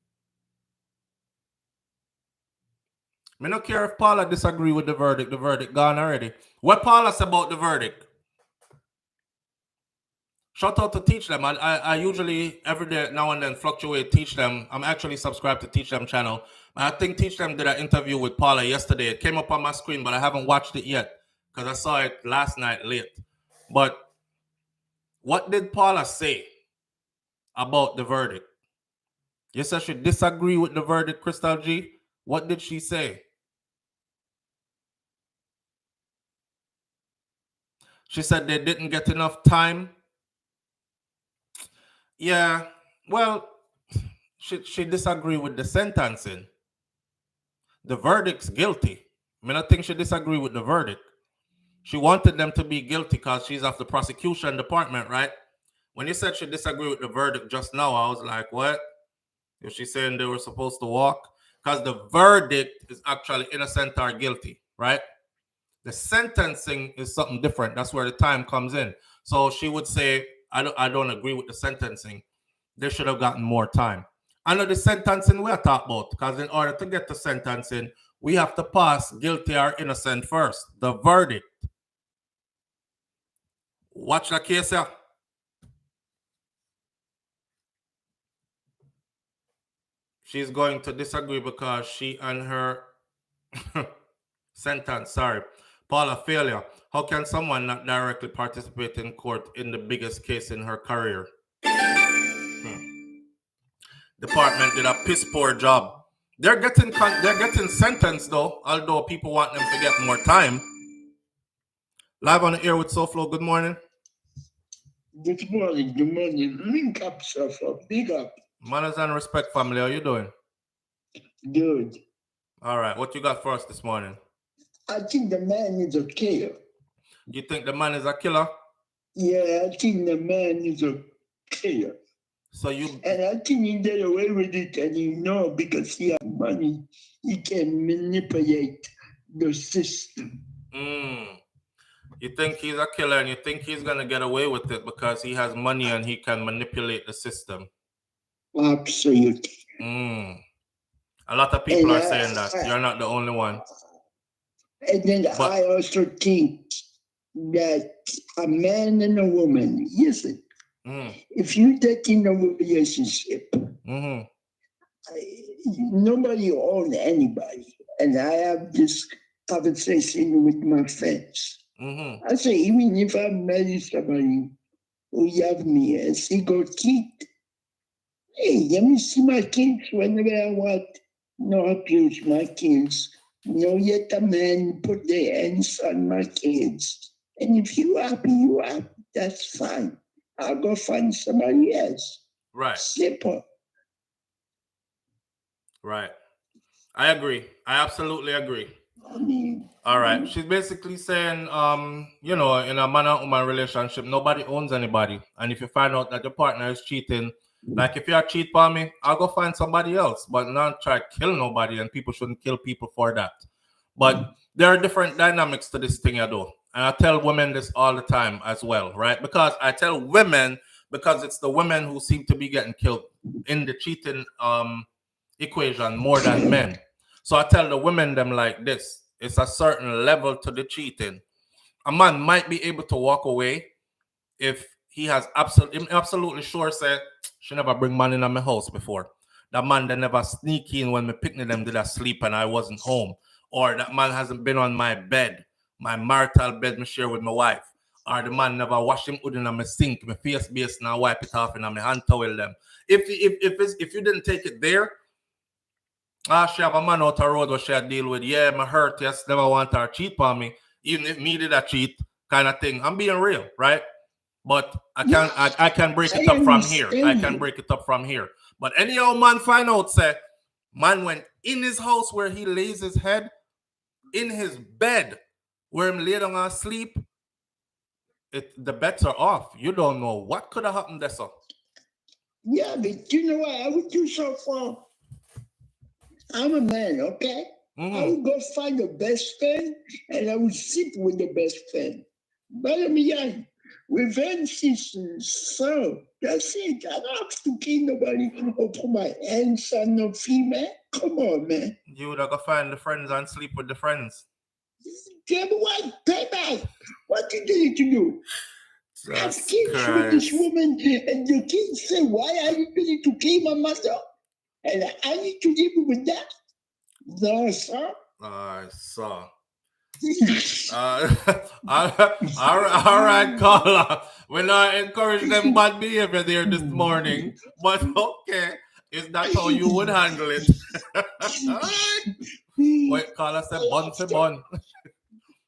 I don't care if Paula disagree with the verdict gone already. What Paula said about the verdict? Shout out to Teach Them. I usually every day now and then fluctuate Teach Them. I'm actually subscribed to Teach Them channel. I think Teach Them did an interview with Paula yesterday. It came up on my screen, but I haven't watched it yet because I saw it last night late. But what did Paula say about the verdict? You said she disagree with the verdict, Crystal G. What did she say? She said they didn't get enough time. Yeah, well, she disagreed with the sentencing. The verdict's guilty. I mean, I think she disagreed with the verdict. She wanted them to be guilty because she's of the prosecution department, right? When you said she disagreed with the verdict just now, I was like, what? Is she saying they were supposed to walk? Because the verdict is actually innocent or guilty, right? The sentencing is something different. That's where the time comes in. So she would say, I don't agree with the sentencing. They should have gotten more time. I know the sentencing we are talking about, because in order to get the sentencing, we have to pass guilty or innocent first. The verdict. Watch the case here. She's going to disagree because she and her sentence, sorry. Paula, failure. How can someone not directly participate in court in the biggest case in her career? Department did a piss poor job. They're getting sentenced though, although people want them to get more time. Live on the air with SouFlo. Good morning. Good morning. Good morning. Link up, SouFlo. Big up. Manners and respect, family. How you doing? Good. All right. What you got for us this morning? I think the man is a killer. You think the man is a killer? Yeah, I think the man is a killer. So you... And I think he get away with it, and you know, because he has money, he can manipulate the system. You think he's a killer and you think he's going to get away with it because he has money and he can manipulate the system? Absolutely. A lot of people are saying that. You're not the only one. And then I also think that a man and a woman, listen, if you take in a relationship, nobody owns anybody. And I have this conversation with my friends. I say, even if I marry somebody who love me and she go cheat, hey, let me see my kids whenever I want. No abuse my kids. No yet a man put their hands on my kids. And if you happy, you happy. That's fine. I'll go find somebody else. Right. Simple. Right. I agree. I absolutely agree. All right. She's basically saying, you know, in a man-and-woman relationship, nobody owns anybody. And if you find out that your partner is cheating, like if you're a cheat on me, I'll go find somebody else, but not try to kill nobody, and people shouldn't kill people for that. But there are different dynamics to this thing, I do. And I tell women this all the time as well, right? Because I tell women, because it's the women who seem to be getting killed in the cheating equation more than men. So I tell the women them like this. It's a certain level to the cheating. A man might be able to walk away if he has absolutely sure said, she never bring man in my house before. That man that never sneak in when me picnic them did asleep and I wasn't home. Or that man hasn't been on my bed, my marital bed me share with my wife. Or the man never wash him hood in my sink, my face base and I wipe it off and my hand towel them. If you didn't take it there, she have a man out the road where she deal with, yeah, my hurt, yes, never want her cheat on me, even if me did a cheat kind of thing. I'm being real, right? But I can break it up from here. I can break it up from here. But anyhow, man find out, say, man went in his house where he lays his head, in his bed where him lay down and sleep. The bets are off. You don't know what could have happened there, sir. Yeah, but you know what? I would do so far. I'm a man, okay? I would go find the best friend and I would sleep with the best friend. But I mean, yeah, revenge is so. That's it. I don't have to kill nobody or put my hands on no female. Come on, man. You would have go find the friends and sleep with the friends. Damn what? Payback. What you need to do? Have kids with this woman, and the kids say, "Why are you willing to kill my mother?" And I need to deal with that. No, sir. Sir. All right, caller. We're not encouraging them bad behavior there this morning, but okay, is that how you would handle it? Wait, caller said bun for bun.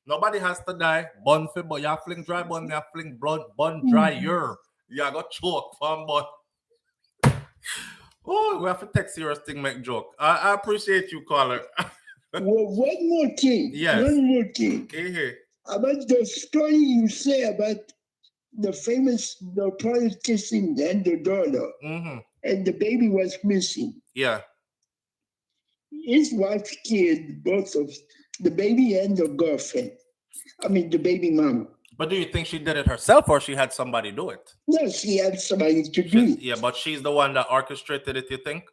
Nobody has to die. Bun for bun. You fling dry bun, you fling blood bun dryer. You got choke from bun. Oh, we have to take serious thing, make joke. I appreciate you, caller. Well, one more thing. Yes. One more thing. Hey. About the story you say about the product kissing and the daughter, and the baby was missing. Yeah. His wife killed both of the baby and the girlfriend. I mean, the baby mama. But do you think she did it herself or she had somebody do it? No, she had somebody to do it. Yeah, but she's the one that orchestrated it, you think?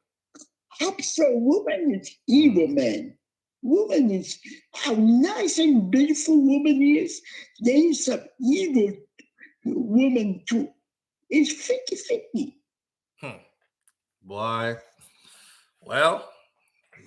Absolutely. Woman is evil, man. Woman is how nice and beautiful woman is. There is some evil woman too. It's 50-50. Boy. Well,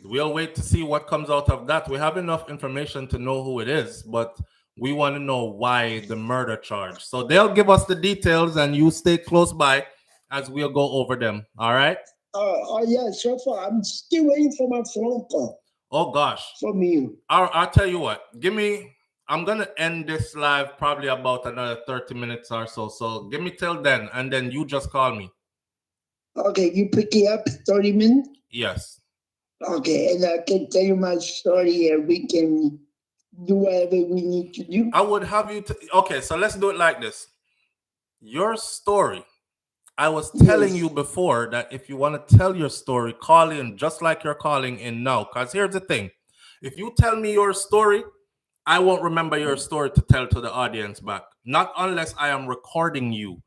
we'll wait to see what comes out of that. We have enough information to know who it is, but we want to know why the murder charge. So they'll give us the details and you stay close by as we'll go over them. All right? Yeah, so far I'm still waiting for my phone call. Oh, gosh. From you. I'll tell you what. I'm going to end this live probably about another 30 minutes or so. So give me till then, and then you just call me. Okay, you pick it up 30 minutes? Yes. Okay, and I can tell you my story and we can do whatever we need to do. I would have you okay, so let's do it like this. Your story. I was telling you before that if you want to tell your story, call in just like you're calling in now. Because here's the thing. If you tell me your story, I won't remember your story to tell to the audience back. Not unless I am recording you.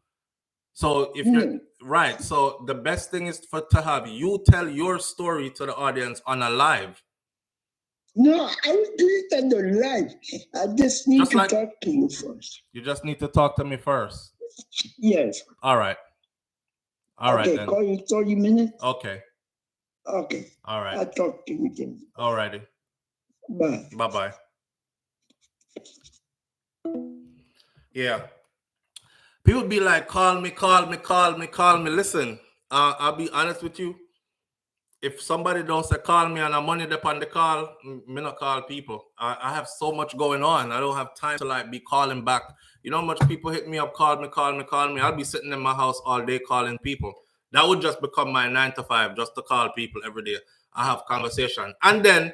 So if you're right, so the best thing is to have you tell your story to the audience on a live. No, I will do it on the live. I just need to talk to you first. You just need to talk to me first. Yes. All right. All right. Okay, call you 30 minutes. Okay. Okay. All right. I'll talk to you then. All righty. Bye. Bye-bye. Yeah. People be like, call me. Listen, I'll be honest with you. If somebody don't say call me and I'm money upon the call, me not call people. I have so much going on. I don't have time to be calling back. You know how much people hit me up, call me. I'll be sitting in my house all day calling people. That would just become my 9 to 5, just to call people every day. I have conversation. And then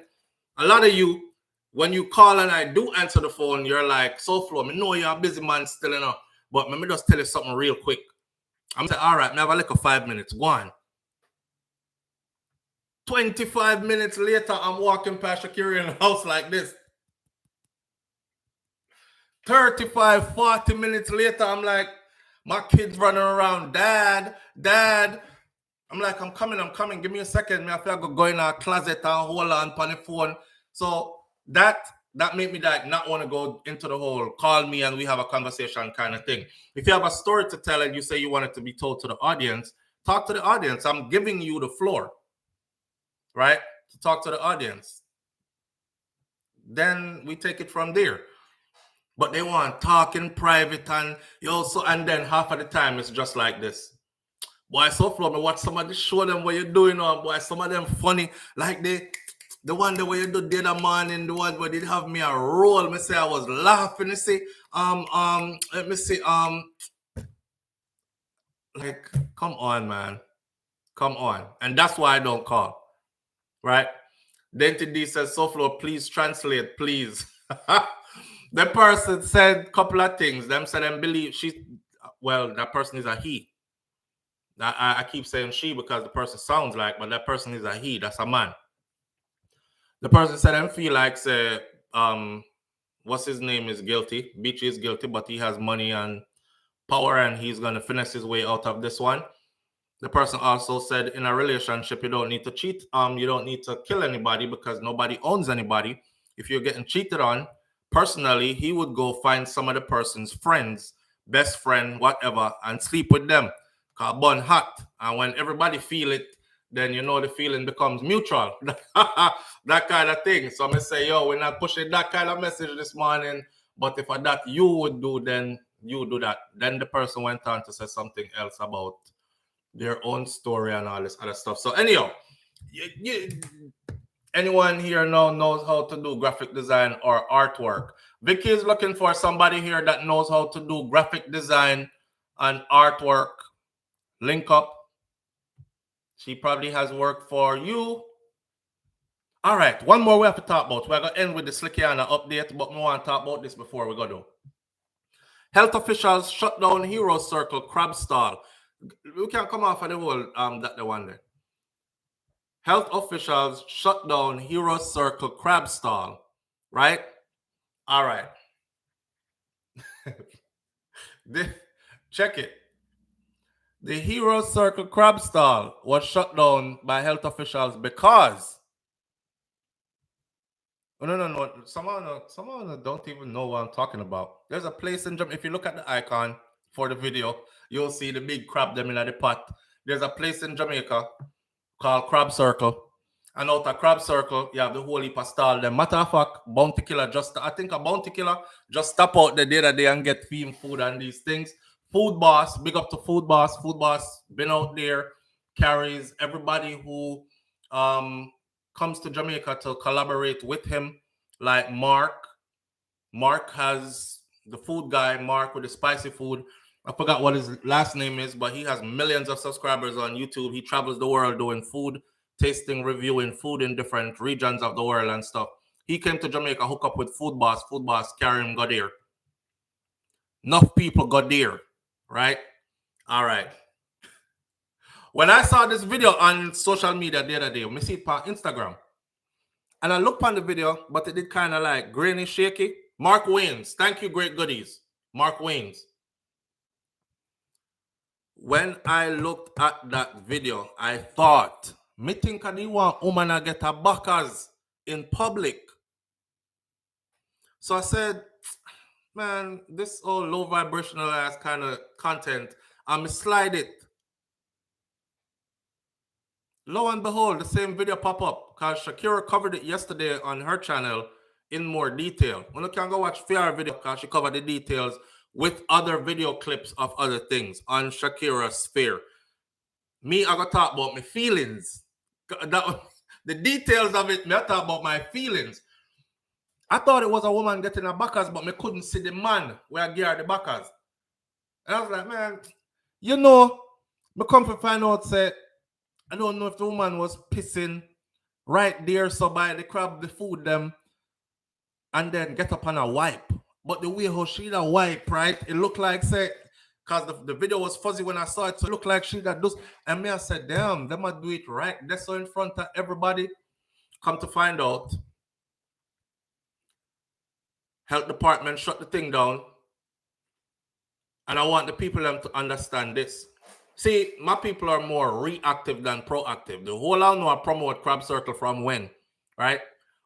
a lot of you, when you call and I do answer the phone, you're like, SouFlo, I know you're a busy man still, but let me just tell you something real quick. I'm saying, all right, me have a 5 minutes. Go on. 25 minutes later, I'm walking past Shakira in the house like this. 35, 40 minutes later, I'm like, my kids running around, Dad. I'm like, I'm coming. Give me a second. I feel like go in our closet and hold on the phone. So that made me not want to go into the whole call me and we have a conversation kind of thing. If you have a story to tell and you say you want it to be told to the audience, talk to the audience. I'm giving you the floor. Right? To talk to the audience. Then we take it from there. But they want talk in private and and then half of the time it's just like this. Boy, SouFlo, me watch somebody show them what you're doing on. Boy, some of them funny. Like the one the way you do the other morning, the one where they have me a roll. Me say I was laughing. They say, let me see, like, come on, man. Come on. And that's why I don't call. Right? Denty D says, SouFlo, please translate, please. The person said a couple of things. Them said them believe that person is a he. I keep saying she because the person sounds like, but that person is a he. That's a man. The person said them feel like say, what's his name is guilty. Beachy is guilty, but he has money and power and he's gonna finesse his way out of this one. The person also said in a relationship, you don't need to cheat. You don't need to kill anybody because nobody owns anybody. If you're getting cheated on, personally, he would go find some of the person's friends, best friend, whatever, and sleep with them. Cause bun hot. And when everybody feel it, then you know the feeling becomes mutual. That kind of thing. So I'm gonna say, yo, we're not pushing that kind of message this morning. But if that you would do, then you do that. Then the person went on to say something else about their own story and all this other stuff. So anyhow, anyone here now knows how to do graphic design or artwork? Vicky is looking for somebody here that knows how to do graphic design and artwork. Link up. She probably has work for you. All right, one more we have to talk about. We're going to end with the Slickiana update, but we want to talk about this before we go to. Health officials shut down Hero Circle crab stall. We can come off of the whole the one there. Health officials shut down Hero Circle crab stall. Right? All right. Check it. The Hero Circle crab stall was shut down by health officials because no. Someone don't even know what I'm talking about. There's a place in Jamaica. If you look at the icon for the video, you'll see the big crab them in the pot. There's a place in Jamaica called Crab Circle. And out of Crab Circle, you have the whole heap of stall. The matter of fact, Bounty Killer a Bounty Killer just stop out the day and get theme food and these things. Food Boss, big up to Food Boss. Food Boss been out there, carries everybody who comes to Jamaica to collaborate with him, like Mark. Mark has the food guy, Mark with the spicy food. I forgot what his last name is, but he has millions of subscribers on YouTube. He travels the world doing food, tasting, reviewing food in different regions of the world and stuff. He came to Jamaica, hook up with Food Boss. Food Boss carry him, got there. Enough people got there, right? All right. When I saw this video on social media the other day, I see it on Instagram. And I looked on the video, but it did kind of like grainy, shaky. Mark Waynes, thank you, great goodies. Mark Waynes. When I looked at that video, I thought, me think I need one woman to get a backers in public. So I said, man, this all low vibrational ass kind of content, I'm slide it. Lo and behold, the same video pop up because Shakira covered it yesterday on her channel in more detail. When you can go watch fair video because she covered the details with other video clips of other things on Shakira's sphere. Me, I got to talk about my feelings. The details of it, me I talk about my feelings. I thought it was a woman getting a backers, but me couldn't see the man where I gear the backers. And I was like, man, you know, me come to find out, say, I don't know if the woman was pissing right there, so by the crab, the food them, and then get up on a wipe. But the way how she da wipe, right, it looked like, say, because the video was fuzzy when I saw it, so it looked like she that does. And me, I said, damn, they might do it right. That's so in front of everybody. Come to find out, health department shut the thing down. And I want the people them to understand this. See, my people are more reactive than proactive. The whole I know I promote Crab Circle from when, right?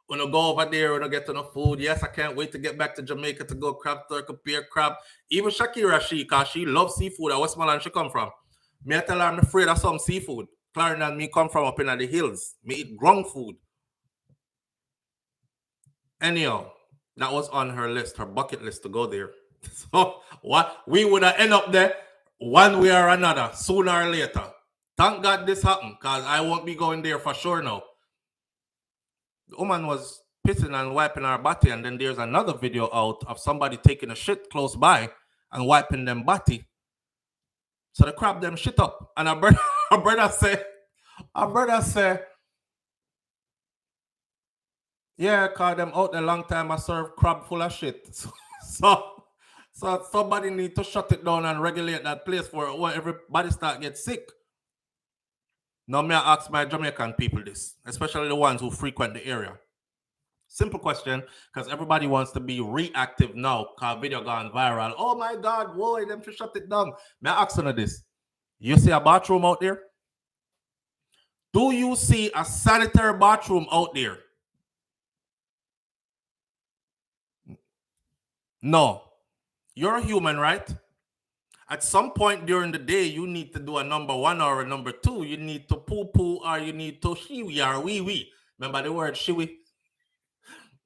When I go over there, when I get enough food, yes, I can't wait to get back to Jamaica to go Crab Circle, beer crab. Even Shakira, because she loves seafood. At Westmoreland she come from. Me I tell her I'm afraid of some seafood. Clarence and me come from up in the hills. Me eat ground food. Anyhow, that was on her list, her bucket list to go there. So what we would have end up there one way or another, sooner or later. Thank God this happened, because I won't be going there for sure now. The woman was pissing and wiping her body, and then there's another video out of somebody taking a shit close by and wiping them body. So they crab them shit up. And her brother said, Our brother say, yeah, cause them out there long time I serve crab full of shit. So somebody need to shut it down and regulate that place for everybody start get sick. Now may I ask my Jamaican people this, especially the ones who frequent the area. Simple question, because everybody wants to be reactive now, because video gone viral. Oh my God, whoa, them to shut it down. May I ask you this? You see a bathroom out there? Do you see a sanitary bathroom out there? No. You're a human, right? At some point during the day, you need to do a number one or a number two. You need to poo-poo or you need to shiwi or wee-wee. Remember the word shiwi?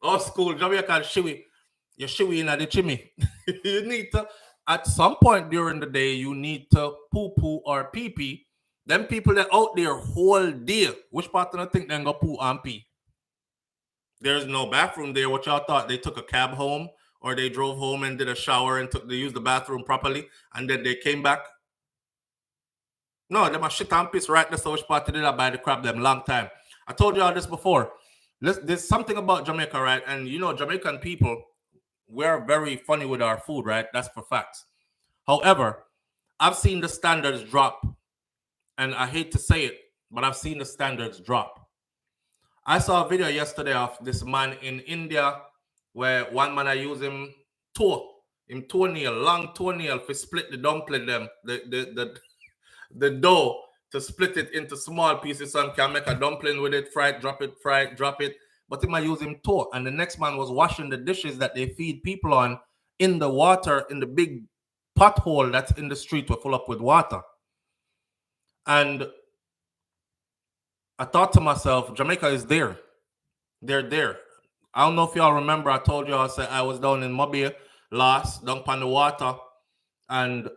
Old school Jamaican shiwi. You shiwi in the chimney. You need to, at some point during the day, you need to poo-poo or pee-pee. Them people that out there whole day, which part of the think they go poo and pee? There's no bathroom there. What y'all thought? They took a cab home or they drove home and did a shower and they used the bathroom properly and then they came back? No, they must shit and piss right there. So which part did that by the crap them long time? I told y'all this before. There's something about Jamaica, right? And you know, Jamaican people, we're very funny with our food, right? That's for facts. However, I've seen the standards drop. And I hate to say it, but I've seen the standards drop. I saw a video yesterday of this man in India where one man I use him toenail, long toenail to split the dumpling them, the dough to split it into small pieces so I can make a dumpling with it, fry it, drop it. But he might use him toe. And the next man was washing the dishes that they feed people on in the water, in the big pothole that's in the street were full up with water. And I thought to myself, Jamaica is there. They're there. I don't know if y'all remember, I told y'all I was down in Mobile last, down on the water, and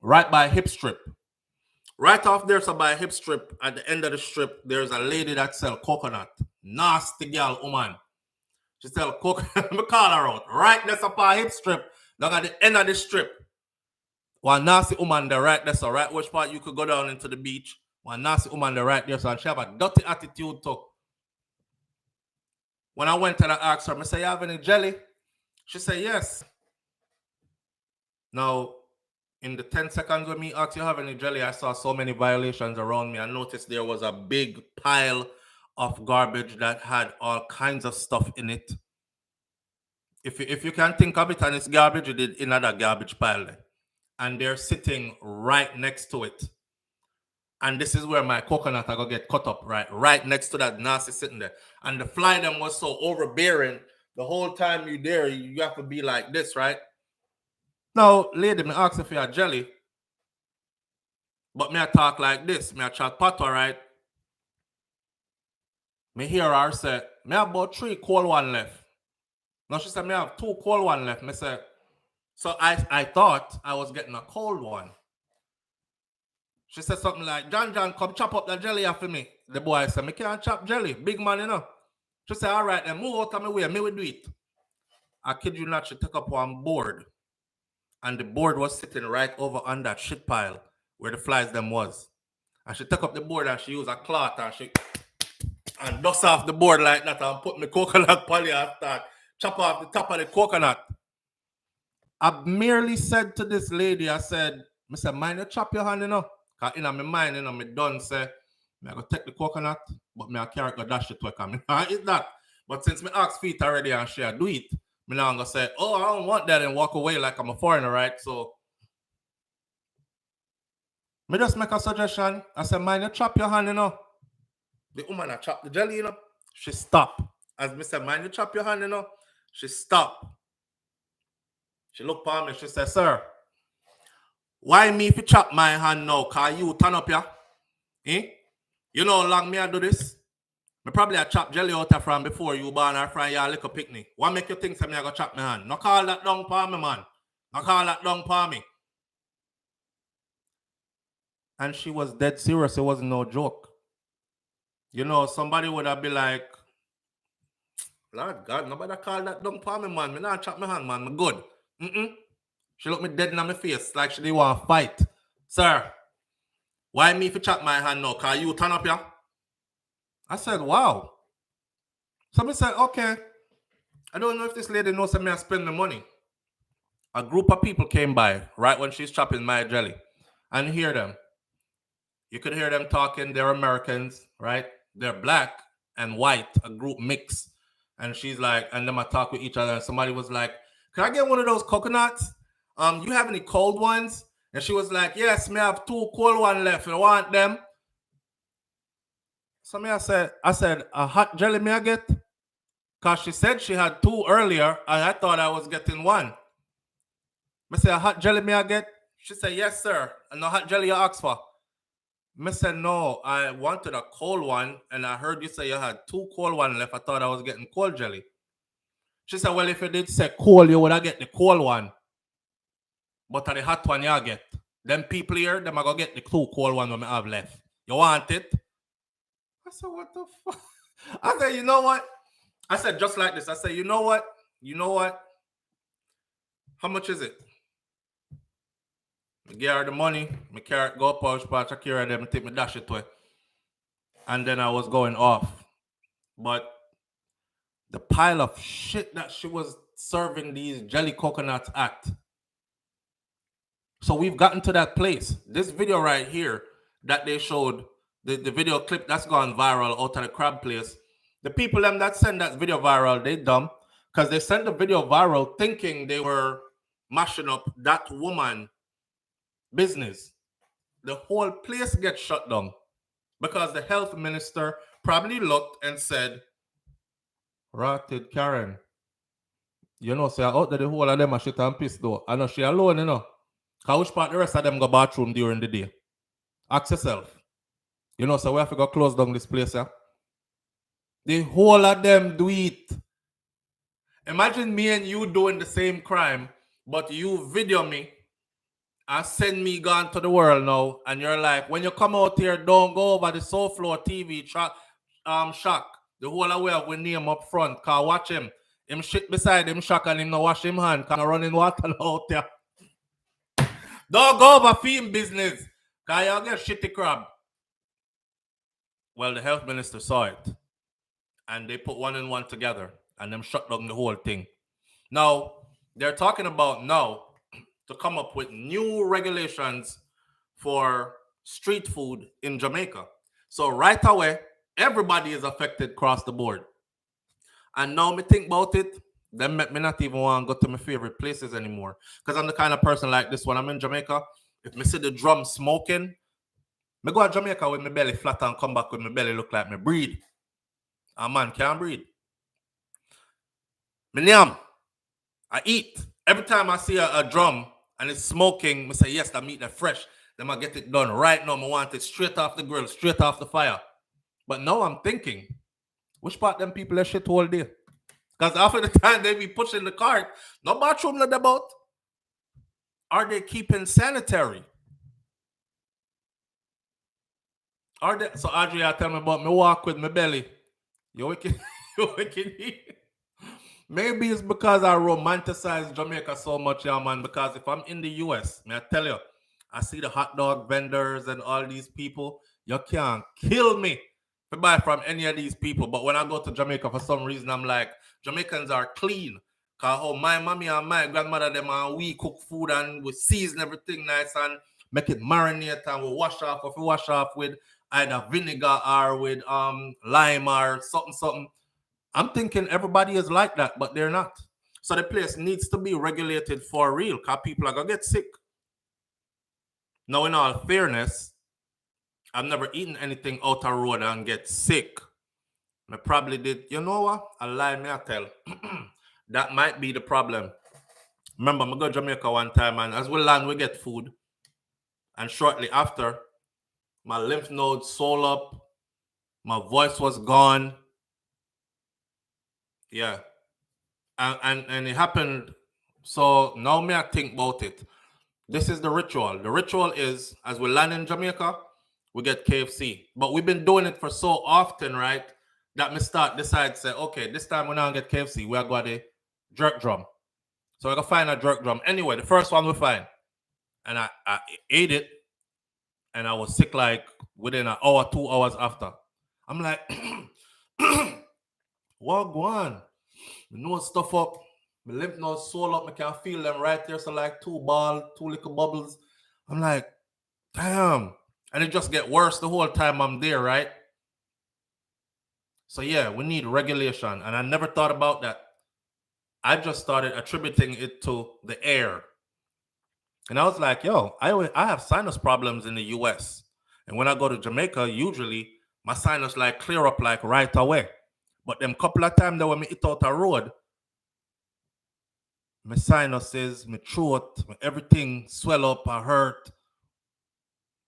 right by Hip Strip. Right off there, so by Hip Strip, at the end of the strip, there's a lady that sell coconut. Nasty girl, woman. She sell coconut. Let me call her out. Right there, so by Hip Strip, down at the end of the strip. One nasty woman there, right there, so right which part you could go down into the beach. One nasty woman there, right there, so she have a dirty attitude too. When I went and I asked her, I said, you have any jelly? She said, yes. Now, in the 10 seconds when me asked you have any jelly, I saw so many violations around me. I noticed there was a big pile of garbage that had all kinds of stuff in it. If you can think of it and it's garbage, it did another garbage pile there. And they're sitting right next to it. And this is where my coconut I go get cut up, right next to that nasty sitting there. And the fly them was so overbearing. The whole time you there, you have to be like this, right? Now, lady, me ask if you are jelly. But me I talk like this. Me I chat pato, right? Me hear her say, me have about 3 cold one left. Now she said, me have 2 cold one left. Me say, so I thought I was getting a cold one. She said something like, John, come chop up the jelly for me. The boy said, me can't chop jelly. Big man, you know. She said, all right, then move out of my way. Me will do it. I kid you not, she took up one board. And the board was sitting right over on that shit pile where the flies them was. And she took up the board and she used a cloth and dust off the board like that and put my coconut poly and start chop off the top of the coconut. I merely said to this lady, I said, mind you chop your hand, you know? Because in my mind, you know, me done say, I go take the coconut, but me I can't go dash it to her. I eat that. But since me ask feet already and she do it, me now I'm going to say, oh, I don't want that and walk away like I'm a foreigner, right? So, me just make a suggestion. I said, mind you chop your hand, you know? The woman I chop the jelly, you know? She stop. As me said, mind you chop your hand, you know? She stop. She looked at me, she said, sir, why me if you chop my hand now? Cause you turn up here? Eh? You know how long me I do this? Me probably I chop jelly out of from before you born or from your little picnic. What make you think me I go chop my hand? No call that down for me, man. No call that down for me. And she was dead serious. It wasn't no joke. You know, somebody would have been like, Lord God, nobody call that down for me, man. Me not chop my hand, man. Me good. She looked me dead in my face like she didn't want to fight. Sir, Why me if you chop my hand now? Cause you turn up here? I said, wow. Somebody said, okay. I don't know if this lady knows me I spend the money. A group of people came by right when she's chopping my jelly. And hear them. You could hear them talking. They're Americans, right? They're black and white, a group mix. And she's like, and them I talk with each other. And somebody was like, can I get one of those coconuts? You have any cold ones? And she was like, yes, me have 2 cold ones left. You want them? So me I said, a hot jelly me I get? Because she said she had 2 earlier, and I thought I was getting 1. I said, a hot jelly me I get? She said, yes, sir. And no hot jelly you asked for. I said, no, I wanted a cold one, and I heard you say you had 2 cold ones left. I thought I was getting cold jelly. She said, well, if you did say cold, you would have get the cold one. But the hot one you get. Them people here, them are going to get the 2 cold ones I have left. You want it? I said, what the fuck? I said, you know what? I said, just like this. I said, you know what? You know what? How much is it? I give her the money. I go up pouch patch, I carry them, take me dash it away. And then I was going off. But the pile of shit that she was serving these jelly coconuts at. So we've gotten to that place. This video right here that they showed, the video clip that's gone viral out of the crab place. The people them that send that video viral, they dumb. Because they sent the video viral thinking they were mashing up that woman business. The whole place gets shut down. Because the health minister probably looked and said, Rotted Karen, you know, say out there the whole of them are shit and piss though. I know she alone, you know. Because which part the rest of them go bathroom during the day? Ask yourself. You know, so we have to go close down this place, yeah? The whole of them do it. Imagine me and you doing the same crime, but you video me and send me gone to the world now, and you're like, when you come out here, don't go over the SouFLoTV shock. The whole of way we name up front, cause watch him. Him shit beside him shock and him no wash him hand, cause running water out there. Don't go over film business, cause you get shitty crab. Well, the health minister saw it, and they put 1 and 1 together, and them shut down the whole thing. Now, they're talking about now to come up with new regulations for street food in Jamaica. So right away, everybody is affected across the board. And now me think about it, then make me not even want to go to my favorite places anymore. Because I'm the kind of person like this. When I'm in Jamaica, if me see the drum smoking, me go to Jamaica with my belly flat and come back with my belly look like me breathe. A man can't breathe. Me nyam. I eat. Every time I see a drum and it's smoking, I say, yes, that meat, that fresh. Then I get it done right now. I want it straight off the grill, straight off the fire. But now I'm thinking, which part them people that shit all day? Because after the time they be pushing the cart, no bathroom not about. Are they keeping sanitary? Are they? So Adria tell me about me walk with my belly. You wicked, you wicked. Maybe it's because I romanticize Jamaica so much, yeah, man. Because if I'm in the US, may I tell you, I see the hot dog vendors and all these people. You can't kill me to buy from any of these people. But when I go to Jamaica, for some reason, I'm like, Jamaicans are clean. Because how my mommy and my grandmother, them and we cook food and we season everything nice and make it marinate and we wash off. If we wash off with either vinegar or with lime or something. I'm thinking everybody is like that, but they're not. So the place needs to be regulated for real, because people are going to get sick. Now, in all fairness, I've never eaten anything out of road and get sick. I probably did. You know what? I lie, me I tell. That might be the problem. Remember, I go to Jamaica one time, and as we land, we get food. And shortly after, my lymph nodes swelled up. My voice was gone. Yeah. And it happened. So now me I think about it. This is the ritual. The ritual is, as we land in Jamaica, we get KFC. But we've been doing it for so often, right? That me decide, say, okay, this time we're not going to get KFC. We are going to jerk drum. So we're going to find a jerk drum. Anyway, the first one we find. And I ate it. and I was sick like within an hour, 2 hours after. I'm like, what go on? My nose stuff up, my lymph nodes swell up, I can feel them right there. So like two little bubbles. I'm like, damn. And it just get worse the whole time I'm there, right? So yeah, we need regulation. And I never thought about that. I just started attributing it to the air. And I was like, yo, I have sinus problems in the US. And when I go to Jamaica, usually my sinus like clear up like right away. But them couple of times that when me hit out a road, my sinuses, my throat, everything swell up, I hurt.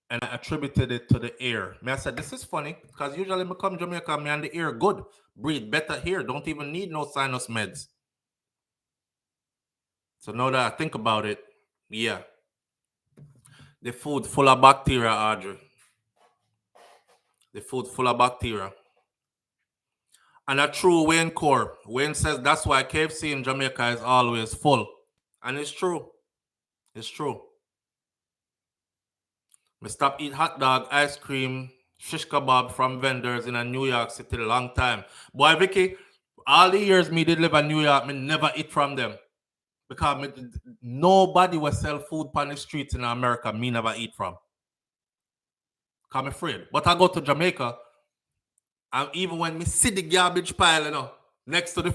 And I attributed it to the air. I said, this is funny, because usually I come to Jamaica, me and the air good. Breathe better here. Don't even need no sinus meds. So now that I think about it, yeah. The food full of bacteria, Audrey. The food full of bacteria. And a true Wayne core. Wayne says that's why KFC in Jamaica is always full. And it's true. It's true. Me stop eat hot dog, ice cream, shish kebab from vendors in a New York City a long time. Boy, Vicky, all the years me did live in New York, me never eat from them. Because nobody will sell food on the streets in America, me never eat from. Because I'm afraid. But I go to Jamaica, and even when me see the garbage pile, you know, next to the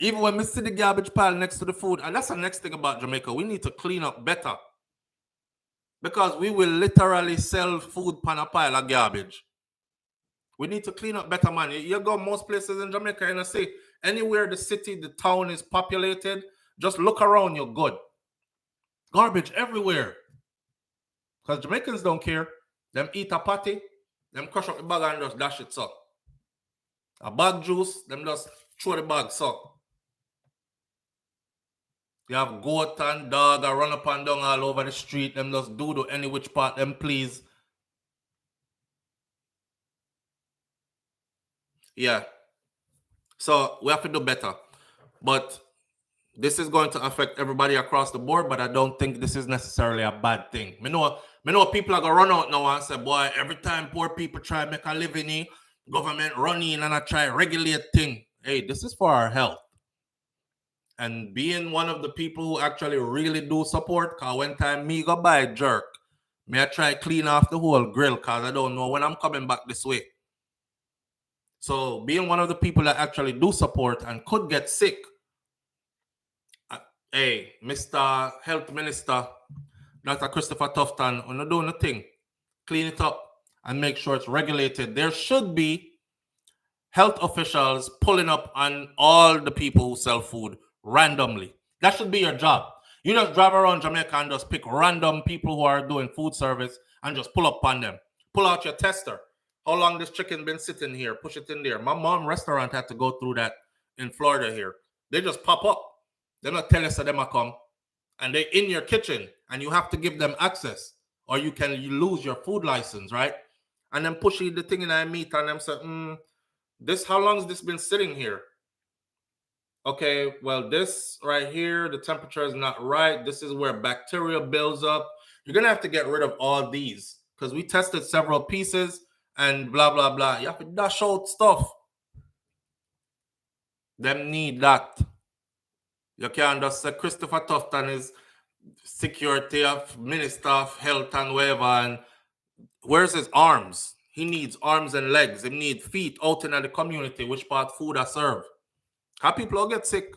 even when me see the garbage pile next to the food, and that's the next thing about Jamaica, we need to clean up better. Because we will literally sell food on a pile of garbage. We need to clean up better, man. You go most places in Jamaica and I say, anywhere the city, the town is populated, just look around, you're good. Garbage everywhere. Because Jamaicans don't care. Them eat a patty, them crush up the bag and just dash it so. A bag juice, them just throw the bag so. You have goat and dog that run up and down all over the street. Them just do to any which part them please. Yeah. So we have to do better. But this is going to affect everybody across the board, but I don't think this is necessarily a bad thing. Me know people are going to run out now and say, boy, every time poor people try to make a living here, government run in and I try to regulate things. Hey, this is for our health. And being one of the people who actually really do support, because one time me go buy a jerk, me I try clean off the whole grill because I don't know when I'm coming back this way. So being one of the people that actually do support and could get sick, hey, Mr. Health Minister, Dr. Christopher Tufton, we're not doing the thing. Clean it up and make sure it's regulated. There should be health officials pulling up on all the people who sell food randomly. That should be your job. You just drive around Jamaica and just pick random people who are doing food service and just pull up on them. Pull out your tester. How long this chicken been sitting here? Push it in there. My mom restaurant had to go through that in Florida here. They just pop up. They're not telling us that them come. And they're in your kitchen and you have to give them access or you lose your food license, right? And then push the thing in their meat and them say, how long has this been sitting here? Okay, well, this right here, the temperature is not right. This is where bacteria builds up. You're going to have to get rid of all these because we tested several pieces and blah, blah, blah. You have to dash out stuff. Them need that. You can't just say Christopher Tufton is security of minister of health and whatever. And where's his arms? He needs arms and legs. He needs feet out in the community, which part food are served. How people will get sick.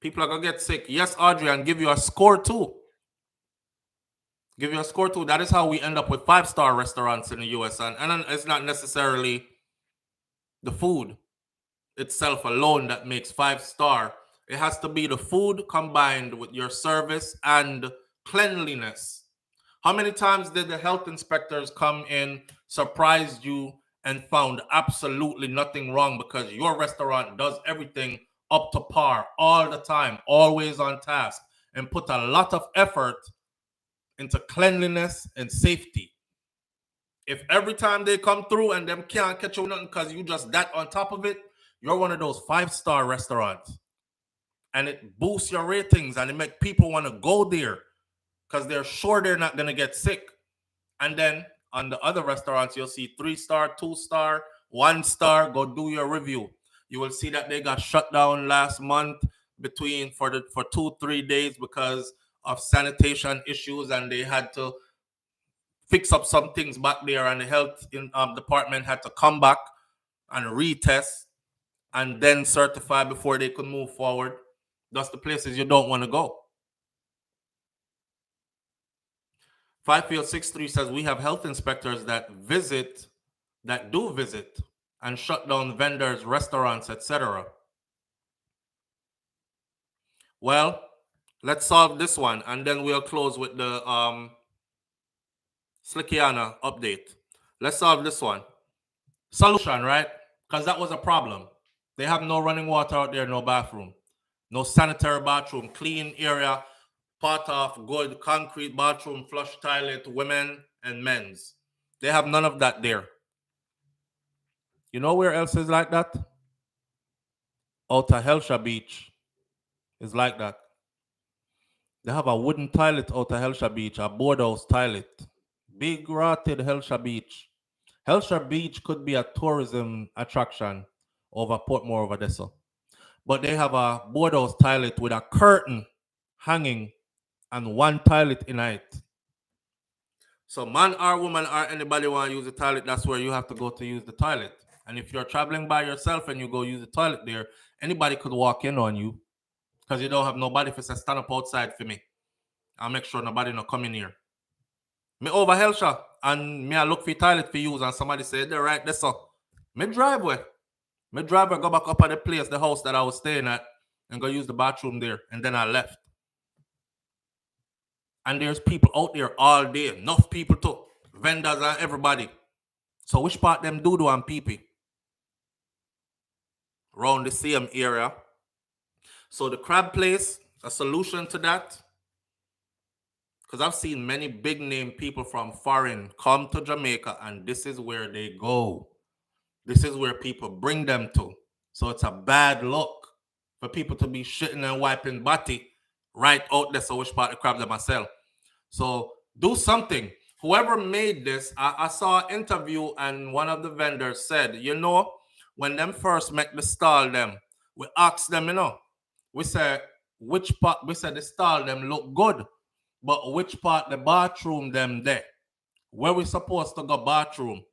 People are going to get sick. Yes, Audrey, and give you a score too. Give you a score too. That is how we end up with 5-star restaurants in the US. And it's not necessarily the food itself alone that makes 5-star. It has to be the food combined with your service and cleanliness. How many times did the health inspectors come in, surprised you, and found absolutely nothing wrong because your restaurant does everything up to par all the time, always on task, and put a lot of effort into cleanliness and safety? If every time they come through and them can't catch you nothing because you just that on top of it, you're one of those 5-star restaurants. And it boosts your ratings and it makes people want to go there. because they're sure they're not going to get sick. And then on the other restaurants, you'll see 3-star, 2-star, 1-star. Go do your review. You will see that they got shut down last month for 2-3 days because of sanitation issues, and they had to fix up some things back there, and the health department had to come back and retest and then certify before they could move forward. That's the places you don't want to go. 5Field63 says we have health inspectors that do visit and shut down vendors, restaurants, etc. Well, let's solve this one, and then we'll close with the Slickiana update. Let's solve this one. Solution, right? Because that was a problem. They have no running water out there, no bathroom, no sanitary bathroom, clean area, part of good concrete bathroom, flush toilet, women and men's. They have none of that there. You know where else is like that? Outer Helsha Beach is like that. They have a wooden toilet out of Helsha Beach, a boardhouse toilet. Big rotted Helsha Beach. Helsha Beach could be a tourism attraction over Portmore over there. But they have a boardhouse toilet with a curtain hanging and one toilet in it. So man or woman or anybody want to use the toilet, that's where you have to go to use the toilet. And if you're traveling by yourself and you go use the toilet there, anybody could walk in on you because you don't have nobody if it's a stand up outside for me. I'll make sure nobody no come in here. Me over Helsha and me I look for toilet for use and somebody said they're right there. So me driveway go back up at the place, the house that I was staying at, and go use the bathroom there. And then I left. And there's people out there all day. Enough people too. Vendors and everybody. So which part them do and pee-pee? Around the same area. So the crab place, a solution to that. Because I've seen many big name people from foreign come to Jamaica, and this is where they go. This is where people bring them to. So it's a bad look for people to be shitting and wiping body right out there. So which part of the crab them I sell? So do something. Whoever made this, I saw an interview and one of the vendors said, you know, when them first make the stall them, we asked them, you know, we said, which part, we said the stall them look good, but which part the bathroom them there? Where we supposed to go bathroom?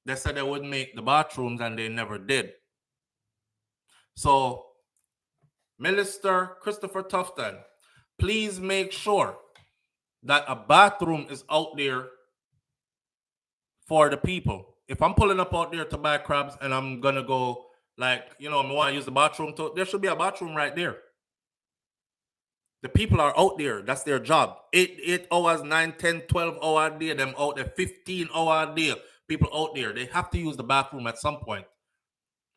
They said they would make the bathrooms and they never did. So, Minister Christopher Tufton, please make sure that a bathroom is out there for the people. If I'm pulling up out there to buy crabs and I'm going to go, like, you know, I want to use the bathroom, there should be a bathroom right there. The people are out there. That's their job. 8 hours, 9, 10, 12 hours a day. Them out there, 15 hours a day. People out there. They have to use the bathroom at some point.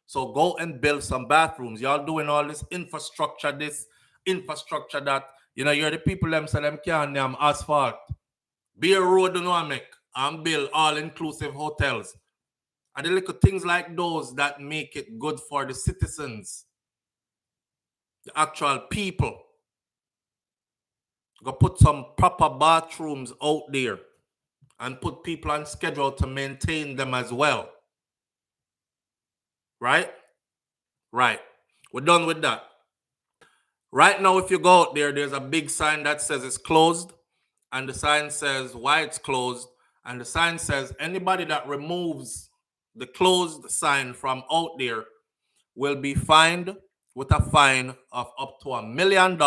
So go and build some bathrooms. Y'all doing all this infrastructure, that. You know, you're the people them say them can't name asphalt. Be a road do not make. And build all-inclusive hotels. And the little things like those that make it good for the citizens. The actual people. Go put some proper bathrooms out there and put people on schedule to maintain them as well. Right? Right. We're done with that. Right now, if you go out there, there's a big sign that says it's closed. And the sign says why it's closed. And the sign says anybody that removes the closed sign from out there will be fined with a fine of up to $1 million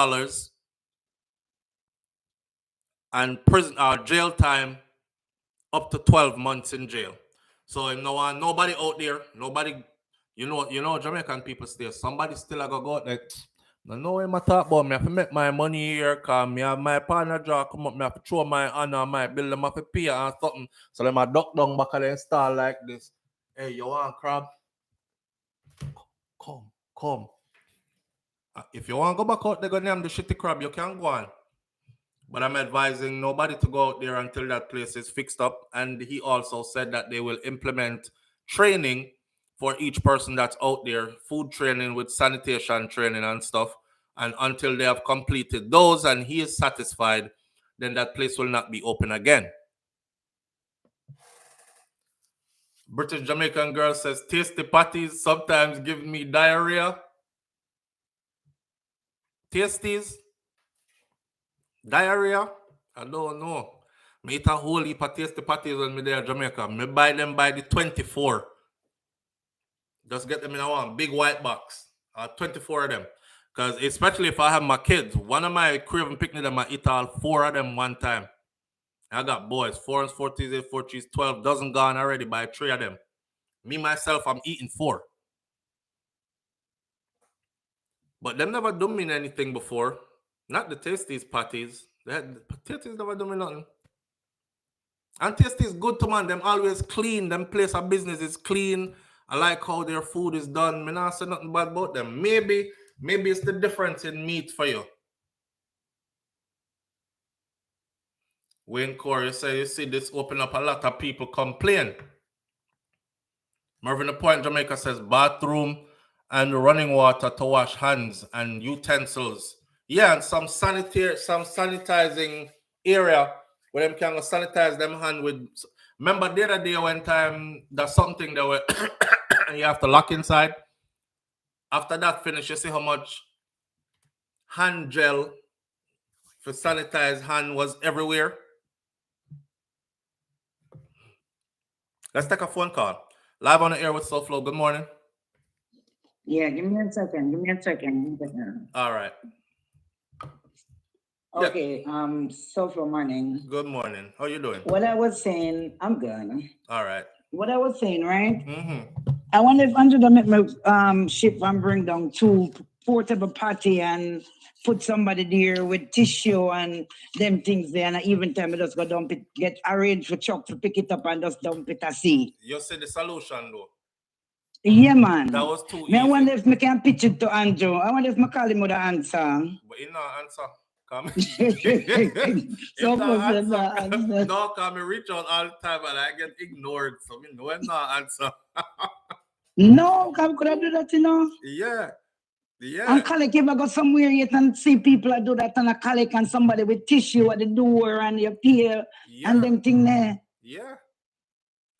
and prison or jail time up to 12 months in jail. So if nobody out there, nobody, you know, Jamaican people still, somebody still a go out there. I know what I talk about. I have to make my money here because I have my partner job come up. I have to throw my honor, my bill, them have to pay and something. So them a duck down back and install like this. Hey, you want crab? Come. If you want to go back out, they're going to name the shitty crab. You can go on. But I'm advising nobody to go out there until that place is fixed up. And he also said that they will implement training for each person that's out there, food training with sanitation training and stuff. And until they have completed those and he is satisfied, then that place will not be open again. British Jamaican girl says, tasty patties sometimes give me diarrhea. Tasties? Diarrhea? I don't know. Me eat a whole heap of tasty patties when me there in Jamaica. Me buy them by the 24. Just get them in a one big white box. 24 of them. Because especially if I have my kids, one of my craving picnic them, I eat all 4 of them one time. I got boys, 4 and 4 T's, 8, 4 cheese, 12 dozen gone already by 3 of them. Me, myself, I'm eating 4. But them never done me anything before. Not the Tasties patties. The Tasties never done me nothing. And Tasties good to man. Them always clean. Them place of business is clean. I like how their food is done. Me not say nothing bad about them. Maybe it's the difference in meat for you. Wayne Corey say, you see this open up a lot of people complain. Mervyn the Point, Jamaica says bathroom and running water to wash hands and utensils. Yeah, and some sanitizing area where them can sanitize them hand with. Remember the other day when time there's something that were you have to lock inside. After that finish, you see how much hand gel for sanitized hand was everywhere. Let's take a phone call. Live on the air with SouFLo. Good morning. Yeah, give me a second. All right. Okay, SouFLo morning. Good morning. How you doing? What I was saying, I'm good. All right. What I was saying, right? Mm-hmm. I wonder if Andrew make my ship and bring down 2 portable patty and put somebody there with tissue and them things there, and even time I just go dump it, get arranged for truck to pick it up and just dump it at sea. You said the solution though. Yeah, man. That was too easy. I wonder if I can pitch it to Andrew. I wonder if I call him with the answer. But he not answer. Come. So no, come and reach out all the time and I get ignored. So me know him not answer. No, could I do that, you know? Yeah. And collect, if I go somewhere yet and see people that do that and I collect and somebody with tissue at the door and you pay and them thing there. Yeah.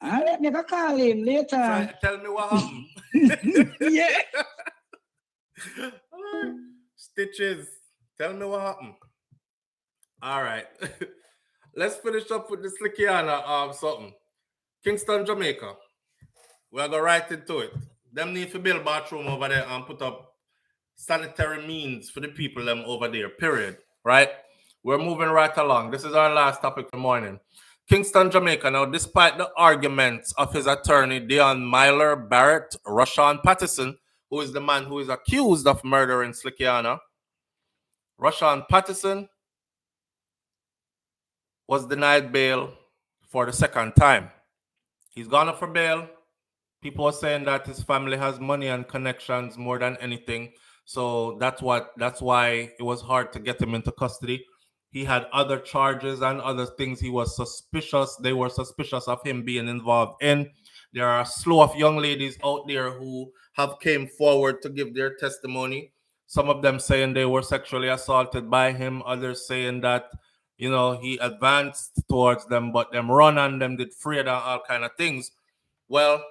All right, make a call him later. Tell me what happened. Yeah. Stitches. Tell me what happened. All right. Let's finish up with the Slickiana something. Kingston, Jamaica. We're going right into it. Them need to build bathroom over there and put up sanitary means for the people them over there, period. Right? We're moving right along. This is our last topic for the morning. Kingston, Jamaica. Now, despite the arguments of his attorney, Dion Myler Barrett, Rashawn Patterson, who is the man who is accused of murdering Slickiana, Rashawn Patterson was denied bail for the second time. He's gone up for bail. People are saying that his family has money and connections more than anything. So that's why it was hard to get him into custody. He had other charges and other things he was suspicious. They were suspicious of him being involved in. There are a slew of young ladies out there who have came forward to give their testimony. Some of them saying they were sexually assaulted by him. Others saying that, you know, he advanced towards them, but them run on them, did free and all kind of things. Well,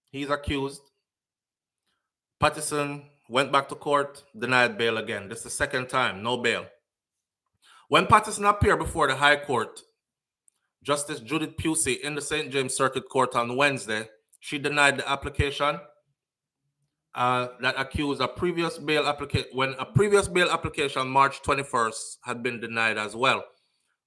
he's accused. Patterson went back to court, denied bail again. This is the second time, no bail. When Patterson appeared before the High Court, Justice Judith Pusey in the St. James Circuit Court on Wednesday, she denied the application that accused a previous bail application when a previous bail application March 21st had been denied as well.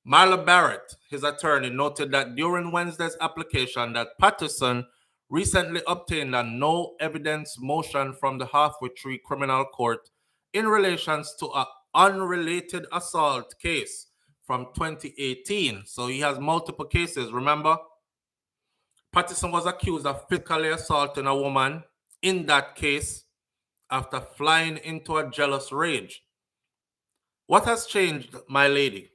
Marla Barrett, his attorney, noted that during Wednesday's application that Patterson recently obtained a no evidence motion from the Halfway Tree Criminal Court in relation to an unrelated assault case from 2018. So he has multiple cases, remember? Patterson was accused of physically assaulting a woman in that case after flying into a jealous rage. What has changed, my lady,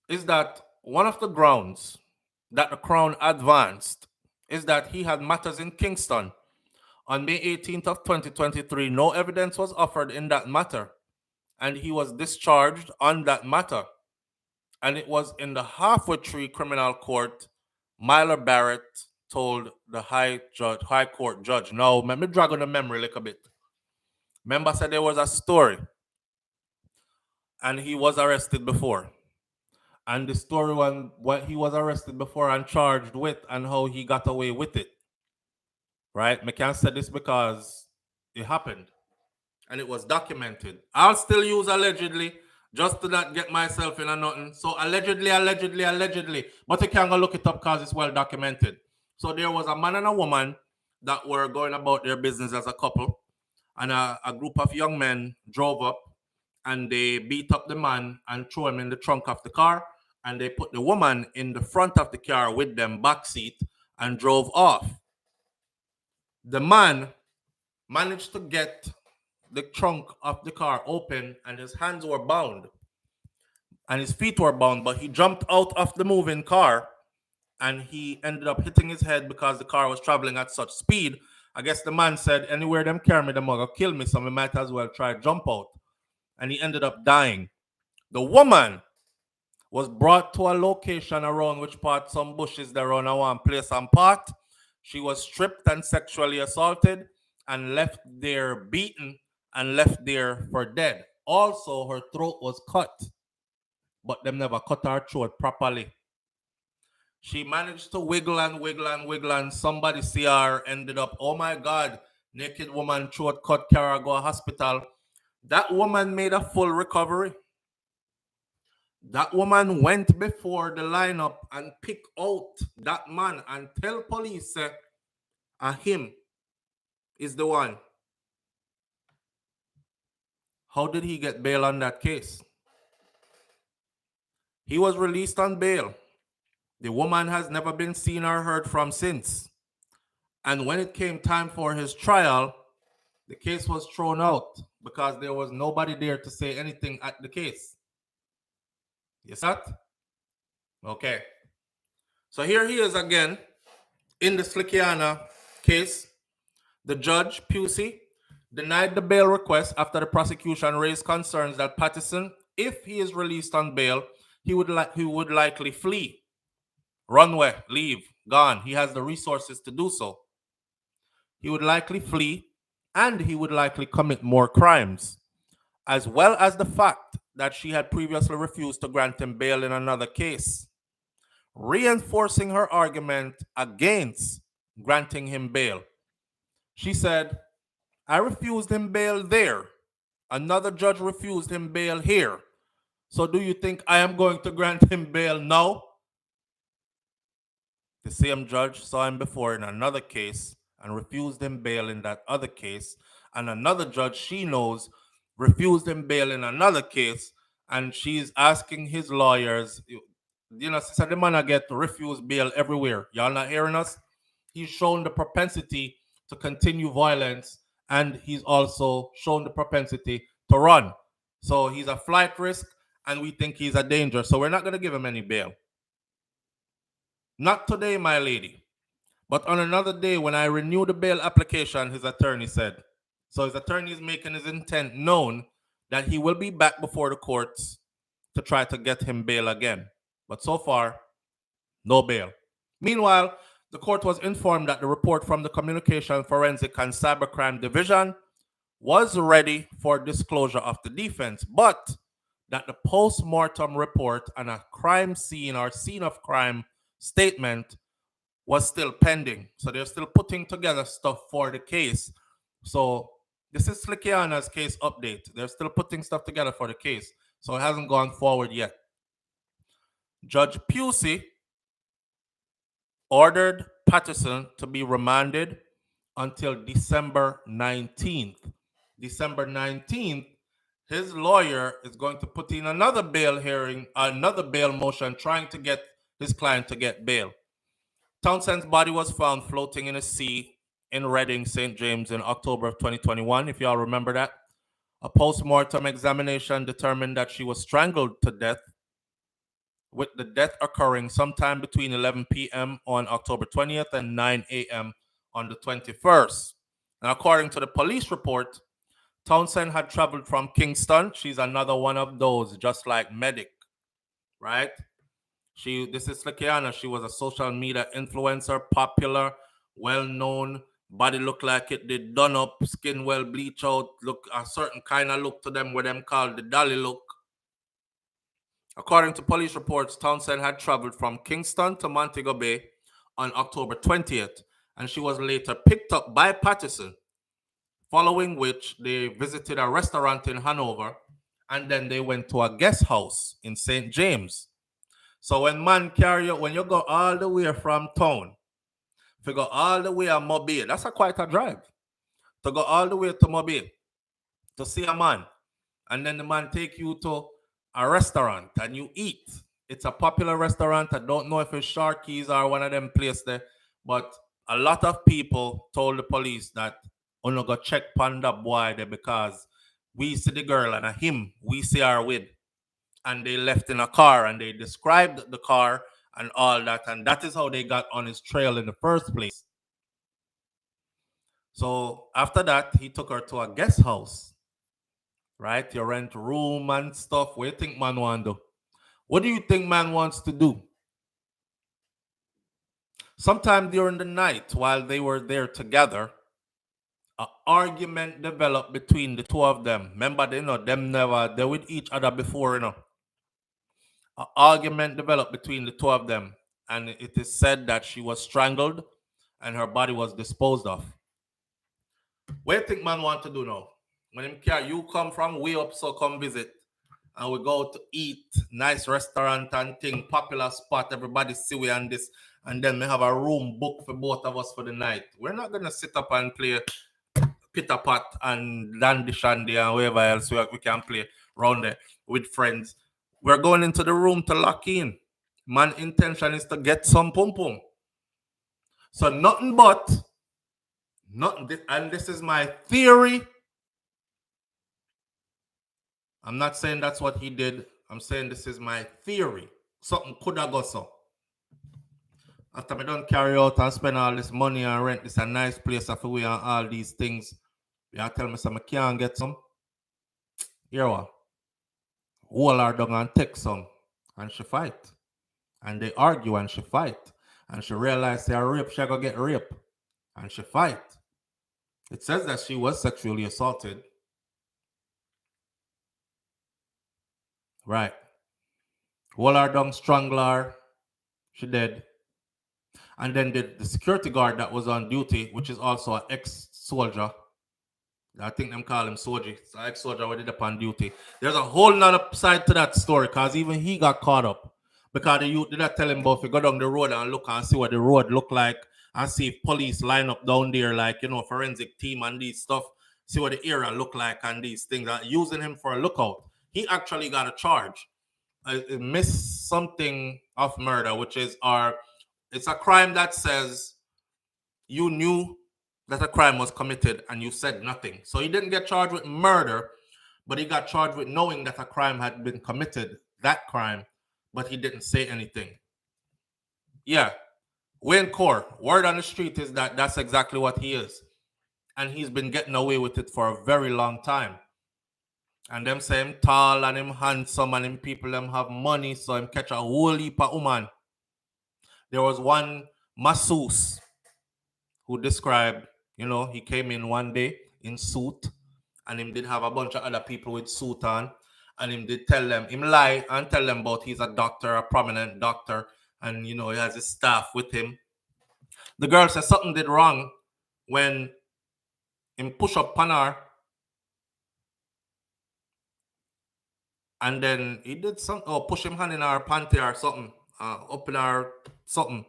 is that one of the grounds that the Crown advanced is that he had matters in Kingston. On May 18th of 2023, no evidence was offered in that matter. and he was discharged on that matter. And it was in the halfway tree criminal court, Myler Barrett told the high court judge. Now, let me drag on the memory a little bit. Remember, I said there was a story, and he was arrested before. And the story on what he was arrested before and charged with, and how he got away with it. Right? I can't say this because it happened, and it was documented. I'll still use allegedly, just to not get myself in a nothing. So allegedly. But you can't go look it up because it's well documented. So there was a man and a woman that were going about their business as a couple. And a group of young men drove up and they beat up the man and threw him in the trunk of the car. And they put the woman in the front of the car with them backseat and drove off. The man managed to get the trunk of the car open, and his hands were bound and his feet were bound, but he jumped out of the moving car and he ended up hitting his head because the car was traveling at such speed. I guess the man said, anywhere them carry me, them gonna kill me, so we might as well try to jump out. And he ended up dying. The woman was brought to a location around which part some bushes there on one place and part. She was stripped and sexually assaulted and left there beaten and left there for dead. Also, her throat was cut, but them never cut her throat properly. She managed to wiggle and somebody see her, ended up, oh my God, naked woman, throat cut, carry her, go to hospital. That woman made a full recovery. That woman went before the lineup and picked out that man and tell police him is the one. How did he get bail on that case? He was released on bail. The woman has never been seen or heard from since. And when it came time for his trial, the case was thrown out because there was nobody there to say anything at the case. Yes, that? Okay. So here he is again in the Slickiana case. The judge, Pusey, denied the bail request after the prosecution raised concerns that Patterson, if he is released on bail, he would likely flee, run away, leave, gone. He has the resources to do so. He would likely flee, and he would likely commit more crimes, as well as the fact that she had previously refused to grant him bail in another case, reinforcing her argument against granting him bail. She said, I refused him bail there. Another judge refused him bail here. So do you think I am going to grant him bail now? The same judge saw him before in another case and refused him bail in that other case. And another judge she knows refused him bail in another case. And she's asking his lawyers, you know, so the man get refused bail everywhere. Y'all not hearing us? He's shown the propensity to continue violence, and he's also shown the propensity to run. So he's a flight risk, and we think he's a danger. So we're not going to give him any bail. Not today, my lady. But on another day, when I renew the bail application, his attorney said. So his attorney is making his intent known that he will be back before the courts to try to get him bail again. But so far, no bail. Meanwhile, the court was informed that the report from the Communication Forensic and Cybercrime Division was ready for disclosure of the defense, but that the post-mortem report and a crime scene or scene of crime statement was still pending. So they're still putting together stuff for the case. So this is Slickiana's case update. They're still putting stuff together for the case. So it hasn't gone forward yet. Judge Pusey ordered Patterson to be remanded until December 19th. December 19th, his lawyer is going to put in another bail hearing, another bail motion, trying to get his client to get bail. Townsend's body was found floating in a sea in Reading, St. James in October of 2021, if y'all remember that. A post-mortem examination determined that she was strangled to death, with the death occurring sometime between 11 p.m. on October 20th and 9 a.m. on the 21st. And according to the police report, Townsend had traveled from Kingston. She's another one of those, just like Medic, right? This is Lakiana. She was a social media influencer, popular, well-known, body look like it did done up, skin well bleach out, look a certain kind of look to them, where them called the dolly look. According to police reports, Townsend had traveled from Kingston to Montego Bay on October 20th, and she was later picked up by Patterson, following which they visited a restaurant in Hanover, and then they went to a guest house in St. James. So when you go all the way from town, if you go all the way to Mobile, that's quite a drive. To go all the way to Mobile to see a man, and then the man take you to a restaurant and you eat. It's a popular restaurant. I don't know if it's Sharky's or one of them places there, but a lot of people told the police that I'm going to check Panda boy there because we see the girl and him we see her with. And they left in a car and they described the car and all that. And that is how they got on his trail in the first place. So after that, he took her to a guest house. Right? You rent room and stuff. What do you think man want to do? What do you think man wants to do? Sometime during the night, while they were there together, an argument developed between the two of them. Remember, they with each other before, An argument developed between the two of them, and it is said that she was strangled and her body was disposed of. What do you think man want to do now? When him care, you come from way up, so come visit. And we go to eat, nice restaurant and thing, popular spot, everybody see we and this. And then we have a room booked for both of us for the night. We're not going to sit up and play Pitter Pat and Dandy Shandy and whatever else we can play around there with friends. We're going into the room to lock in. Man's intention is to get some pum-pum. So nothing but, and this is my theory. I'm not saying that's what he did. I'm saying this is my theory. Something could have gone so. After I don't carry out and spend all this money and rent this a nice place after we and all these things, you tell me some I can't get some. Here what? Hold her down and take some. And she fight. And they argue and she fight. And she realized her rape, she gonna get raped. And she fight. It says that she was sexually assaulted. Right. Hold her down, strangle her. She dead. And then the security guard that was on duty, which is also an ex-soldier, I think them call him Soji. It's an ex-soldier who did up on duty. There's a whole nother side to that story because even he got caught up. Because the youth did not tell him about if you go down the road and look and see what the road look like and see if police line up down there, like, forensic team and these stuff, see what the area look like and these things, using him for a lookout. He actually got a charge. It missed something of murder, which is it's a crime that says you knew that a crime was committed and you said nothing. So he didn't get charged with murder, but he got charged with knowing that a crime had been committed, that crime, but he didn't say anything. Yeah. Wayne Core, word on the street is that that's exactly what he is. And he's been getting away with it for a very long time. And them say him tall and him handsome and him people them have money, so him catch a whole heap of woman. There was one masseuse who described, he came in one day in suit and him did have a bunch of other people with suit on, and him did tell them, him lie and tell them about he's a doctor, a prominent doctor, and he has his staff with him. The girl said something did wrong when him push up on her, and then he did something, or push him hand in her panty or something, up in her something.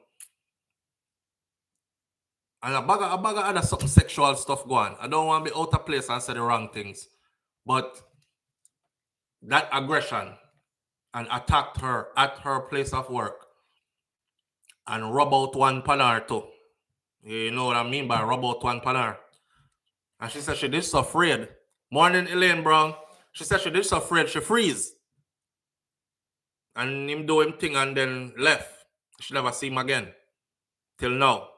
And a bag of other something sexual stuff going. I don't want to be out of place and say the wrong things. But that aggression and attacked her at her place of work and rub out one panar too. You know what I mean by rub out one panar. And she said she did so afraid. Morning, Elaine Brown. She said she did so afraid she freeze. And him do him thing and then left. She never see him again. Till now.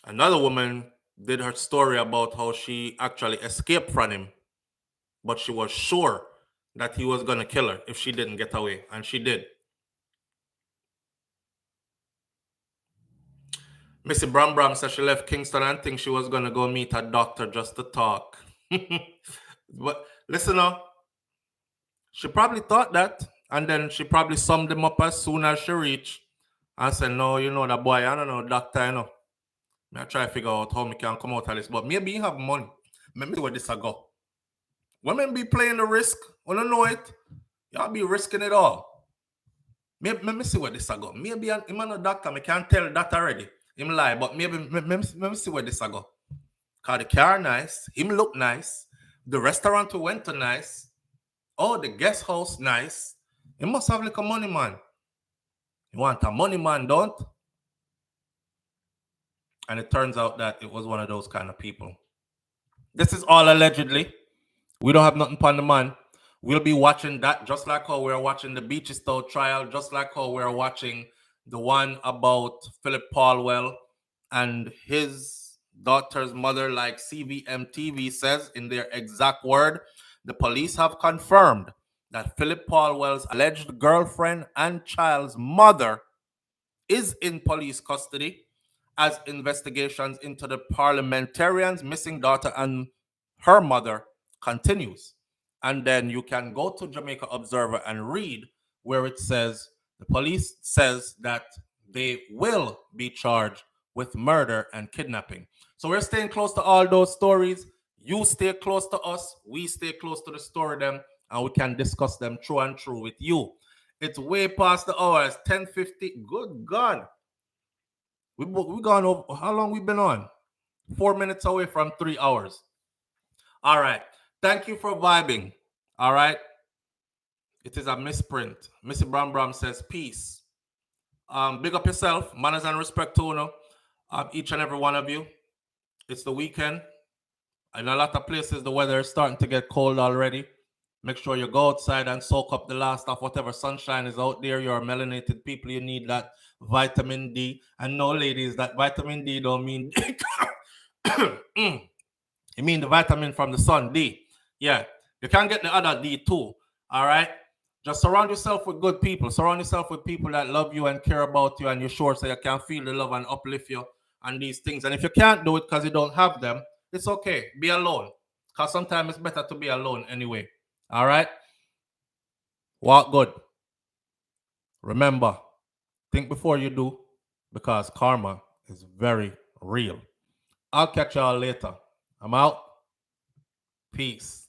Another woman did her story about how she actually escaped from him, but she was sure that he was going to kill her if she didn't get away, and she did. Missy Bram Bram said she left Kingston and think she was going to go meet a doctor just to talk. But listen now, she probably thought that, and then she probably summed him up as soon as she reached and said, no, you know, that boy, I don't know, doctor, you know. I try to figure out how me can come out of this, but maybe you have money. Maybe see where this I go. Women be playing the risk. When you know it, y'all be risking it all. Maybe see where this I go. Maybe I'm not a doctor, I can't tell that already. Him lie, but maybe see where this I go. Cause the car nice, him look nice, the restaurant we went to nice, oh, the guest house nice. He must have like a money man. You want a money man, don't? And it turns out that it was one of those kind of people. This is all allegedly. We don't have nothing upon the man. We'll be watching that just like how we're watching the Beachy Stout trial, just like how we're watching the one about Phillip Paulwell and his daughter's mother, like CVM TV says in their exact word. The police have confirmed that Phillip Paulwell's alleged girlfriend and child's mother is in police custody as investigations into the parliamentarian's missing daughter and her mother continues. And then you can go to Jamaica Observer and read where it says the police says that they will be charged with murder and kidnapping. So we're staying close to all those stories. You stay close to us. We stay close to the story them, and we can discuss them true and true with you. It's way past the hours, 10:50. Good God. We gone over, how long we been on? 4 minutes away from 3 hours. All right. Thank you for vibing. All right. It is a misprint. Missy Bram Bram says, peace. Big up yourself. Manners and respect to each and every one of you. It's the weekend. In a lot of places, the weather is starting to get cold already. Make sure you go outside and soak up the last of whatever sunshine is out there. You're melanated people. You need that vitamin D. And no, ladies, that vitamin D don't mean... You mean the vitamin from the sun, D. Yeah, you can get the other D too. All right? Just surround yourself with good people. Surround yourself with people that love you and care about you, and you're sure so you can feel the love and uplift you and these things. And if you can't do it because you don't have them, it's okay. Be alone. Because sometimes it's better to be alone anyway. All right? Walk good. Remember, think before you do, because karma is very real. I'll catch y'all later. I'm out. Peace.